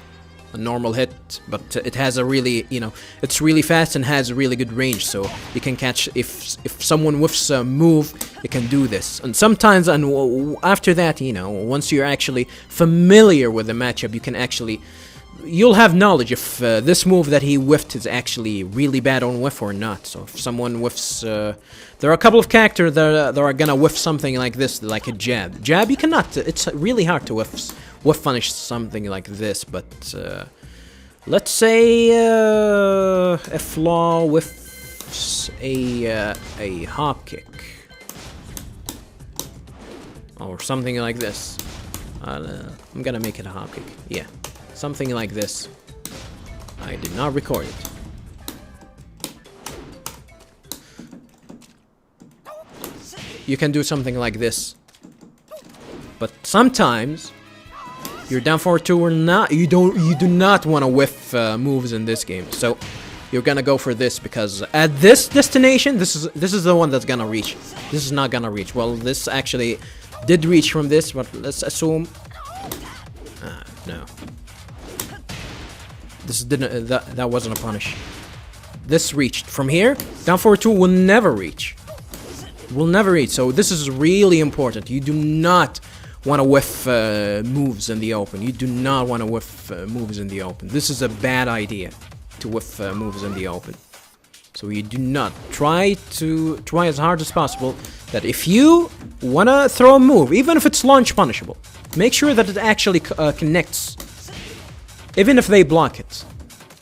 D: a normal hit, but it has a really, you know, it's really fast and has a really good range, so you can catch, if someone whiffs a move, you can do this. And sometimes, and after that, you know, once you're actually familiar with the matchup, you can actually, you'll have knowledge if this move that he whiffed is actually really bad on whiff or not. So if someone whiffs, there are a couple of characters that are gonna whiff something like this, like a jab. Jab, you cannot, it's really hard to whiff punish something like this, but let's say if Law whiffs a hop kick or something like this. I'm gonna make it a hop kick. Yeah, something like this. I did not record it. You can do something like this, but sometimes you're down 4-2 or not. You do not want to whiff moves in this game, so you're gonna go for this, because at this destination, this is the one that's gonna reach. This is not gonna reach. Well, this actually did reach from this, but let's assume. No. This didn't. That wasn't a punish. This reached from here. Down 4-2 will never reach. Will never reach. So this is really important. You do not want to whiff moves in the open. You do not want to whiff moves in the open. This is a bad idea, to whiff moves in the open. So you do not try as hard as possible that if you want to throw a move, even if it's launch punishable, make sure that it actually connects, even if they block it.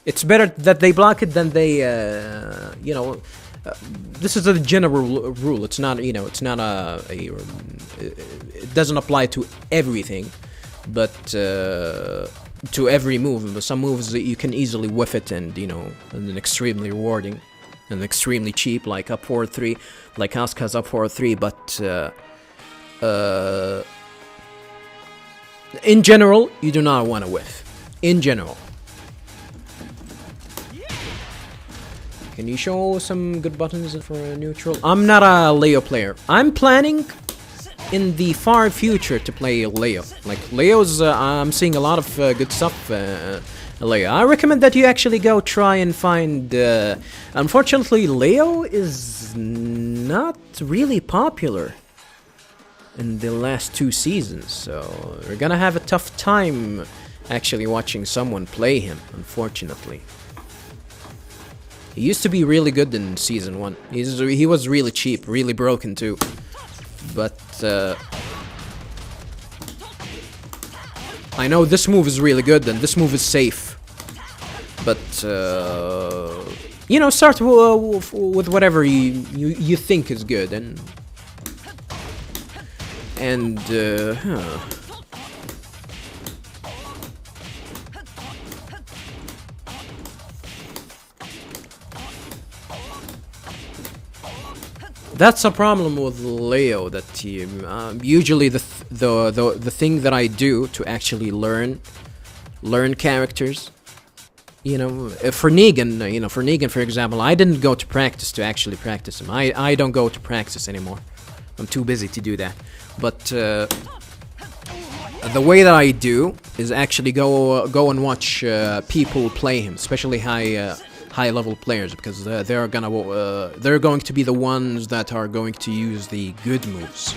D: It's better that they block it than they, you know. This is a general rule. It's not, you know, it's not it doesn't apply to everything, but to every move. But some moves that you can easily whiff it, and you know, and then extremely rewarding and extremely cheap, like up 4-3, like Asuka's up 4-3. But in general, you do not want to whiff. In general. Can you show some good buttons for a neutral? I'm not a Leo player. I'm planning in the far future to play Leo. Like Leo's, I'm seeing a lot of good stuff Leo. I recommend that you actually go try and find. Unfortunately, Leo is not really popular in the last 2 seasons, so you're gonna have a tough time actually watching someone play him. Unfortunately, he used to be really good in season 1. He was really cheap, really broken too, but. I know this move is really good and this move is safe, but you know, start with whatever you think is good and that's a problem with Leo. That he, usually the thing that I do to actually learn characters, you know, for Negan, for example, I didn't go to practice to actually practice him. I don't go to practice anymore. I'm too busy to do that. But the way that I do is actually go and watch people play him, especially high level players, because they're going to be the ones that are going to use the good moves.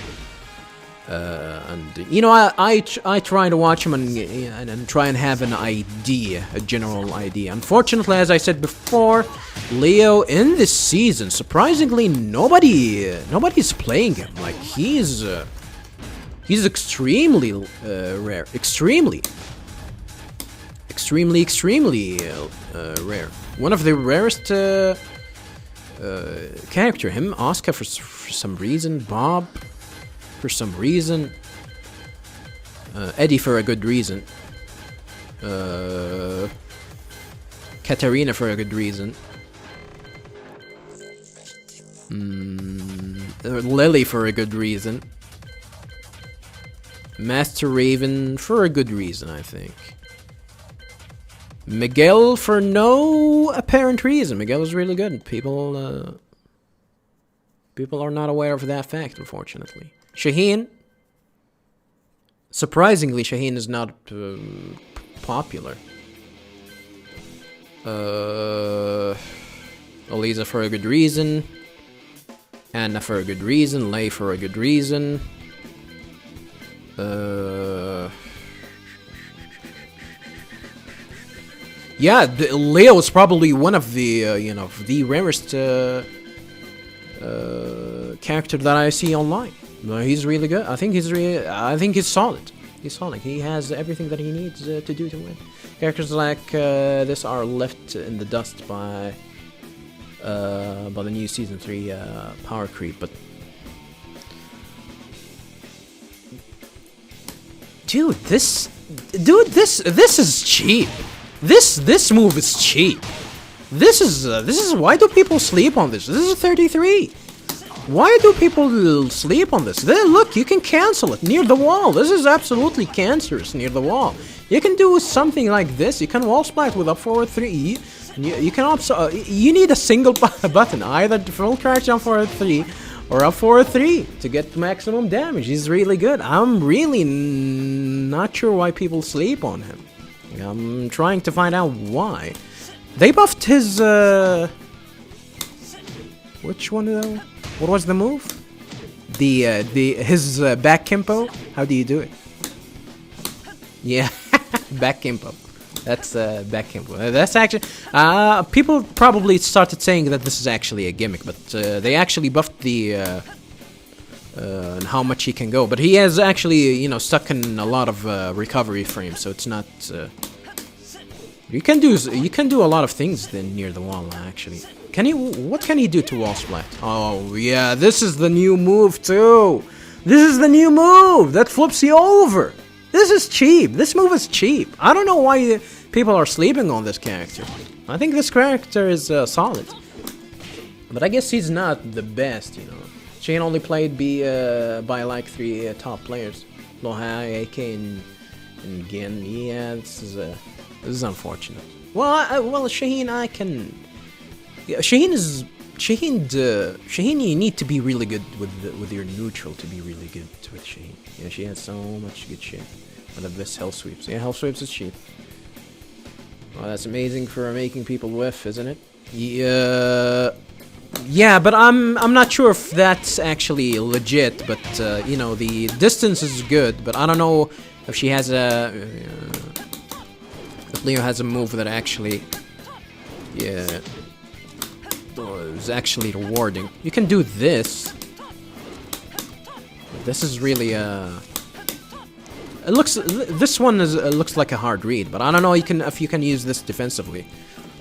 D: And you know, I try to watch him and try and have an idea, a general idea. Unfortunately, as I said before, Leo in this season, surprisingly, nobody's playing him. Like he's extremely rare, extremely rare. One of the rarest character. Him, Oscar for some reason, Bob for some reason, Eddie for a good reason, Katarina for a good reason, Lily for a good reason, Master Raven for a good reason, I think. Miguel for no apparent reason. Miguel is really good. People are not aware of that fact, unfortunately. Shaheen. Surprisingly, Shaheen is not popular. Eliza for a good reason. Anna for a good reason. Lay for a good reason. Yeah, Leo is probably one of the the rarest character that I see online. He's really good. I think he's solid. He's solid. He has everything that he needs to do to win. Characters like this are left in the dust by the new season 3 power creep. But this is cheap. This move is cheap. This is why do people sleep on this? This is 33. Why do people sleep on this? Look, you can cancel it near the wall. This is absolutely cancerous near the wall. You can do something like this. You can wall splat with up forward 3. You can also you need a single button, either full crouch down forward 3 or up forward 3 to get maximum damage. He's really good. I'm really not sure why people sleep on him. I'm trying to find out why. They buffed his which one though? What was the move? His back kimpo. How do you do it? Yeah, back kimpo. That's back kimpo. That's actually people probably started saying that this is actually a gimmick, but they actually buffed the and how much he can go. But he has actually stuck in a lot of recovery frames, so it's not. You can do a lot of things then near the wall actually. What can he do to wall splat? Oh yeah, this is the new move too. This is the new move that flips you over. This is cheap. This move is cheap. I don't know why people are sleeping on this character. I think this character is solid, but I guess he's not the best. Shane only played by like 3 top players: Lohai, AK, and Gin. Yeah, this is unfortunate. Well, Shaheen, I can. Yeah, Shaheen, you need to be really good with your neutral to be really good with Shaheen. Yeah, she has so much good shit. One of the best hell sweeps. Yeah, hell sweeps is cheap. Oh, that's amazing for making people whiff, isn't it? Yeah, but I'm not sure if that's actually legit. But you know, the distance is good. But I don't know if she has a if Leo has a move that actually is actually rewarding. You can do this. This is really this one looks like a hard read, but I don't know if you can use this defensively.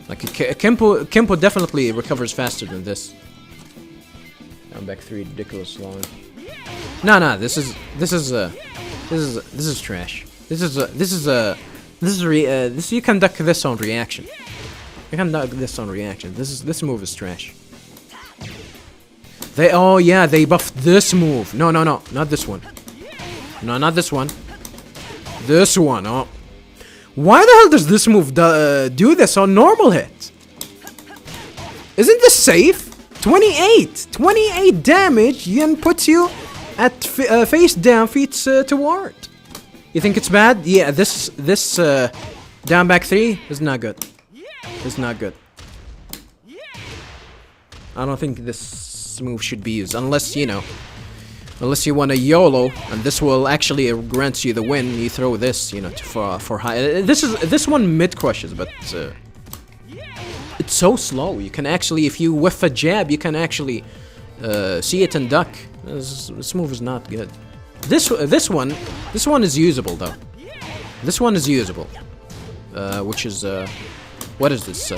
D: Like Kempo definitely recovers faster than this. Down back 3, ridiculous long. No, this is trash. This you can duck this on reaction. You can duck this on reaction. This move is trash. They buffed this move. No, not this one. No, not this one. This one. Oh, why the hell does this move do this on normal hit? Isn't this safe? 28 damage and puts you at face down, feet toward. You think it's bad? Yeah, this down back 3 is not good. It's not good. I don't think this move should be used unless you want a YOLO, and this will actually grant you the win. You throw this, for high. This one mid crushes, but it's so slow. You can actually, if you whiff a jab, you can actually see it and duck. This move is not good. This one is usable though. This one is usable, which is what is this?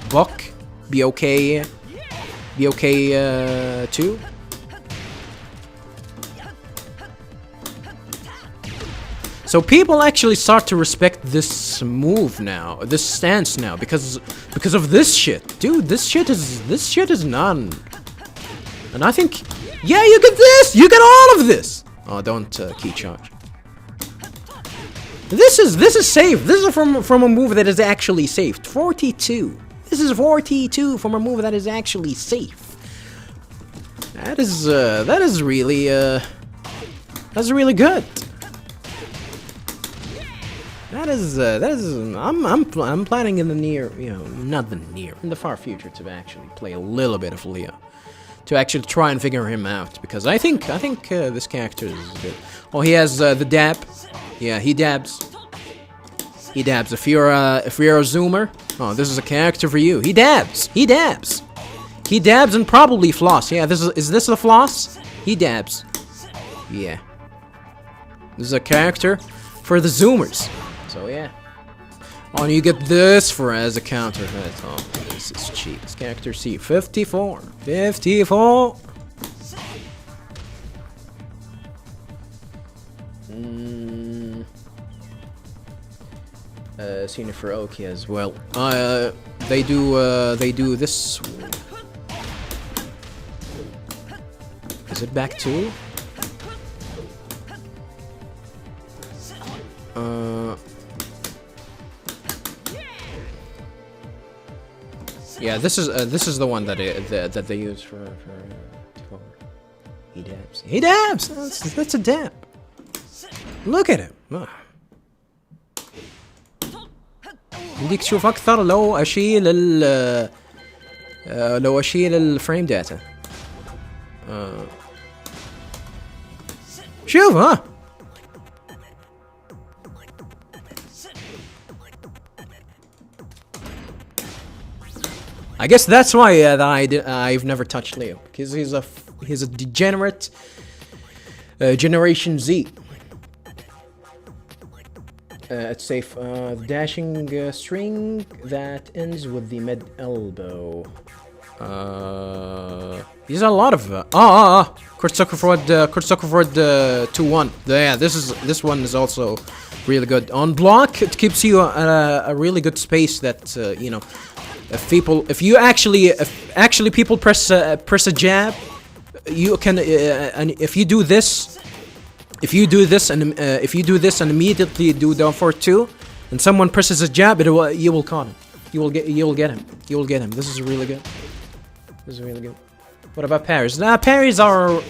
D: Bok, BOK 2. So people actually start to respect this move now, this stance now, because of this shit, dude. This shit is none. And I think, yeah, you get this, you get all of this. Oh, don't key charge. This is safe. This is from a move that is actually safe. 42. This is 42 from a move that is actually safe. That is really that's really good. That is I'm planning in the near, not the near, in the far future to actually play a little bit of Leo, to actually try and figure him out, because I think this character is good. Oh, he has the dab. Yeah, he dabs. He dabs. If you're a zoomer, oh, this is a character for you. He dabs. He dabs. He dabs and probably floss. Yeah, is this the floss? He dabs. Yeah. This is a character for the zoomers. So yeah. Oh, and you get this as a counter hit. Oh, this is cheap. This character C 54. 54. Senior for Oki as well. They do this. Is it back 2? Yeah, this is the one that they use for he dabs. He dabs. That's a dab. Look at him. بديك تشوف أكثر لو أشيل الفريم داتا. شوف ها. I guess that's why that I've never touched Leo, because he's a degenerate Generation Z. It's safe. Dashing string that ends with the mid elbow. These are a lot of. Kurt Zuckerford 2-1. Yeah, this one is also really good. On block, it keeps you a really good space that if you actually people press a jab, you can and if you do this and immediately do down for 2, and someone presses a jab, you will caught him. You will get him. This is really good. What about parries? Parries are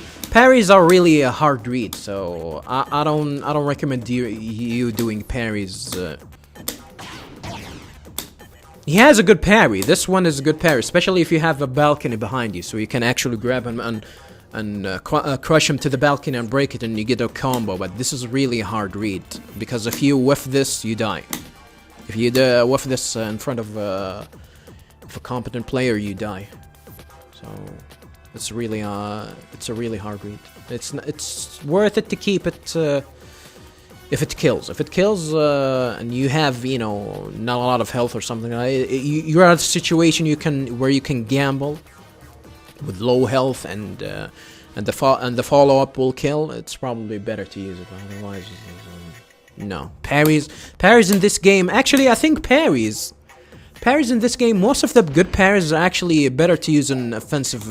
D: really a hard read, so I don't recommend you doing parries. He has a good parry. This one is a good parry, especially if you have a balcony behind you, so you can actually grab him and crush him to the balcony and break it, and you get a combo. But this is really a hard read, because if you whiff this, you die. If you whiff this in front of a competent player, you die. So it's really it's a really hard read. It's worth it to keep it. If it kills, and you have, you know, not a lot of health or something, you're at a situation where you can gamble with low health, and the follow up will kill. It's probably better to use it. Otherwise, no parries in this game. Actually, I think parries in this game. Most of the good parries are actually better to use in offensive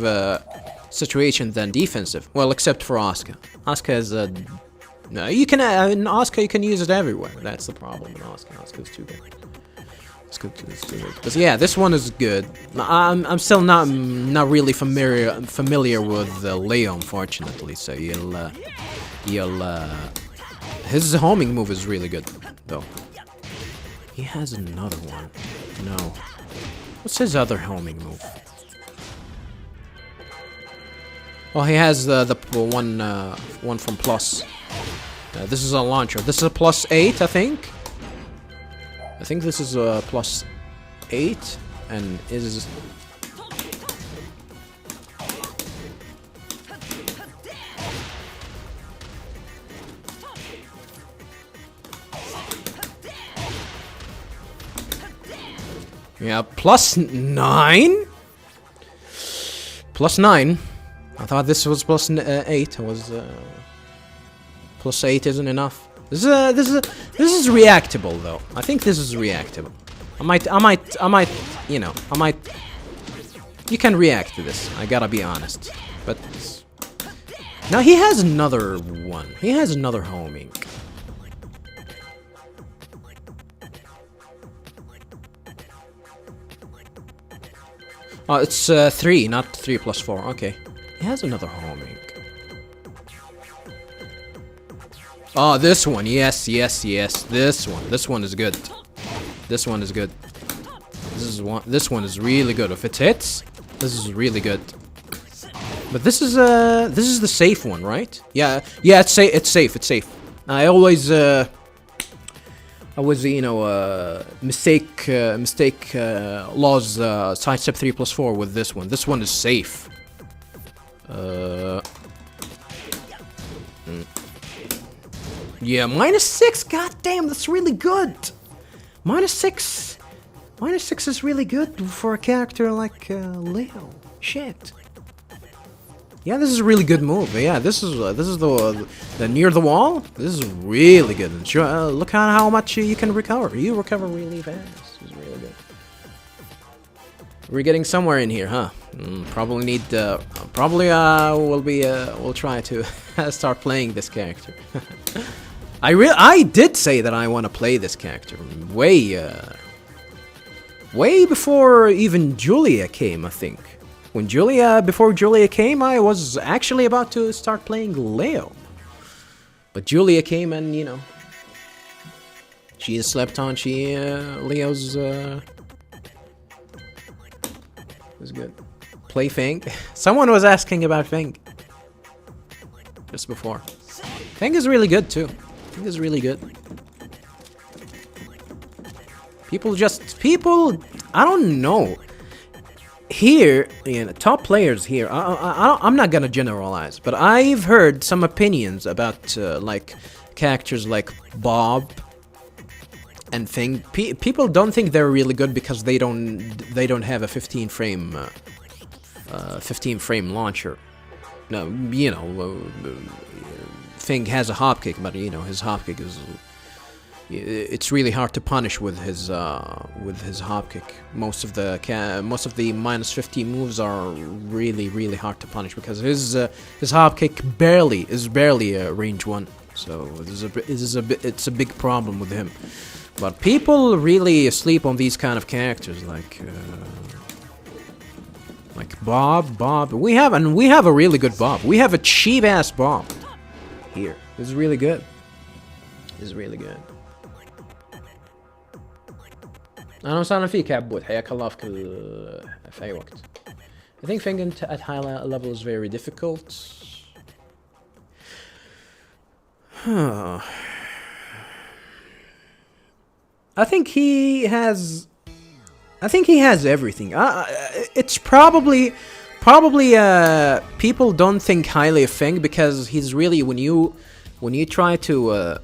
D: situation than defensive. Well, except for Asuka. Asuka is a No, you can in Asuka you can use it everywhere. That's the problem in Asuka. Asuka's too good. It's too good. But yeah, this one is good. I'm still not really familiar with Leo, unfortunately. So his homing move is really good, though. He has another one. No, what's his other homing move? Oh, he has the one from Plus. This is a launcher. This is a +8, I think. I think this is a +8, and is. Yeah, +9. +9. I thought this was +8. It was. +8 isn't enough. This is reactable though. I think this is reactable. I might, you know, you can react to this. I gotta be honest. But now he has another one. He has another homing. Oh, it's 3, not 3 + 4. Okay, he has another homing. Oh, this one, yes. This one is good. This one is good. This one is really good. If it hits, this is really good. But this is the safe one, right? Yeah. It's safe. I always you know, mistake laws sidestep 3 + 4 with this one. This one is safe. Yeah, -6. God damn, that's really good. -6. -6 is really good for a character like Leo. Shit. Yeah, this is a really good move. Yeah, this is the near the wall. This is really good. Look at how much you can recover. You recover really fast. This is really good. We're getting somewhere in here, huh? Probably need. We'll try to start playing this character. I did say that I want to play this character way before even Julia came, I think. Before Julia came, I was actually about to start playing Leo. But Julia came and, you know, she slept on. Leo's was good. Play Fang. Someone was asking about Fang just before. Fang is really good too. Fang is really good. People, I don't know. Here, you know, top players here, I'm not gonna generalize, but I've heard some opinions about like characters like Bob and Fang. People don't think they're really good because they don't have a 15 frame launcher. No, you know, Fang has a hop kick, but you know his hop kick is. It's really hard to punish with his hop kick. Most of the -50 moves are really hard to punish because his hop kick is barely range 1. So it's a big problem with him. But people really sleep on these kind of characters like Bob. We have a really good Bob. We have a cheap ass Bob here. This is really good. اهلا وسهلا فيك يا عبود، حياك الله في اي وقت. I think Feng at high level is very difficult. I think he has everything. It's probably people don't think highly of Feng because he's really, when you try to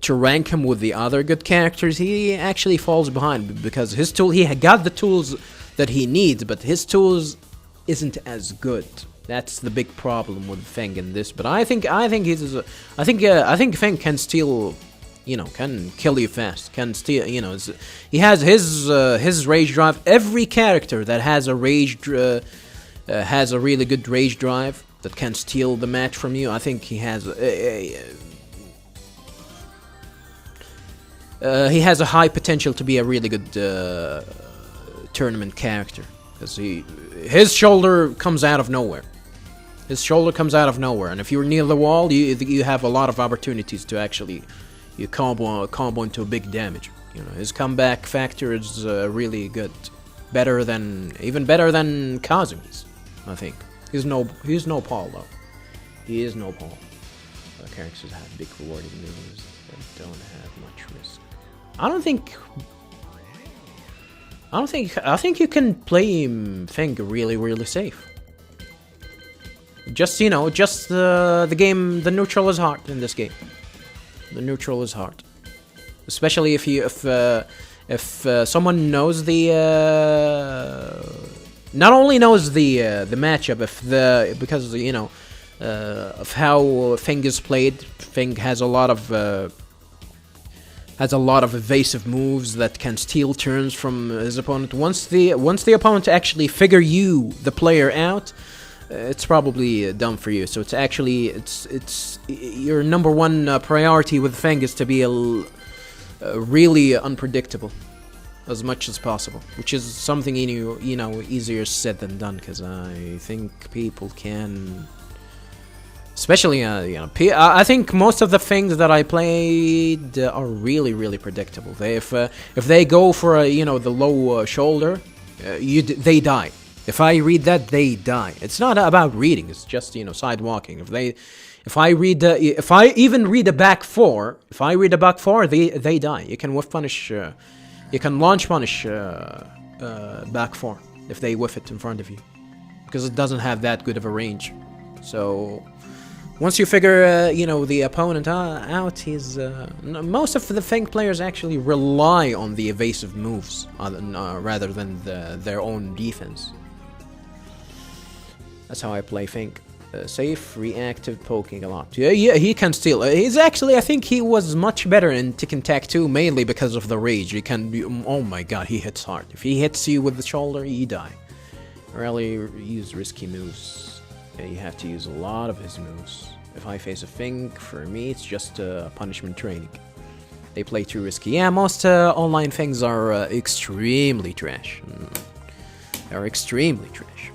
D: rank him with the other good characters, he actually falls behind because he got the tools that he needs, but his tools isn't as good. That's the big problem with Feng in this. But I think Feng can still, can kill you fast. Can steal, he has his rage drive. Every character that has a has a really good rage drive that can steal the match from you. I think he has a high potential to be a really good tournament character because his shoulder comes out of nowhere. And if you're near the wall, you have a lot of opportunities to actually combo into big damage. His comeback factor is really good, even better than Kazumi's. I think he's no Paul though. He is no Paul. Characters have big rewarding moves that don't have much risk. I think you can play Feng really safe. Just the game, the neutral is hard in this game. The neutral is hard, especially if someone knows not only knows the matchup, because of how Feng is played. Feng has a lot of evasive moves that can steal turns from his opponent. Once the opponent actually figure the player out, it's probably done for you. So it's your number one priority with Feng is to be really unpredictable as much as possible, which is something easier said than done, because I think people can, especially I think most of the things that I played are really predictable. If they go for the low shoulder, they die. If I read that, they die. It's not about reading. It's just side walking. If I even read a back four, they die. You can whiff punish. You can launch punish back four if they whiff it in front of you, because it doesn't have that good of a range. So once you figure the opponent out, most of the Feng players actually rely on the evasive moves rather than their own defense. That's how I play Feng. Safe, reactive, poking a lot. Yeah, he can steal. He's actually, I think he was much better in Tekken Tag 2, mainly because of the rage. He can be, oh my god, he hits hard. If he hits you with the shoulder, you die. Rarely use risky moves. You have to use a lot of his moves. If I face a Feng, for me, it's just punishment training. They play too risky. Yeah, most online Fengs are extremely trash. They're extremely trash.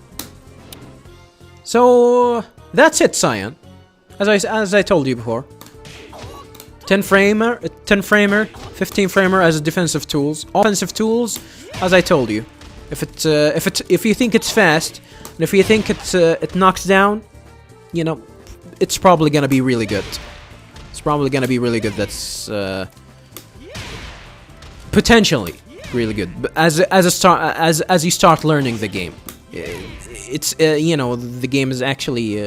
D: So that's it, Cyan. As I told you before, 10 framer, 15 framer as defensive tools. Offensive tools, as I told you, if you think it's fast, and if you think it knocks down, it's probably gonna be really good. It's probably gonna be really good. That's potentially really good. But as you start learning the game, it's the game is actually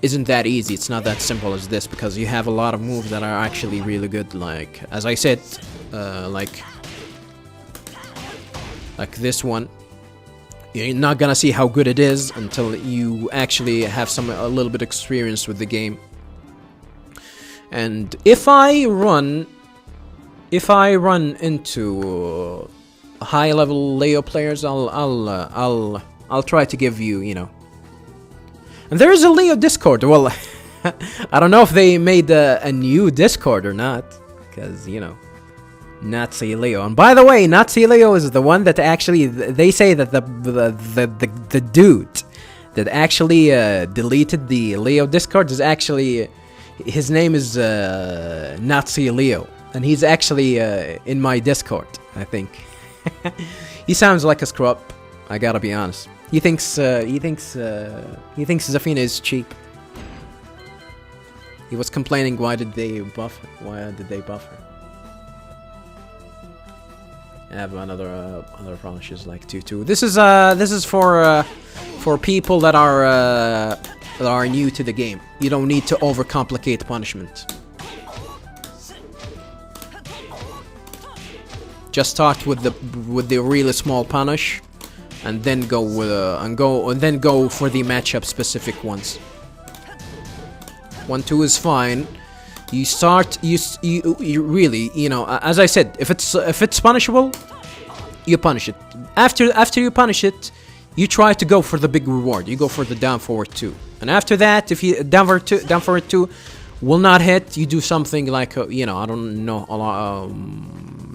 D: isn't that easy. It's not that simple as this, because you have a lot of moves that are actually really good. Like, as I said, like this one. You're not gonna see how good it is until you actually have a little bit experience with the game. And if I run into high level Leo players, I'll try to give you, And there is a Leo Discord. Well, I don't know if they made a new Discord or not, because Nazi Leo. And by the way, Nazi Leo is the one that actually, they say that the dude that actually deleted the Leo Discord is actually, his name is Nazi Leo, and he's actually in my Discord. I think. He sounds like a scrub. I gotta be honest. He thinks Zafina is cheap. He was complaining, why did they buff her? Why did they buff her? I have other punishes like 2-2. This is for people that are new to the game. You don't need to overcomplicate punishment. Just start with the really small punish, and then go with go for the matchup specific ones. 1-2 is fine. You start you really, you know, as I said, if it's punishable, you punish it. After you punish it, you try to go for the big reward. You go for the down forward 2. And after that, if you down forward 2 will not hit, you do something like you know, I don't know a lot,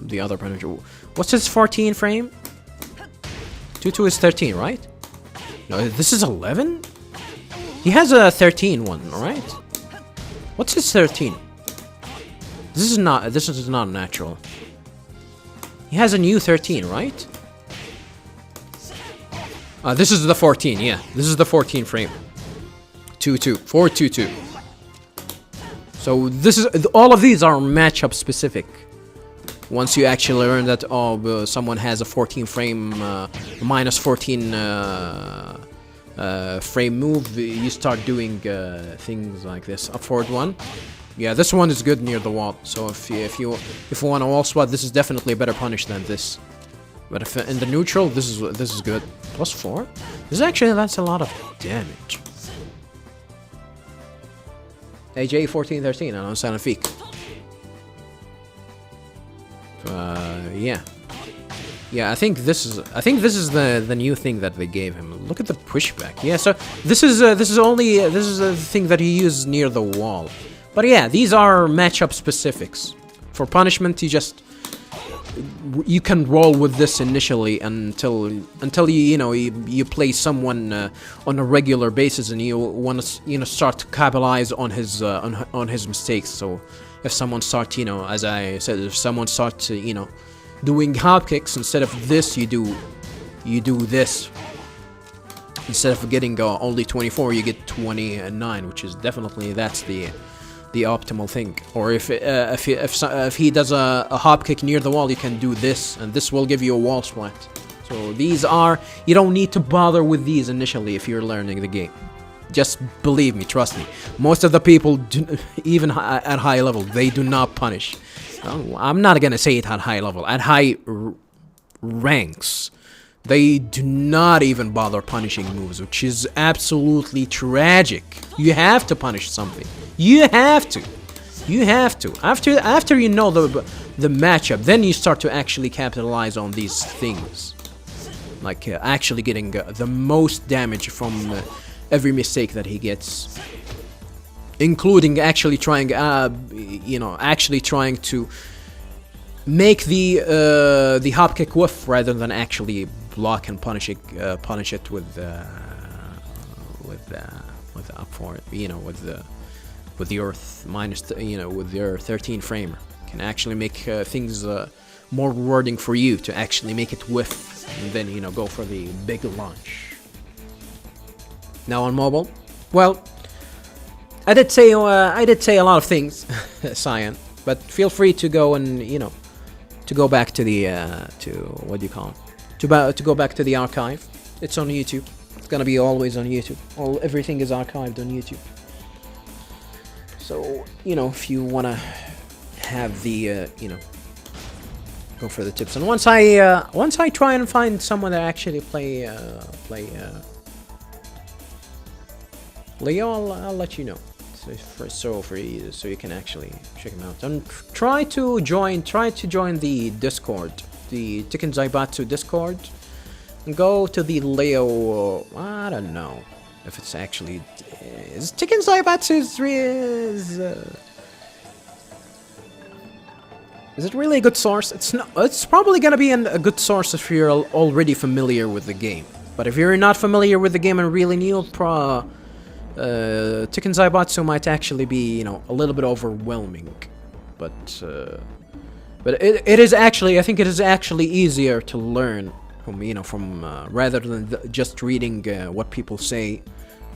D: the other punish. What's his 14 frame? 2-2 is 13, right? No, this is 11? He has a 13 one, right? What's his 13? This is not natural. He has a new 13, right? This is the 14, yeah. This is the 14 frame. 2-2. 4-2-2. So this is all of these are matchup specific. Once you actually learn that someone has a 14 frame minus 14 frame move, you start doing things like this. Up forward 1. Yeah, this one is good near the wall. So if you want a wall spot, this is definitely a better punish than this. But if in the neutral, this is good. Plus 4. That's a lot of damage. AJ 14-13 on Sanafik. Yeah, I think this is the new thing that they gave him. Look at the pushback. Yeah, so this is the thing that he used near the wall. But yeah, these are matchup specifics. For punishment, you can roll with this initially until you play someone on a regular basis and you want to start to capitalize on his mistakes. So if someone starts, as I said, if someone starts doing hop kicks, instead of this you do this. Instead of getting only 24, you get 29, which is definitely that's the optimal thing. Or if he does a hop kick near the wall, you can do this, and this will give you a wall splat. So you don't need to bother with these initially if you're learning the game. Just believe me, trust me. Most of the people, even at high level, they do not punish. I'm not gonna say it at high level. At high ranks, they do not even bother punishing moves, which is absolutely tragic. You have to punish something. You have to. After you know the matchup, then you start to actually capitalize on these things, like actually getting the most damage from every mistake that he gets, including actually trying to make the hop kick whiff rather than actually block and punish it with up for it, with your with your 13 framer. Can actually make things more rewarding for you to actually make it whiff and then go for the big launch. Now on mobile, well, I did say a lot of things, Cyan, but feel free to go and to go back to the to what do you call it? To go back to the archive. It's on YouTube. It's gonna be always on YouTube. Everything is archived on YouTube. So if you wanna have the go for the tips. And once I try and find someone that actually play Leo, I'll let you know. So you can actually check him out. And try to join the Discord, the Tekken Zaibatsu Discord, and go to the Leo. I don't know if it's actually is Tekken Zaibatsu is it really a good source? It's not. It's probably gonna be a good source if you're already familiar with the game. But if you're not familiar with the game and really new, Tekken Zaibatsu might actually be, a little bit overwhelming, but But it is actually, I think it is actually easier to learn from rather than just reading what people say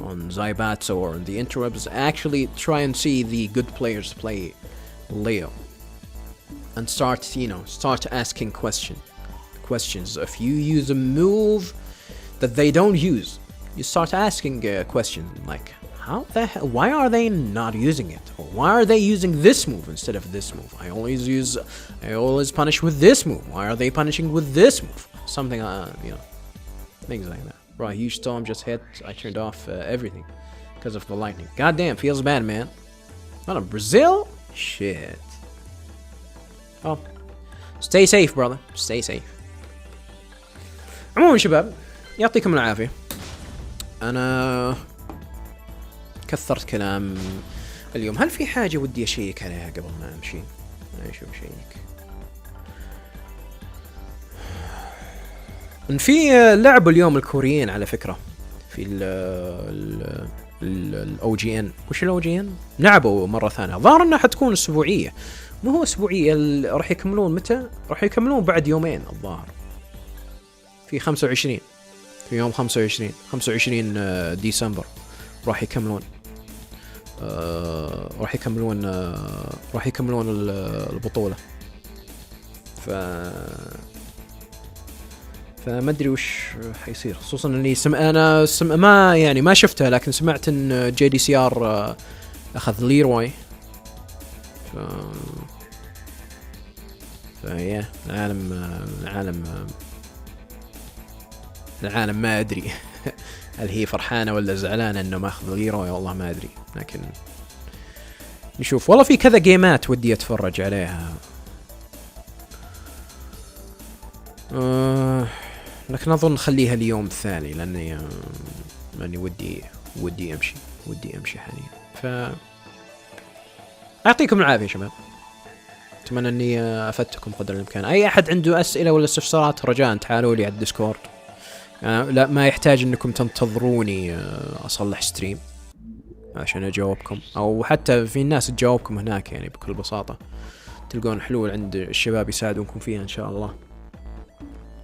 D: on Zaibatsu or on the interwebs. Actually try and see the good players play Leo and start asking questions. If you use a move that they don't use, you start asking questions like, why are they not using it? Or why are they using this move instead of this move? I always punish with this move. Why are they punishing with this move? Something, things like that. Bro, a huge storm just hit. I turned off everything because of the lightning. Goddamn, feels bad, man. Not in Brazil? Shit. Oh, stay safe, brother. Stay safe. عموما شباب، يعطيكم العافية. أنا كثرت كلام اليوم. هل في حاجة ودي أشيك عليها قبل ما أمشي؟ أشوف شيك. في لعبوا اليوم الكوريين على فكرة في ال OGN. وش ال OGN؟ لعبوا مرة ثانية. ظهر انها حتكون اسبوعية. مو هو اسبوعية، راح يكملون متى؟ راح يكملون بعد يومين الظاهر. في 25. في يوم 25 ديسمبر راح يكملون. راح يكملون البطولة. فما ادري وش حيصير، خصوصا اني ما شفتها، لكن سمعت ان JDCR اخذ ليروي. فيا العالم ما ادري هل هي فرحانة ولا زعلانة انه ماخذ ليروي، والله ما ادري، لكن نشوف. والله في كذا جيمات ودي اتفرج عليها، لكن اظن نخليها اليوم الثاني لاني ودي امشي حاليا. اعطيكم العافية شباب، اتمنى اني افدتكم قدر الامكان. اي احد عنده اسئلة ولا استفسارات رجاء تعالوا لي على الديسكورد. لا، ما يحتاج انكم تنتظروني اصلح ستريم عشان اجاوبكم، او حتى في ناس تجاوبكم هناك، يعني بكل بساطة تلقون حلول عند الشباب يساعدونكم فيها ان شاء الله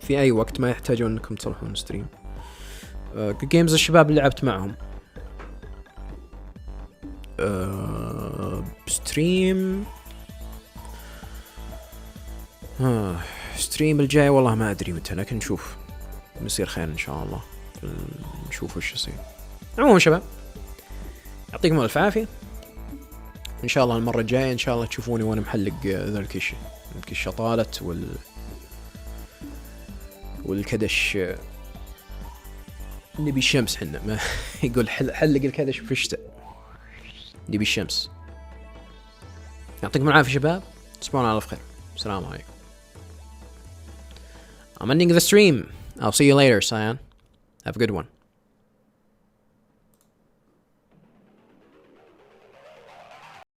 D: في اي وقت، ما يحتاجون انكم تصلحون ستريم. جيمز الشباب اللي لعبت معهم ستريم الجاي والله ما ادري متى، لكن نشوف، بيصير خير ان شاء الله، نشوف وش يصير. عموما شباب يعطيكم الف عافية، ان شاء الله المرة الجاية ان شاء الله تشوفوني وانا محلق ذا الكشة طالت والكدش. نبي الشمس حنا، ما يقول حلق الكدش في الشتاء، نبي الشمس. يعطيكم العافية شباب، تصبحون على خير، السلام عليكم. I'm ending the stream. I'll see you later, Cyan. Have a good one.